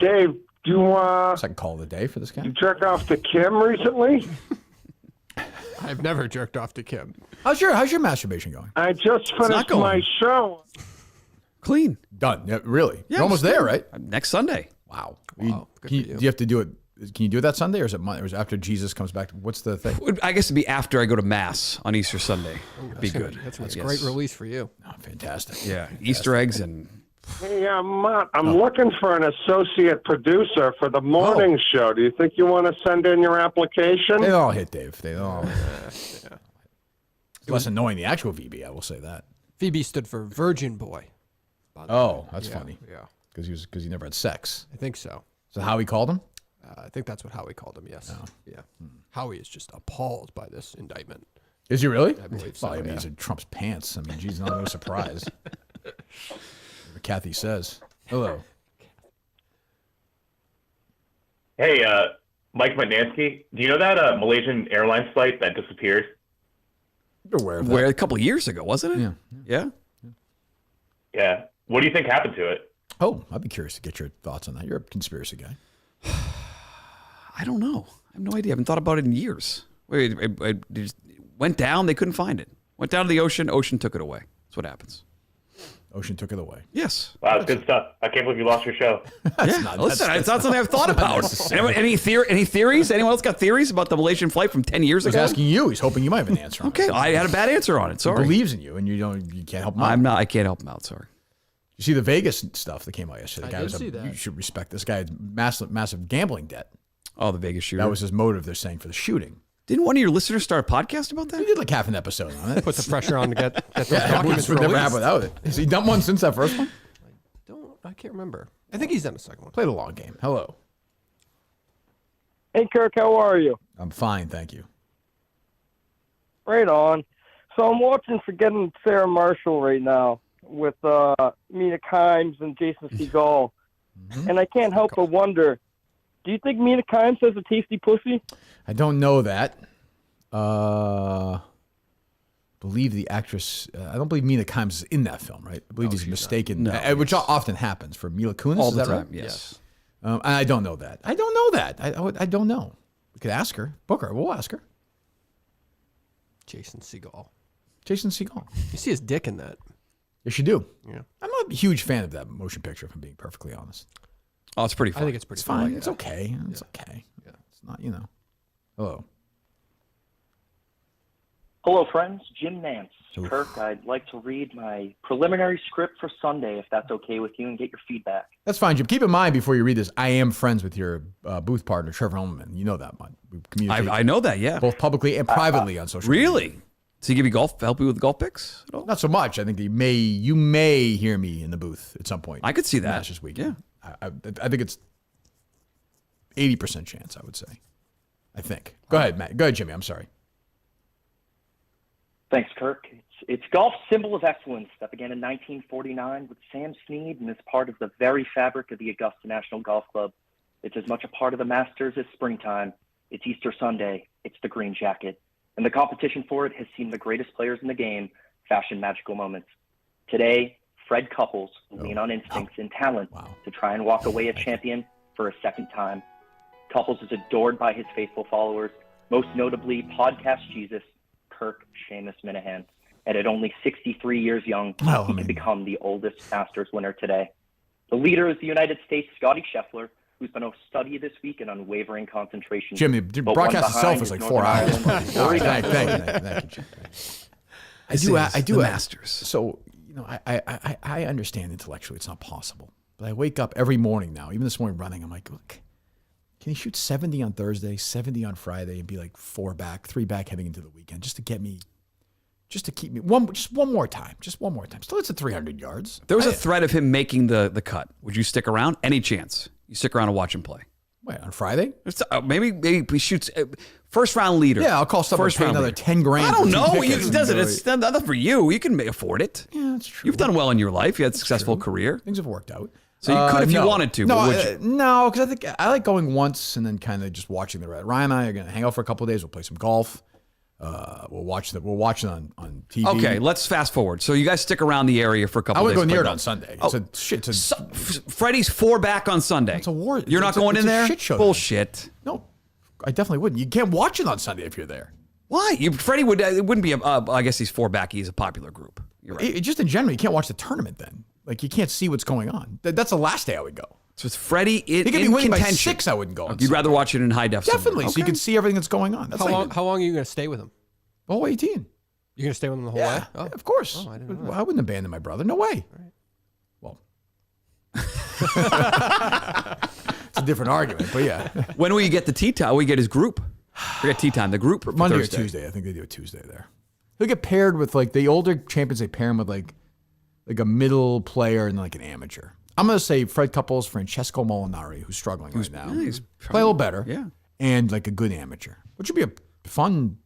Dave, do you, Second call of the day for this guy. you jerk off to Kim recently? I've never jerked off to Kim. How's your masturbation going? I just finished my show. Clean. Done. Yeah, really? Yeah, You're almost it's there, done. right? Next Sunday. Wow. Wow, good for you. Do you have to do it? Can you do it that Sunday, or is it Monday, or is it after Jesus comes back? What's the thing? I guess it'd be after I go to Mass on Easter Sunday. It'd be good. That's I a guess. great release for you. Oh, fantastic. Yeah. Easter eggs and. Hey, Mutt, I'm looking for an associate producer for the morning show. Do you think you want to send in your application? They all hit, Dave. They all. It's less annoying the actual VB. I will say that. VB stood for Virgin Boy. Oh, that's funny. Yeah. Because he never had sex. I think so. Is that how he called him? I think that's what Howie called him, yes. Yeah. Howie is just appalled by this indictment. Is he really? I believe so. Well, I mean, he's in Trump's pants. I mean, geez, not no surprise. Kathy says. Hello. Hey, Mike Mutnansky, do you know that Malaysian Airlines flight that disappeared? You're aware of that. Where a couple of years ago, wasn't it? Yeah. Yeah. What do you think happened to it? Oh, I'd be curious to get your thoughts on that. You're a conspiracy guy. I don't know. I have no idea. I haven't thought about it in years. It just went down. They couldn't find it. Went down to the ocean. Ocean took it away. That's what happens. Ocean took it away. Yes. Wow, it's good stuff. I can't believe you lost your show. Listen, it's not something I've thought about. Any theories? Anyone else got theories about the Malaysian flight from 10 years ago? He's asking you. He's hoping you might have an answer. Okay, I had a bad answer on it. Sorry. He believes in you, and you can't help him out. I can't help him out. Sorry. You see the Vegas stuff that came out yesterday. The guy I did see that. You should respect this guy. Had massive gambling debt. Oh, the Vegas shooter. That was his motive. They're saying for the shooting. Didn't one of your listeners start a podcast about that? He did like half an episode on it. Put the pressure on to get those Yeah, documents would never released. happen without it. Has he done one since that first one? I can't remember. I think he's done a second one. Played a long game. Hello. Hey, Kirk, how are you? I'm fine, thank you. Right on. So I'm watching Forgetting Sarah Marshall right now with Mina Kimes and Jason Segel. And I can't help but wonder, do you think Mina Kimes has a tasty pussy? I don't know that. Believe the actress. I don't believe Mina Kimes is in that film, right? I believe he's mistaken, which often happens for Mila Kunis. All is the that time, right? yes. I don't know that. I don't know. We could ask her. Book her. We'll ask her. Jason Segel. Jason Segel. You see his dick in that. Yes, you do. Yeah. I'm not a huge fan of that motion picture, if I'm being perfectly honest. Oh, it's pretty fun. I think it's pretty It's fun. fine. It's okay. It's okay. Yeah. It's not, Hello. Hello, friends. Jim Nance. Kirk, I'd like to read my preliminary script for Sunday, if that's okay with you, and get your feedback. That's fine, Jim. Keep in mind before you read this, I am friends with your booth partner, Trevor Hellman. You know that, Mud. We communicate I know that, yeah. both publicly and privately on social media. Really? Does he give you help you with golf picks at all? Not so much. I think that you may hear me in the booth at some point. I could see that. This weekend. Yeah. I think it's 80% chance, I would say. I think. Go ahead, Matt. Go ahead, Jimmy. I'm sorry. Thanks, Kirk. It's golf's symbol of excellence that began in 1949 with Sam Snead and is part of the very fabric of the Augusta National Golf Club. It's as much a part of the Masters as springtime. It's Easter Sunday. It's the green jacket. And the competition for it has seen the greatest players in the game fashion magical moments. Today, Fred Couples will lean on instincts and talent to try and walk away a champion for a second time. Couples is adored by his faithful followers, most notably podcast Jesus, Kirk Seamus Minahan. And at only 63 years young, he could become the oldest Masters winner today. The leader is the United States' Scotty Scheffler, who's been a study this week in unwavering concentration. Jimmy, the broadcast itself was like 4 hours. Thank you. I do the Masters. So, I understand intellectually it's not possible. But I wake up every morning now, even this morning running, I'm like, look, can you shoot 70 on Thursday, 70 on Friday, and be like 3 back heading into the weekend, just to keep me one more time. Still, it's at 300 yards. There was a threat of him making the cut. Would you stick around? Any chance? You stick around and watch him play? Wait, on Friday? Maybe he shoots first round leader. Yeah, I'll call someone pay another 10 grand. I don't know. He does it. It's not for you. You can afford it. Yeah, that's true. You've done well in your life. You had a successful career. Things have worked out. So you could if you wanted to. No, but would you? No, because I think I like going once and then kind of just watching the rest. Ryan and I are going to hang out for a couple of days. We'll play some golf. We'll watch it on TV. Okay, let's fast forward. So you guys stick around the area for a couple of days. I would go near it on Sunday. Freddie's 4 back on Sunday. It's a war. You're not going in there? Shit show. Bullshit. No, I definitely wouldn't. You can't watch it on Sunday if you're there. Why? Freddie would. It wouldn't be. I guess he's 4 back. He's a popular group. You're right. Just in general, you can't watch the tournament then. Like you can't see what's going on. That's the last day I would go. So it's Freddie he could be winning by 6. I wouldn't go. You'd rather watch it in high def. Definitely, so you can see everything that's going on. That's How long are you going to stay with him? The whole 18. You're going to stay with him the whole way? Oh. Of course. Oh, I didn't know that. I wouldn't abandon my brother. No way. Well, it's a different argument, but yeah. When will you get the tea time? We get his group. Forget tea time. The group for Monday Thursday. or Tuesday. I think they do it Tuesday there. He'll get paired with like the older champions. They pair him with like a middle player and like an amateur. I'm going to say Fred Couples, Francesco Molinari, who's struggling right now. He's play a little better. Yeah. And like a good amateur, which would be a fun,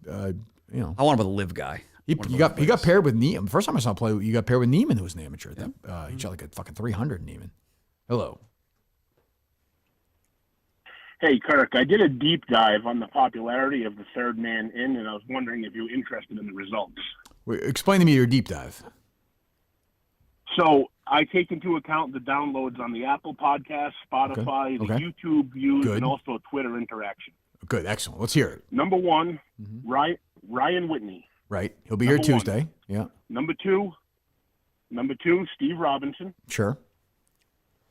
I want him with a live guy. He got paired with Neiman. The first time I saw him play, you got paired with Neiman, who was an amateur. He shot like a fucking 300, Neiman. Hello. Hey, Kirk, I did a deep dive on the popularity of the third man in, and I was wondering if you were interested in the results. Wait, explain to me your deep dive. So I take into account the downloads on the Apple Podcast, Spotify, the YouTube views, and also Twitter interaction. Good, excellent. Let's hear it. Number 1, Ryan Whitney. Right, he'll be here Tuesday. Yeah. Number 2, Steve Robinson. Sure.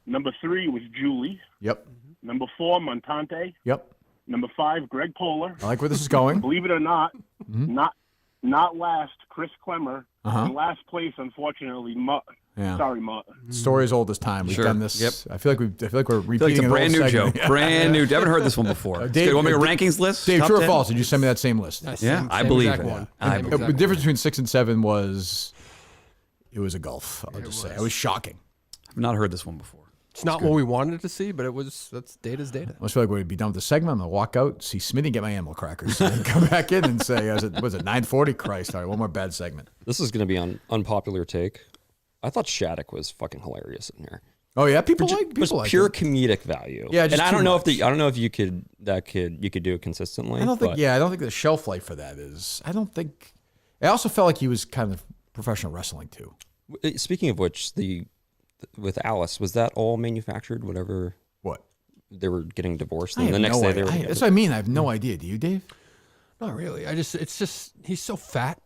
Number 3 was Julie. Yep. Number 4, Montante. Yep. Number 5, Greg Poehler. I like where this is going. Believe it or not, not last, Chris Klemmer. Uh-huh. In last place, unfortunately, Mut. Yeah. Sorry, Mut. Story as old as time. We've done this. Yep. I feel like we're repeating it's a brand new segment. joke. Brand new. I haven't heard this one before. Dave, want me a rankings list? Dave, Top true or 10? false? Did you send me that same list? Yeah, I believe it. One. The difference between 6 and 7 was it was a gulf. I'll just say it was shocking. I've not heard this one before. It's not what we wanted to see, but that's data's data. I feel like we'd be done with the segment. I'm gonna walk out, see Smitty, get my animal crackers, and come back in and say, was it 9:40? Christ! All right, one more bad segment. This is going to be on unpopular take. I thought Shattuck was fucking hilarious in here. Oh yeah, people like pure it. comedic value. Yeah, just and I don't too know much. if I don't know if you could do it consistently. I don't think. but- Yeah, I don't think the shelf life for that is. I don't think. I also felt like he was kind of professional wrestling too. Speaking of which, with Alice, was that all manufactured? Whatever. What? They were getting divorced, I and have the next no day idea. they were. That's what I mean. I have no idea. Do you, Dave? Not really. It's just he's so fat.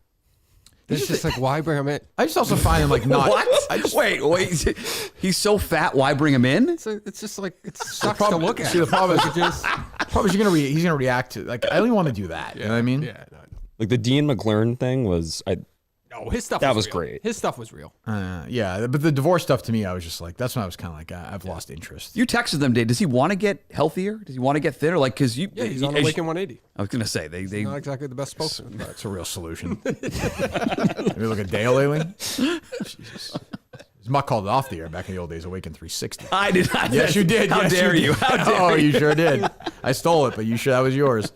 It's just like, why bring him in? I just also find him like not. What? Wait. He's so fat. Why bring him in? It's just like it sucks to look at. See, the problem is he's gonna react to like I don't even want to do that. You know what I mean? Yeah. No. Like the Dean McLaren thing was, his stuff. That was real. great. His stuff was real. Yeah, but the divorce stuff to me, I was just like, that's when I was kind of like, I've lost interest. You texted them, Dave. Does he want to get healthier? Does he want to get thinner? Like, because you, he's on the Waken 180. I was gonna say they not exactly the best spokesman. But it's a real solution. Have you look at Dale lately? Jesus. Mutt called it off the air back in the old days. Awaken 360. I did not. Yes, you did. How yes, dare you? Did. How dare you sure did. I stole it, but you sure that was yours.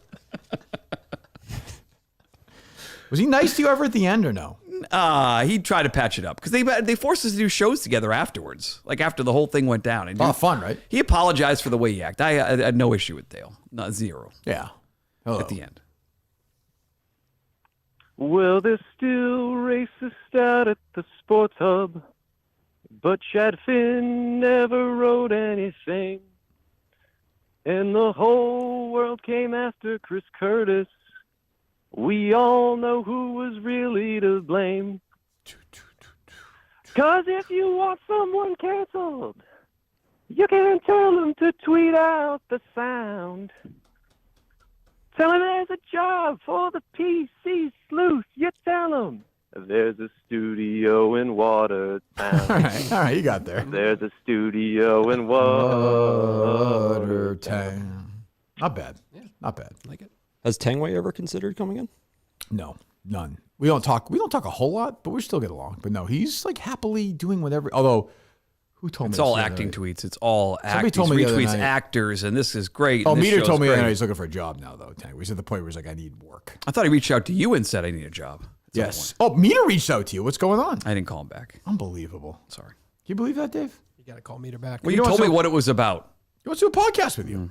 Was he nice to you ever at the end or no? He tried to patch it up because they forced us to do shows together afterwards, like after the whole thing went down. And fun, right? He apologized for the way he acted. I had no issue with Dale, not zero. Yeah. At the end. Well, there's still racist out at the sports hub, but Chad Finn never wrote anything, and the whole world came after Chris Curtis. We all know who was really to blame. 'Cause if you want someone canceled, you can tell them to tweet out the sound. Tell them there's a job for the PC sleuth. You tell them there's a studio in Watertown. All right, you got there. There's a studio in Watertown. Not bad. Yeah. Not bad. Like it. Has Tangway ever considered coming in? No, none. We don't talk a whole lot, but we still get along. But no, he's like happily doing whatever. Although, who told me? It's all acting tweets. It's all acting. Told me retweets actors, and this is great. Oh, Meter told me that he's looking for a job now, though. He's at the point where he's like, I need work. I thought he reached out to you and said, I need a job. Yes. Oh, Meter reached out to you. What's going on? I didn't call him back. Unbelievable. Sorry. Can you believe that, Dave? You got to call Meter back. Well, you told me what it was about. He wants to do a podcast with you.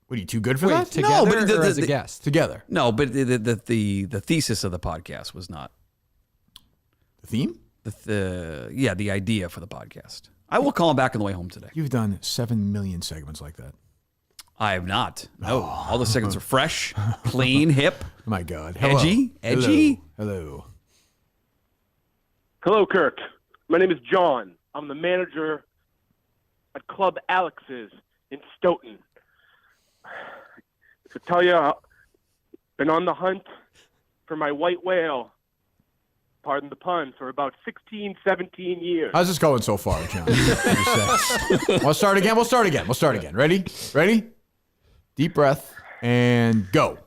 What, are you too good for that? Together or as a guest? Together. No, but the thesis of the podcast was not the theme. The idea for the podcast. I will call him back on the way home today. You've done 7 million segments like that. I have not. No, all the segments are fresh, clean, hip. Oh my God, edgy. Hello. Hello, Kirk. My name is John. I'm the manager at Club Alex's in Stoughton. To tell you, I've been on the hunt for my white whale, pardon the pun, for about 16, 17 years. How's this going so far, John? We'll start again. Ready? Deep breath and go.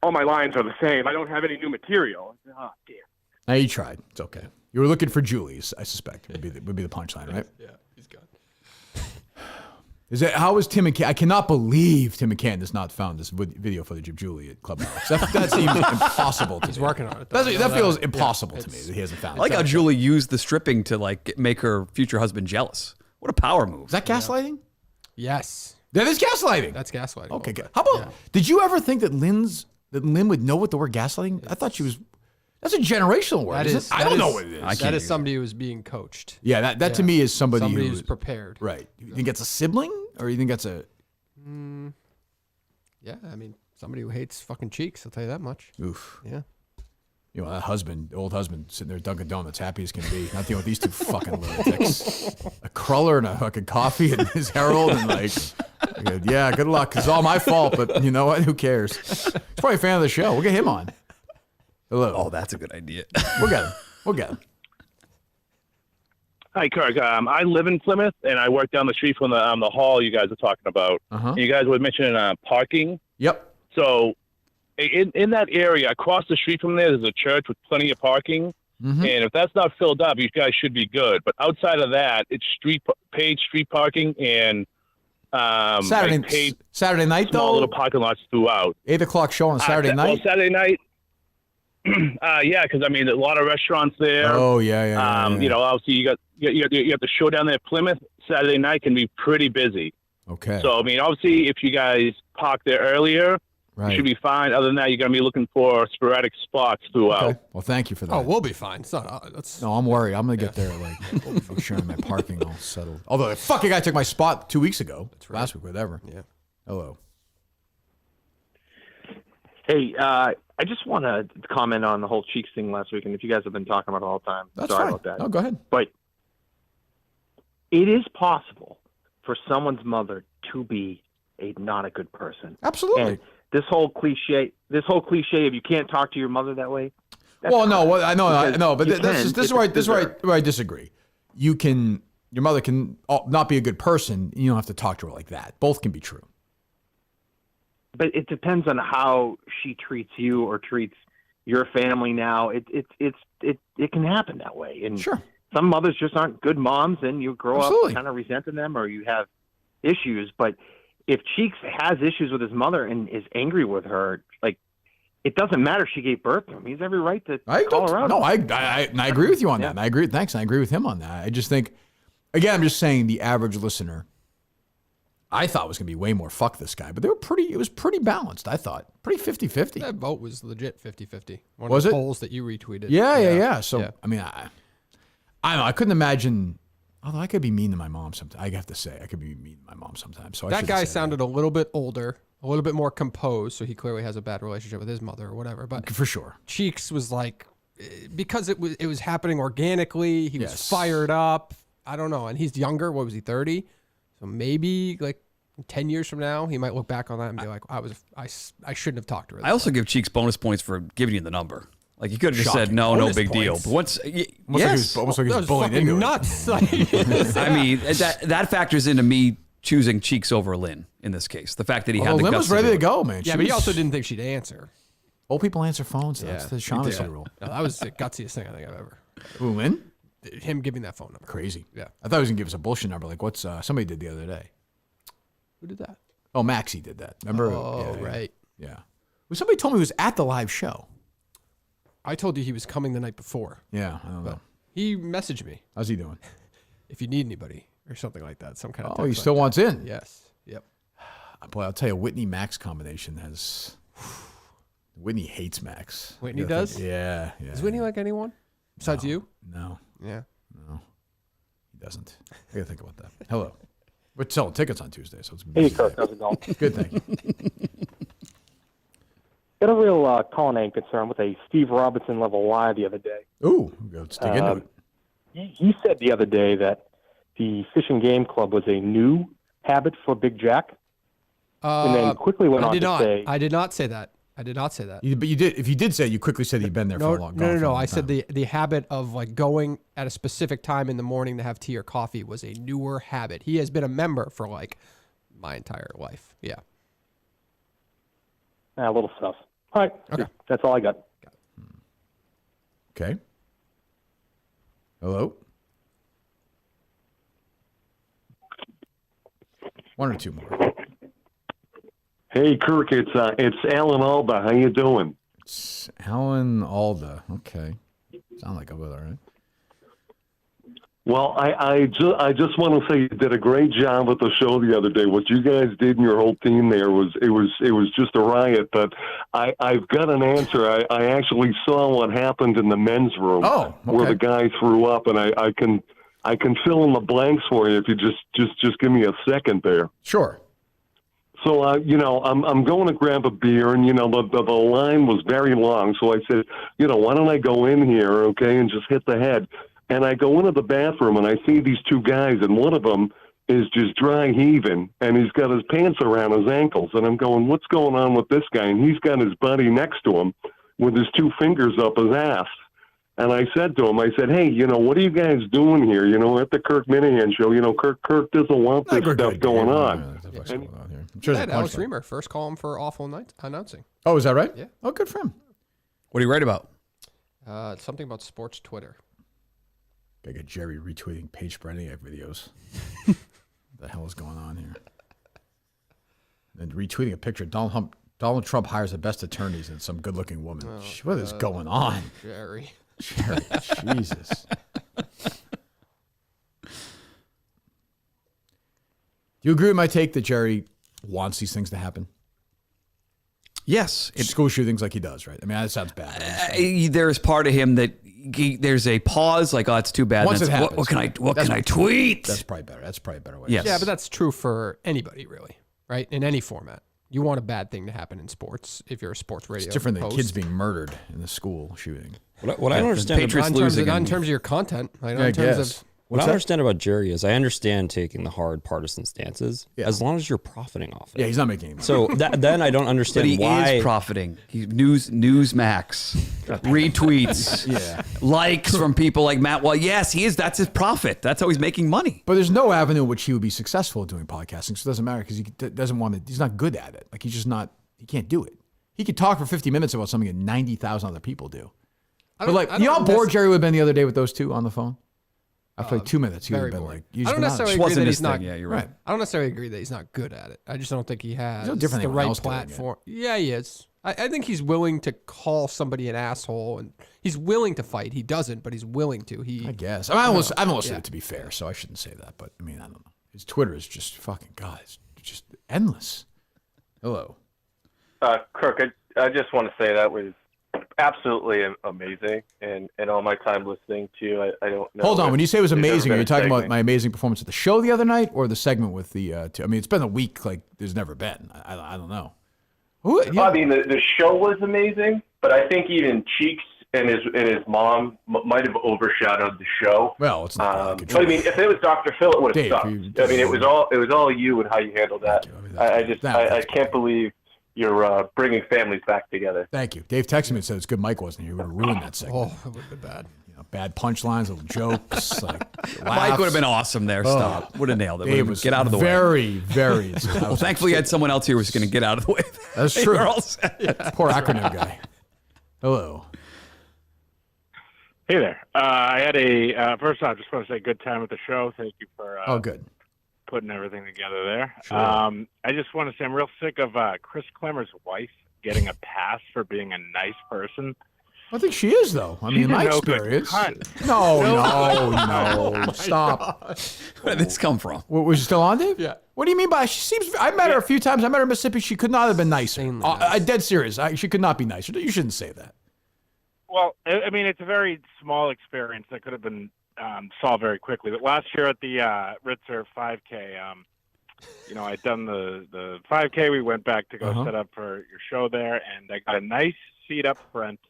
All my lines are the same. I don't have any new material. Oh, dear. Now you tried. It's okay. You were looking for Julie's, I suspect. Would be the punchline, right? Yeah, he's gone. How is Tim McCann? I cannot believe Tim McCann has not found this video footage of Julie at Club Alex. That seems impossible to me. He's working on it. That feels impossible to me that he hasn't found it. I like how Julie used the stripping to like make her future husband jealous. What a power move. Is that gaslighting? Yes. That is gaslighting. That's gaslighting. Okay. How about? Did you ever think that Lynn would know what the word gaslighting? I thought she was. That's a generational word. I don't know what it is. That is somebody who is being coached. Yeah, that to me is somebody who's prepared. Right. You think it's a sibling, or you think that's a? Yeah, I mean, somebody who hates fucking cheeks. I'll tell you that much. Oof. Yeah. You know, that old husband, sitting there Dunkin' Donuts, happy as can be, not dealing with these two fucking lunatics. A cruller and a fucking coffee and his Herald, and like, yeah, good luck. It's all my fault, but you know what? Who cares? He's probably a fan of the show. We'll get him on. Hello. Oh, that's a good idea. We'll get him. Hi, Kirk. I live in Plymouth, and I work down the street from the hall you guys are talking about. You guys were mentioning parking. Yep. So in that area, across the street from there's a church with plenty of parking. And if that's not filled up, you guys should be good. But outside of that, it's paid street parking and Saturday night, small though? little parking lots throughout. 8 o'clock show on Saturday night? Well, Saturday night. Yeah, because I mean, a lot of restaurants there. Oh yeah. You know, obviously you have the show down there at Plymouth. Saturday night can be pretty busy. Okay. So I mean, obviously, if you guys park there earlier, you should be fine. Other than that, you're gonna be looking for sporadic spots throughout. Okay. Well, thank you for that. Oh, we'll be fine. It's not. No, I'm worried. I'm gonna get there make sure my parking all settled. Although the fucking guy took my spot 2 weeks ago. Last week, whatever. Yeah. Hello. Hey, I just want to comment on the whole Cheeks thing last week, and if you guys have been talking about it all the time, That's sorry fine. about that. No, go ahead. But it is possible for someone's mother to be not a good person. Absolutely. And this whole cliche of you can't talk to your mother that way. Well, no, I know, but this is where I disagree. Your mother can not be a good person. You don't have to talk to her like that. Both can be true. But it depends on how she treats you or treats your family now. It can happen that way. And sure. Some mothers just aren't good moms, and you grow Absolutely. up kind of resenting them, or you have issues. But if Cheeks has issues with his mother and is angry with her, like, it doesn't matter if she gave birth to him. He has every right to call her out. No, I agree with you on that. And I agree. Thanks. And I agree with him on that. I just think, again, I'm just saying the average listener, I thought was going to be way more fuck this guy, but it was pretty balanced, I thought. Pretty 50-50. That vote was legit 50-50. One Was of the it? polls that you retweeted. Yeah. So, I mean, I don't know. I couldn't imagine, although I could be mean to my mom sometimes. I have to say, I could be mean to my mom sometimes. So That guy sounded a little bit older, a little bit more composed, so he clearly has a bad relationship with his mother or whatever. But for sure. Cheeks was like, because it was happening organically, he was fired up. I don't know. And he's younger. What was he, 30? So maybe like 10 years from now, he might look back on that and be like, I shouldn't have talked to her. I also give Cheeks bonus points for giving you the number. Like, you could have just said, no big deal. But almost like he was bullied into it. Nuts. I mean, that factors into me choosing Cheeks over Lynn in this case. The fact that he had the Lynn guts was ready to go, man. Yeah, but he also didn't think she'd answer. Old people answer phones. That's the Shaughnessy rule. No, that was the gutsiest thing I think I've ever. Who, Lynn? Him giving that phone number. Crazy. Yeah. I thought he was going to give us a bullshit number. Like, what's somebody did the other day. Who did that? Oh, Maxie did that. Remember? Oh, right. Yeah. Well, somebody told me he was at the live show. I told you he was coming the night before. Yeah, I don't know. He messaged me. How's he doing? If you need anybody or something like that, some kind of. Oh, he text still like wants that. in. Yes. Yep. Boy, I'll tell you, Whitney Max combination has. Whitney hates Max. Whitney does? Yeah. Is Whitney like anyone besides you? No. Yeah. No. He doesn't. I got to think about that. Hello. We're selling tickets on Tuesday, so it's Hey, Kirk, how's it going? good. Thank you. Got a real calling name concern with a Steve Robinson level lie the other day. Ooh, let's dig into it. He said the other day that the Fish and Game Club was a new habit for Big Jack, and then quickly went on to say, I did not say that. I did not say that. But you did. If you did say, you quickly said he'd been there for a long time. No. I said the habit of like going at a specific time in the morning to have tea or coffee was a newer habit. He has been a member for like my entire life. Yeah. a little stuff. All right. Okay. That's all I got. Okay. Hello? One or two more. Hey, Kirk, it's Alan Alda. How you doing? It's Alan Alda. Okay. Sound like a brother, right? Well, I just want to say you did a great job at the show the other day. What you guys did and your whole team there was just a riot. But I've got an answer. I actually saw what happened in the men's room where the guy threw up, and I can fill in the blanks for you if you just give me a second there. Sure. So I'm going to grab a beer, and the line was very long. So I said, why don't I go in here, okay, and just hit the head. And I go into the bathroom, and I see these two guys, and one of them is just dry heaving, and he's got his pants around his ankles. And I'm going, what's going on with this guy? And he's got his buddy next to him with his two fingers up his ass. And I said to him, hey, what are you guys doing here? At the Kirk Minahan show, Kirk doesn't want this stuff going on. Yeah, Alex Reamer, first call him for awful announcing. Oh, is that right? Yeah. Oh, good for him. What do you write about? Something about sports Twitter. I got Jerry retweeting Paige Brenniak videos. What the hell is going on here? And retweeting a picture. Donald Trump hires the best attorneys and some good-looking woman. What is going on? Jerry, Jesus. Do you agree with my take that Jerry wants these things to happen? Yes. School shootings like he does, right? I mean, that sounds bad. There's part of him that there's a pause, like, oh, it's too bad. Once it happens, what can I tweet? That's probably better. That's probably a better way. Yes. Yeah, but that's true for anybody, really, right? In any format. You want a bad thing to happen in sports if you're a sports radio. It's different than host. kids being murdered in the school shooting. What I don't understand not in terms of your content. Like, in terms of what I understand about Jerry is I understand taking the hard partisan stances as long as you're profiting off it. Yeah, he's not making any money. So then I don't understand But he why is profiting. He's Newsmax, retweets, likes from people like Matt. Well, yes, he is. That's his profit. That's how he's making money. But there's no avenue in which he would be successful at doing podcasting. So it doesn't matter because he doesn't want to. He's not good at it. Like he's just not. He can't do it. He could talk for 50 minutes about something that 90,000 other people do. But like, you know how bored Jerry would have been the other day with those two on the phone? After like 2 minutes, he would have been like, I don't necessarily agree that he's not. Yeah, you're right. I don't necessarily agree that he's not good at it. I just don't think he has no different the than right else doing it. platform. Yeah, he is. I think he's willing to call somebody an asshole, and he's willing to fight. He doesn't, but he's willing to. I guess. I haven't listened to it, to be fair, so I shouldn't say that. But I mean, I don't know. His Twitter is just fucking, God, it's just endless. Hello. Kirk, I just want to say that was absolutely amazing, and all my time listening to you, I don't know. Hold on, when you say it was there's ever amazing, are been you a talking about segment. my amazing performance at the show the other night, or the segment with the? I mean, it's been a week like there's never been. I don't know. I mean, the show was amazing, but I think even Cheeks and his mom might have overshadowed the show. Well, it's not. But I mean, if it was Dr. Phil, it would have Dave, sucked. I mean, it was all you and how you handled that. I can't believe you're bringing families back together. Thank you. Dave texted me and said it's good Mike wasn't here. He would have ruined that segment. Oh, it would have been bad. You know, bad punchlines, little jokes, like Mike would have been awesome there. Stop. Would have nailed it. Dave was Get out of the way. Very. Well, thankfully, you had someone else here who was going to get out of the way. That's They true. were all set. Poor acronym guy. Hello. Hey there. I had first off, just want to say good time at the show. Thank you for good. putting everything together there. Sure. I just want to say I'm real sick of Chris Clemmer's wife getting a pass for being a nice person. I think she is, though. I mean, in my She's a no-good experience. cunt. No. Stop. Where did this come from? Was you still on, Dave? Yeah. What do you mean by she seems? I met her a few times. I met her in Mississippi. She could not have been nicer. I'm dead serious. She could not be nicer. You shouldn't say that. Well, I mean, it's a very small experience that could have been solved very quickly. But last year at the Ritzer 5K, I'd done the 5K. We went back to go set up for your show there, and I got a nice seat up front.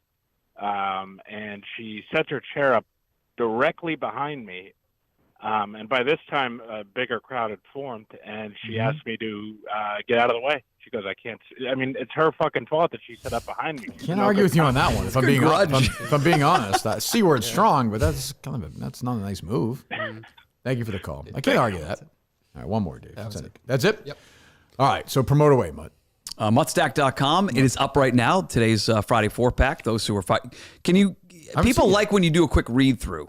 And she set her chair up directly behind me. And by this time, a bigger crowd had formed, and she asked me to get out of the way. She goes, I can't. I mean, it's her fucking fault that she set up behind me. Can't argue with you on that one. If I'm being honest, that C word's strong, but that's that's not a nice move. Thank you for the call. I can't argue that. All right, one more, Dave. That's it. Yep. All right, so promote away, Mut. Mutstack.com. It is up right now. Today's Friday 4-pack. Those who are fighting. People like when you do a quick read through.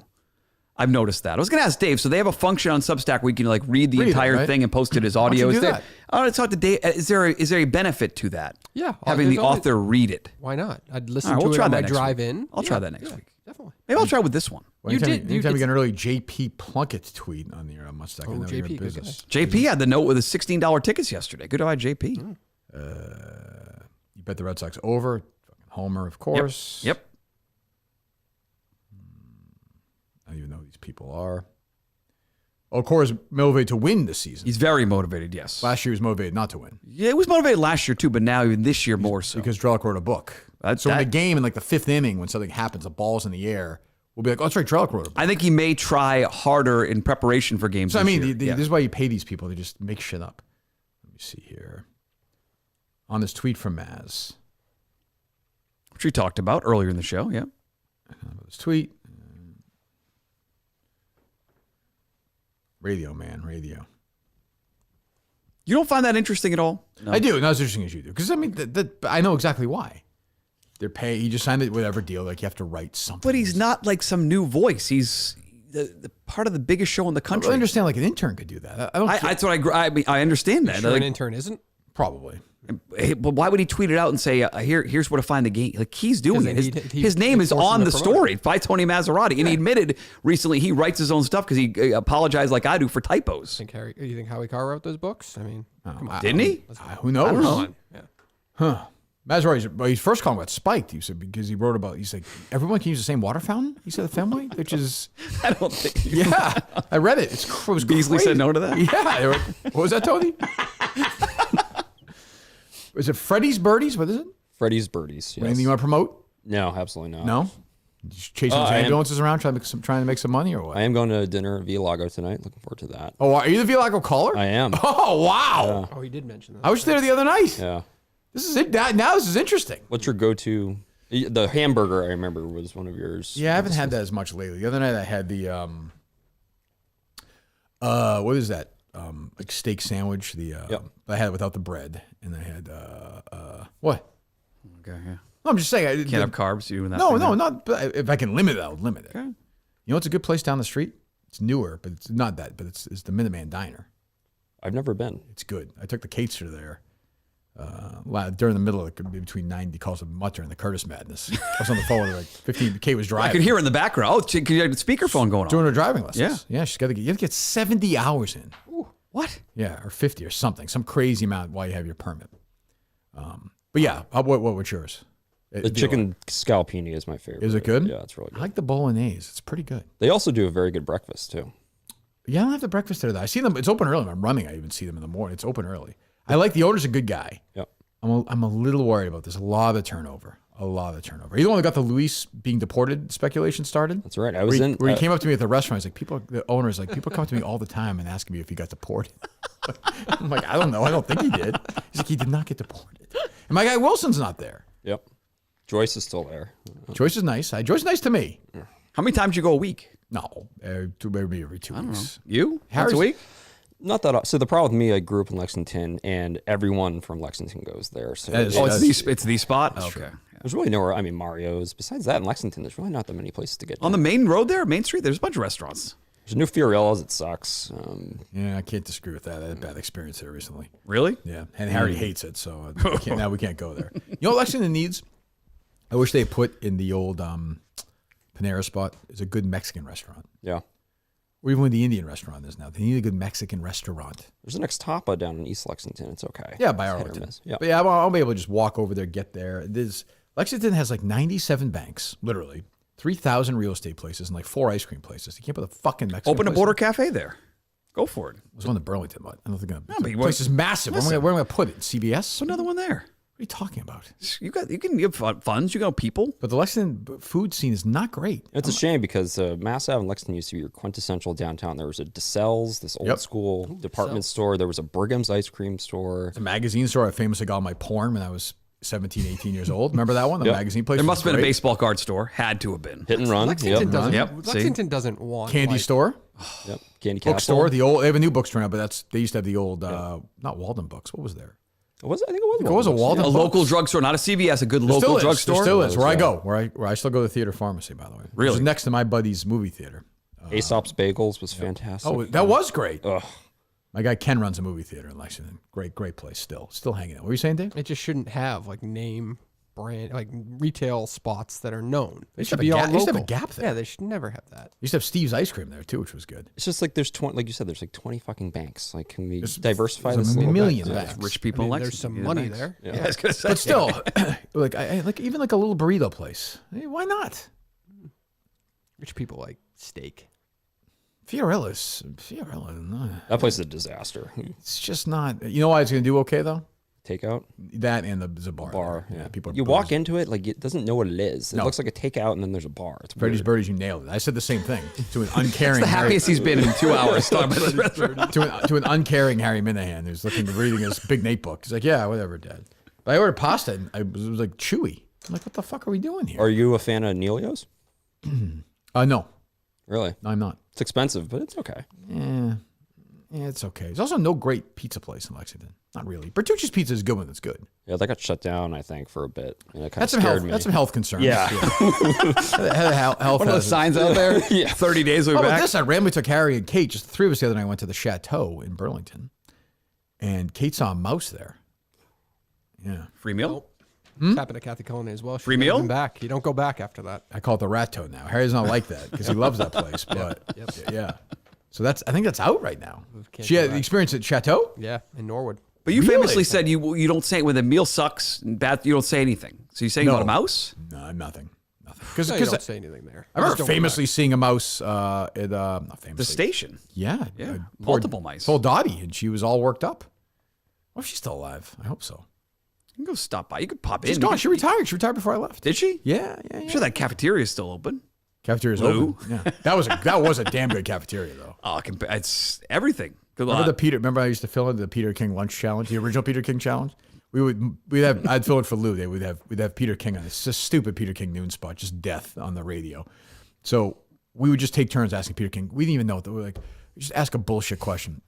I've noticed that. I was going to ask Dave. So they have a function on Substack where you can read the entire thing and post it as audio. Why don't you do that? I want to talk to Dave. Is there a benefit to that? Yeah. Having the author read it. Why not? I'd listen All right, to we'll it try on that my next drive week. in. I'll try that next week. Definitely. Maybe I'll try with this one. Well, anytime you get an early JP Plunkett tweet on your Mutstack, I know you're in JP, good business. JP had the note with the $16 tickets yesterday. Good eye, JP. You bet the Red Sox over. Homer, of course. Yep. I don't even know who these people are. Oh, Cora's motivated to win this season. He's very motivated, yes. Last year he was motivated not to win. Yeah, he was motivated last year too, but now even this year more so. Because Drellick wrote a book. So in the game, in the fifth inning, when something happens, the ball's in the air, we'll be like, oh, that's right, Drellick wrote a book. I think he may try harder in preparation for games So, this year. this is why you pay these people. They just make shit up. Let me see here. On this tweet from Maz. Which we talked about earlier in the show, yeah. This tweet. Radio, man, radio. You don't find that interesting at all? No. I do. Not as interesting as you do. Because, I mean, I know exactly why. They're paying. He just signed it whatever deal. Like, you have to write something. But he's not like some new voice. He's the part of the biggest show in the country. I understand, like, an intern could do that. That's what I understand that. Sure, an intern isn't? Probably. But why would he tweet it out and say, here's where to find the game? Like, he's doing it. His name is on the story by Tony Maserati. And he admitted recently he writes his own stuff because he apologized like I do for typos. You think Howie Carr wrote those books? I mean, come on. Didn't he? Who knows? Come on. Yeah. Huh. Maserati's first column got spiked. He said because he wrote about. He's like, everyone can use the same water fountain. He said at Fenway, which is. I don't think. Yeah, I read it. It was Beasley crazy. said no to that. Yeah. What was that, Tony? Is it Freddies Birdies? What is it? Freddies Birdies. Yes. Anything you want to promote? No, absolutely not. No? Just chasing those ambulances around trying to make some money or what? I am going to dinner at Via Lago tonight. Looking forward to that. Oh, are you the Via Lago caller? I am. Oh, wow. Oh, he did mention that. I was there the other night. Yeah. This is it. Now this is interesting. What's your go-to? The hamburger, I remember, was one of yours. Yeah, I haven't had that as much lately. The other night I had the what is that? Like steak sandwich. I had it without the bread, and I had what? Okay, yeah. No, I'm just saying. Can't have carbs. You and that. No, thing no, there? not. But if I can limit it, I'll limit it. Okay. You know, it's a good place down the street. It's newer, but it's not that. But it's the Minuteman Diner. I've never been. It's good. I took the Catester there. During the middle of it, between 90 calls of Mutter and the Curtis madness. I was on the phone with her, like 15. Kate was driving. I could hear in the background. Oh, she had a speakerphone going on. Doing her driving lessons. Yeah. Yeah, she's got to get 70 hours in. Ooh, what? Yeah, or 50 or something. Some crazy amount while you have your permit. But yeah, what's yours? The chicken scalpini is my favorite. Is it good? Yeah, it's really good. I like the bolognese. It's pretty good. They also do a very good breakfast, too. Yeah, I don't have the breakfast there, though. I see them. It's open early. When I'm running, I even see them in the morning. It's open early. I like the owner's a good guy. Yep. I'm a little worried about this. A lot of turnover. He's the one that got the Luis being deported speculation started. That's right. Where he came up to me at the restaurant. He's like, the owner's like, people come up to me all the time and asking me if he got deported. I'm like, I don't know. I don't think he did. He's like, he did not get deported. And my guy Wilson's not there. Yep. Joyce is still there. Joyce is nice. Joyce is nice to me. How many times you go a week? No, maybe every 2 weeks. You? Harry's, Once a week? Not that. So the problem with me, I grew up in Lexington, and everyone from Lexington goes there. So it's the spot. That's Okay. true. There's really nowhere. I mean, Mario's. Besides that, in Lexington, there's really not that many places to get. On the main road there, Main Street, there's a bunch of restaurants. There's New Fiorella's. It sucks. Yeah, I can't disagree with that. I had a bad experience there recently. Really? Yeah, and Harry hates it, so now we can't go there. You know what Lexington needs? I wish they put in the old Panera spot is a good Mexican restaurant. Yeah. Or even with the Indian restaurant is now. They need a good Mexican restaurant. There's an Ex-Tapa down in East Lexington. It's okay. Yeah, by It's hit or Arlington. miss. Yeah. But yeah, I'll be able to just walk over there, get there. Lexington has like 97 banks, literally. 3,000 real estate places and like 4 ice cream places. You can't put a fucking Mexican Open a place Border in. Cafe there. Go for it. There's one in Burlington, but I don't think but the place is massive. Where am I going to put it? CBS? Put another one there. What are you talking about? You can give funds. You got people. But the Lexington food scene is not great. It's a shame because Mass Ave and Lexington used to be your quintessential downtown. There was a DeSelle's, this old school department store. There was a Brigham's ice cream store. It's a magazine store. I famously got all my porn when I was 17, 18 years old. Remember that one? The magazine place. There must have been a baseball card store. Had to have been. Hit and run. Lexington doesn't. Yep. Lexington doesn't want Candy store. Yep. Candy bookstore. Castle. They have a new bookstore now, but they used to have the old not Walden Books. What was there? I think it was. It was a Walden. A Books. local drugstore, not a CVS. A good There local still is. drugstore. There still is. Where I go. Where I still go to the Theater Pharmacy, by the way. Really? Which is next to my buddy's movie theater. Aesop's Bagels was fantastic. Oh, that was great. Ugh. My guy Ken runs a movie theater in Lexington. Great place. Still hanging out. What were you saying, Dave? It just shouldn't have like name brand, like retail spots that are known. They It should should be have a all gap- they should local. have a gap there. Yeah, they should never have that. Used to have Steve's ice cream there too, which was good. It's just like there's 20, like you said, there's like 20 fucking banks. Like, can we diversify there's this a a little million bit? banks. Rich people in There's Lexington. some money there. Yeah, I was gonna say. But still, like I like even like a little burrito place. Hey, why not? Rich people like steak. Fiorella. That place is a disaster. It's just not. You know why it's going to do okay though? Takeout? That and the bar. Bar. there. Yeah. People. You walk into it like it doesn't know what it is. It No. looks like a takeout and then there's a bar. It's Freddies weird. Birdies, you nailed it. I said the same thing to an uncaring. It's the happiest he's been in 2 hours talking about this restaurant. to an uncaring Harry Minahan who's reading his big Nate book. He's like, yeah, whatever, Dad. But I ordered pasta and it was like chewy. I'm like, what the fuck are we doing here? Are you a fan of Neilio's? No. Really? No, I'm not. It's expensive, but it's okay. Yeah, it's okay. There's also no great pizza place in Lexington. Not really. Bertucci's Pizza is good when it's good. Yeah, that got shut down, I think, for a bit. And it kind That's of some scared health. me. That's some health concerns. Yeah. Health One of those signs out there. Yeah. 30 days How we'll be about back. this? I randomly took Harry and Kate. Just the three of us the other night. Went to the Chateau in Burlington, and Kate saw a mouse there. Yeah. Free meal? It's happened to Kathy Cullen as well. She's Free never meal? been back. You don't go back after that. I call it the Rat Toad now. Harry's not like that because he loves that place. But yeah. So I think that's out right now. Can't She go had back. the experience at Chateau. Yeah, in Norwood. But you Really? famously said you don't say when the meal sucks and bad. You don't say anything. So you saying No. about a mouse? No, nothing. No, you don't say anything there. I remember famously seeing a mouse at not famously. The station. Yeah, Yeah. poor- Multiple mice. Told Dottie, and she was all worked up. Well, she's still alive. I hope so. You can go stop by. You could pop in. She's gone. She retired. She retired before I left. Did she? Yeah. I'm sure that cafeteria is still open. Cafeteria's Lou? open. Yeah. That was a damn good cafeteria though. Oh, it's everything. Good luck. Remember I used to fill in the Peter King lunch challenge, the original Peter King challenge? I'd fill in for Lou. We'd have Peter King on this just stupid Peter King noon spot, just death on the radio. So we would just take turns asking Peter King. We didn't even know what we were like. Just ask a bullshit question.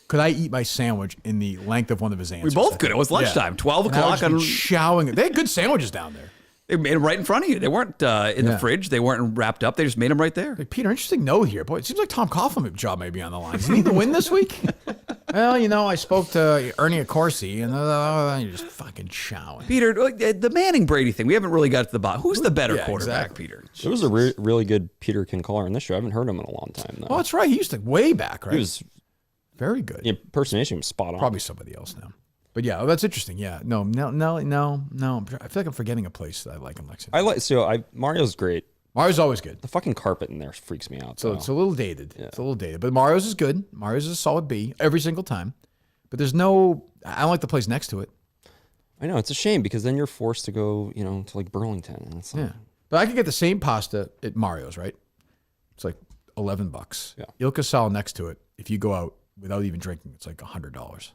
Could I eat my sandwich in the length of one of his answers? We both could. It was lunchtime, 12 o'clock. Showering. They had good sandwiches down there. They made them right in front of you. They weren't in the fridge. They weren't wrapped up. They just made them right there. Like, Peter, interesting note here. Boy, it seems like Tom Coughlin's job may be on the line. Does he need the win this week? Well, I spoke to Ernie Accorsi, and you're just fucking showering. Peter, the Manning Brady thing, we haven't really got to the bottom. Who's the better quarterback, exactly. Peter? There was a really good Peter King caller on this show. I haven't heard him in a long time, though. Oh, that's right. He used to way back, right? He was very good. The impersonation was spot on. Probably somebody else now. But yeah, that's interesting. Yeah, no. I feel like I'm forgetting a place that I like in Lexington. Mario's great. Mario's always good. The fucking carpet in there freaks me out. So it's a little dated. Yeah. It's a little dated. But Mario's is good. Mario's is a solid B every single time. But I don't like the place next to it. I know, it's a shame because then you're forced to go, to like Burlington. And it's like, But I could get the same pasta at Mario's, right? It's like $11. Yeah. Il Casale next to it. If you go out without even drinking, it's like $100.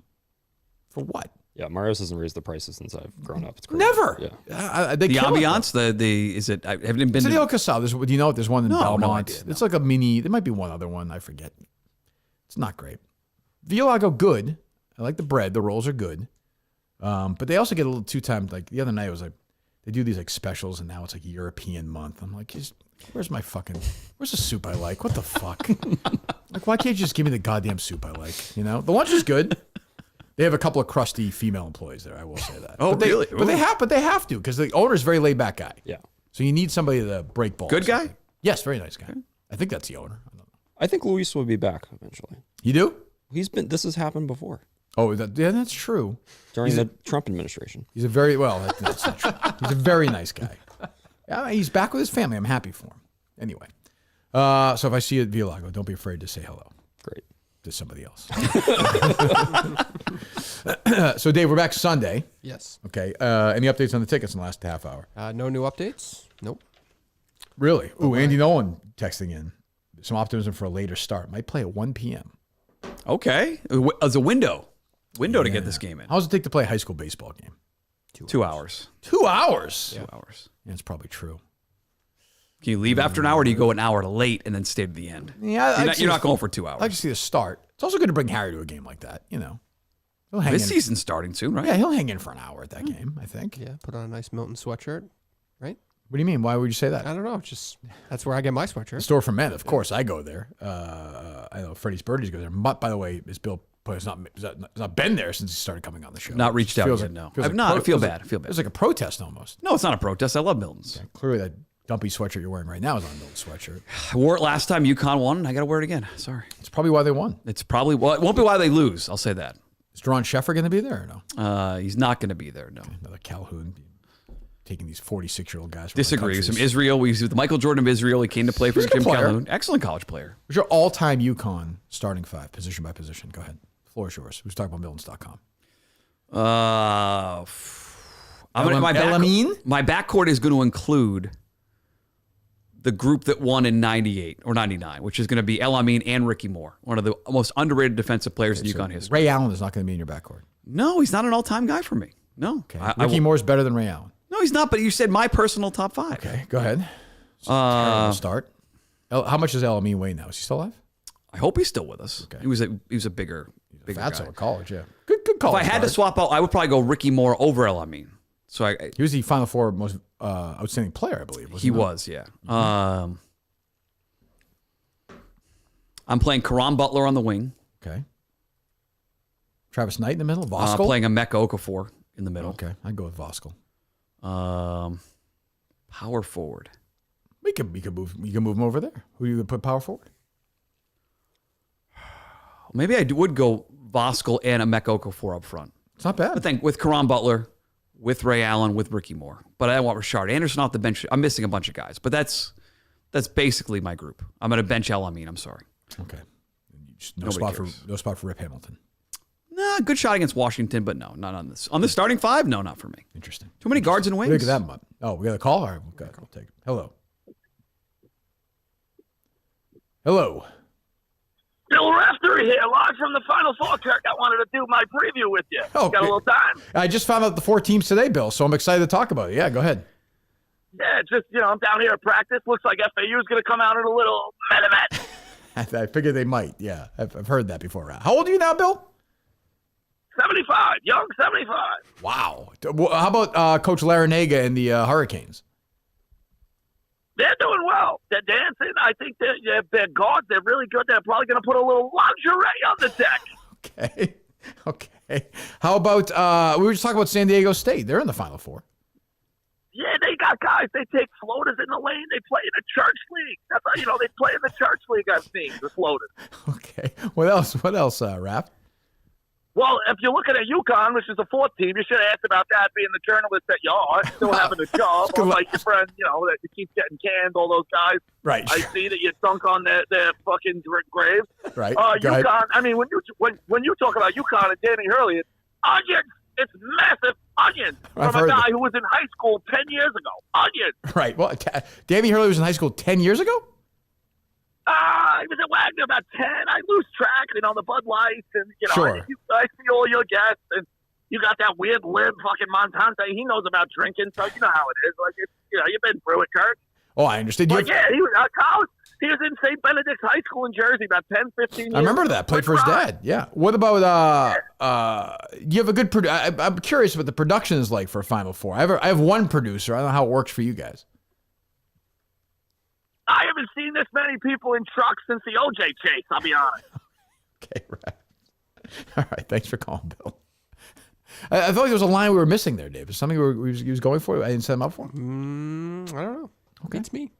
For what? Yeah, Mario's hasn't raised the prices since I've grown up. It's crazy. Never. Yeah. They the kill ambiance, is it? I haven't been It's to the Il Casale. Do you know if there's one in Belmont? No idea, It's like a mini. There might be one other one. I forget. It's not great. Villago, good. I like the bread. The rolls are good. But they also get a little too timed. Like the other night, it was like they do these like specials, and now it's like European month. I'm like, where's the soup I like? What the fuck? Like, why can't you just give me the goddamn soup I like? The lunch is good. They have a couple of crusty female employees there. I will say that. Really? But they have to because the owner's a very laid back guy. Yeah. So you need somebody to break balls. Good guy? Yes, very nice guy. I think that's the owner. I don't know. I think Luis will be back eventually. You do? This has happened before. Oh, that's true. During the Trump administration. He's that's not true. He's a very nice guy. Yeah, he's back with his family. I'm happy for him. Anyway, so if I see you at Villago, don't be afraid to say hello. Great. To somebody else. So, Dave, we're back Sunday. Yes. Okay. Any updates on the tickets in the last half hour? No new updates? Nope. Really? Ooh, Andy Nolan texting in. Some optimism for a later start. Might play at 1 p.m. Okay. As a window to get this game in. How does it take to play a high school baseball game? 2 hours. 2 hours? 2 hours. Yeah, it's probably true. Can you leave after an hour, or do you go an hour late and then stay to the end? Yeah, you're not going for 2 hours. I like to see the start. It's also good to bring Harry to a game like that, He'll hang This in. season's starting soon, right? Yeah, he'll hang in for an hour at that game, I think. Yeah, put on a nice Milton sweatshirt, right? What do you mean? Why would you say that? I don't know. That's where I get my sweatshirt. The store for men, of course. I go there. I know Freddies Birdies go there. Mutt, by the way, is Bill. Has not been there since he started coming on the show. Not reached out yet. No, I've not. I feel bad. It's like a protest almost. No, it's not a protest. I love Miltons. Okay, clearly, that dumpy sweatshirt you're wearing right now is not a Milton sweatshirt. I wore it last time UConn won, and I got to wear it again. Sorry. It's probably why they won. It won't be why they lose. I'll say that. Is Deron Sheffer going to be there or no? He's not going to be there. No. Okay, another Calhoun taking these 46-year-old guys. From Disagree. He's from Israel. He's the Michael Jordan of Israel. He came to play for Jim Calhoun. Excellent college player. What's your all-time UConn starting five, position by position? Go ahead. The floor is yours. Who's talking about Miltons.com? My backcourt is going to include the group that won in 98 or 99, which is going to be El Amin and Ricky Moore, one of the most underrated defensive players in UConn history. Ray Allen is not going to be in your backcourt. No, he's not an all-time guy for me. No. Okay. Ricky Moore's better than Ray Allen. No, he's not, but you said my personal top five. Okay, go ahead. Terrible start. How much does El Amin weigh now? Is he still alive? I hope he's still with us. Okay. He was a bigger Fatso guy. at college, yeah. Good college. If I had to swap out, I would probably go Ricky Moore over El Amin. So he was the Final Four most outstanding player, I believe. He was, yeah. Mm-hmm. I'm playing Karan Butler on the wing. Okay. Travis Knight in the middle. Voskuhl. Playing Emeka Okafor in the middle. Okay, I'd go with Voskuhl. Power forward. We can move him over there. Who do you put power forward? Maybe I would go Voskuhl and Emeka Okafor up front. It's not bad. But then with Karan Butler, with Ray Allen, with Ricky Moore. But I don't want Rashard Anderson off the bench. I'm missing a bunch of guys. But that's basically my group. I'm going to bench El Amin. I'm sorry. Okay. No spot for Rip Hamilton. No, Good shot against Washington, but no, not on this. On the starting five, no, not for me. Interesting. Too many guards and wings. Look at that, Mut. Oh, we got a call? All right, we'll take it. Hello. Hello. Bill Raftery here, live from the Final Four, Kirk. I wanted to do my preview with you. Oh, Got a little time? I just found out the 4 teams today, Bill, so I'm excited to talk about it. Yeah, go ahead. Yeah, just, I'm down here at practice. Looks like FAU is going to come out in a little metamet. I figured they might. Yeah, I've heard that before. How old are you now, Bill? 75, young 75. Wow. How about Coach Larinaga and the Hurricanes? They're doing well. They're dancing. I think they're guards. They're really good. They're probably going to put a little lingerie on the deck. Okay. How about, we were just talking about San Diego State. They're in the Final Four. Yeah, they got guys. They take floaters in the lane. They play in the church league. That's how, they play in the church league, I've seen, the floaters. Okay. What else, Raph? Well, if you're looking at UConn, which is the 4th team, you should have asked about that being the journalist that you are, still having a job, unlike your friend, that you keep getting canned, all those guys. Right. I see that you dunk on their fucking graves. Right. UConn, I mean, when you talk about UConn and Danny Hurley, it's onions. It's massive onions from a guy who was in high school 10 years ago. Onions. Right. Well, Danny Hurley was in high school 10 years ago? He was at Wagner about 10. I lose track, the Bud Lights, and, Sure. I see all your guests, and you got that weird Lynn fucking Montante. He knows about drinking, so you know how it is. Like, you've been through it, Kirk. Oh, I understand. But yeah, he was college. He was in St. Benedict's High School in Jersey about 10, 15 years. I remember that. Played for his dad. Yeah. What about, you have a good, I'm curious what the production is like for a Final Four. I have one producer. I don't know how it works for you guys. I haven't seen this many people in trucks since the OJ chase, I'll be honest. Okay, right. All right. Thanks for calling, Bill. I felt like there was a line we were missing there, Dave. Is something he was going for? I didn't set him up for? I don't know. Okay. Beats me.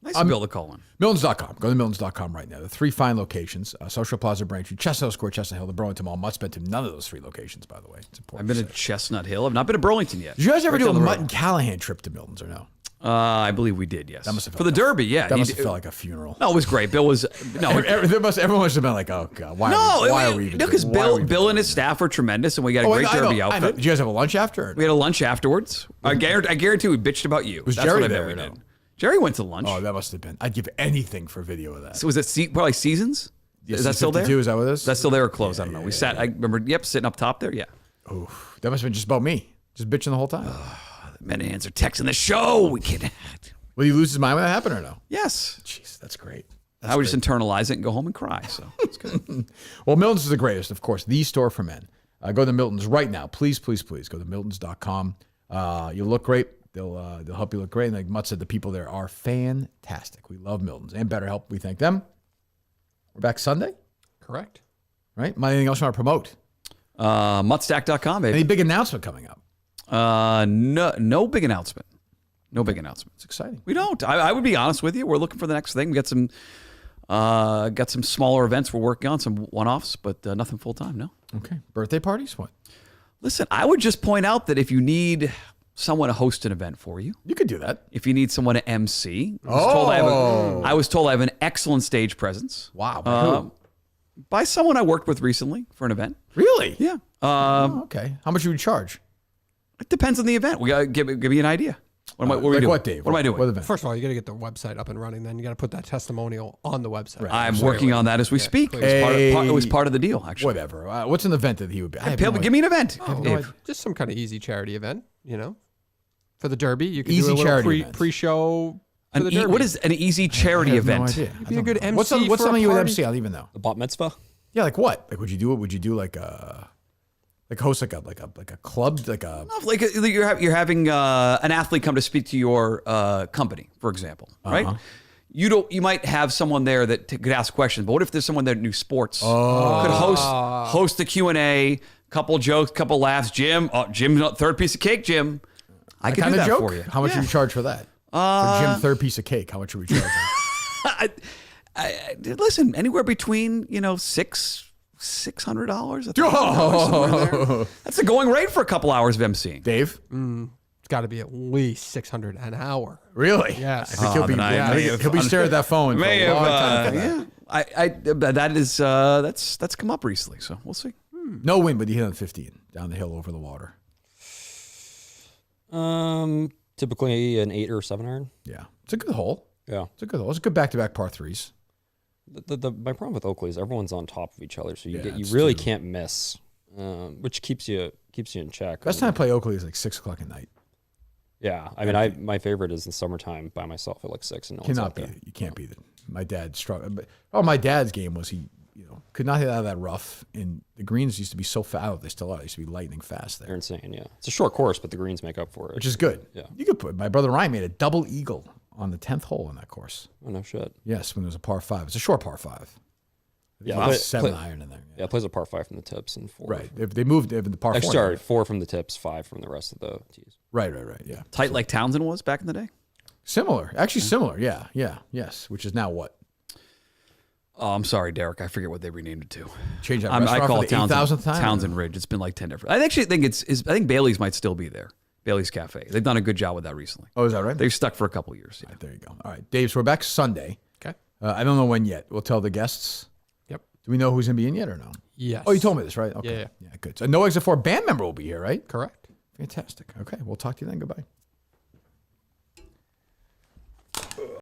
Nice to Bill to call in. Miltons.com. Go to Miltons.com right now. The 3 fine locations, Social Plaza, Braintree, Chestnut Hill Square, Chestnut Hill, the Burlington Mall, Mut Stack, none of those 3 locations, by the way. It's important. I've been to Chestnut Hill. I've not been to Burlington yet. Did you guys ever Right do a down the Mutt road. and Callahan trip to Miltons or no? I believe we did, yes. That must have For the Derby, yeah. That must have felt like a funeral. No, it was great. Bill was everyone must have been like, oh god, why are we even? No, because Bill and his staff were tremendous, and we got a great Derby outfit. I know. Did you guys have a lunch after? We had a lunch afterwards. I guarantee we bitched about you. Was That's Jerry what I there? bet we Or no? did. Jerry went to lunch. Oh, that must have been. I'd give anything for video of that. So was it probably Seasons? Yeah, is that still there? Is that what it is? That's still there or closed? I don't know. We sat. I remember. Yep, sitting up top there. Yeah. Oh, that must have been just about me, just bitching the whole time. Men hands are texting the show. We can't. Will he lose his mind when that happened or no? Yes. Jeez, that's great. I would just internalize it and go home and cry. So it's good. Well, Miltons is the greatest, of course, the store for men. Go to Miltons right now. Please, please, please go to Miltons.com. You'll look great. They'll help you look great. And like Mut said, the people there are fantastic. We love Miltons and BetterHelp. We thank them. We're back Sunday. Correct. Right? Anything else you want to promote? Mutstack.com, baby. Any big announcement coming up? No big announcement. No big announcement. It's exciting. We don't. I would be honest with you. We're looking for the next thing. We got some smaller events we're working on, some one-offs, but nothing full-time, no. Okay. Birthday parties? What? Listen, I would just point out that if you need someone to host an event for you. You could do that. If you need someone to MC. I was told I have an excellent stage presence. Wow. By someone I worked with recently for an event. Really? Yeah. Okay. How much would you charge? It depends on the event. We got to give me an idea. What am I doing? What, Dave? What am I doing? First of all, you got to get the website up and running. Then you got to put that testimonial on the website. Right. I'm working on that as we speak. It was part of the deal, actually. Whatever. What's an event that he would be? Give me an event. Just some kind of easy charity event, for the Derby. You can Easy do a charity little event. pre-show for the Derby. What is an easy charity event? No idea. You'd be a good MC. What's for something a you would party? MC? I don't even know. The bat mitzvah? Yeah, like what? Like would you do it? Would you do like host like a club Like you're having an athlete come to speak to your company, for example, right? You might have someone there that could ask questions, but what if there's someone there that knew sports? Could host the Q&A, couple jokes, couple laughs. Jim, third piece of cake, Jim. I can do that for you. How much would you charge for that? For Jim, third piece of cake. How much would we charge him? Listen, anywhere between $600. That's the going rate for a couple hours of emceeing. Dave, it's got to be at least $600 an hour. Really? Yes. I think he'll be staring at that phone for a long time. that's come up recently, so we'll see. No wind, but you hit on 15 down the hill over the water. Typically an 8 or 7 iron. Yeah, it's a good hole. Yeah, it's a good hole. It's a good back-to-back par threes. My problem with Oakley is everyone's on top of each other, so you really can't miss, which keeps you in check. Best time to play Oakley is like 6 o'clock at night. Yeah, I mean, my favorite is in the summertime by myself at like 6, and no one's out there. You can't beat it. My dad struggled. My dad's game was he could not hit out of that rough, and the greens used to be so fast. They still are. They used to be lightning fast there. They're insane. Yeah, it's a short course, but the greens make up for it, which is good. Yeah, you could put. My brother Ryan made a double eagle on the 10th hole in that course. Oh no shit. Yes, when it was a par 5. It's a short par 5. Yeah, 7 iron in there. Yeah, plays a par 5 from the tips and 4. Right. They moved the par 4. Sorry, 4 from the tips, 5 from the rest of the tees. Right. Yeah. Tight like Townsend was back in the day. Similar, actually similar. Yeah. Yes. Which is now what? Oh, I'm sorry, Derek. I forget what they renamed it to. Change that. I call it it Townsend Ridge. It's been like 10 different. I actually think I think Bailey's might still be there. Bailey's Cafe. They've done a good job with that recently. Oh, is that right? They've stuck for a couple years. Yeah. Right, there you go. All right, Dave. So we're back Sunday. Okay. I don't know when yet. We'll tell the guests. Yep. Do we know who's going to be in yet or no? Yes. Oh, you told me this, right? Okay. Yeah. Good. So no Exit 4 band member will be here, right? Correct. Fantastic. Okay. We'll talk to you then. Goodbye.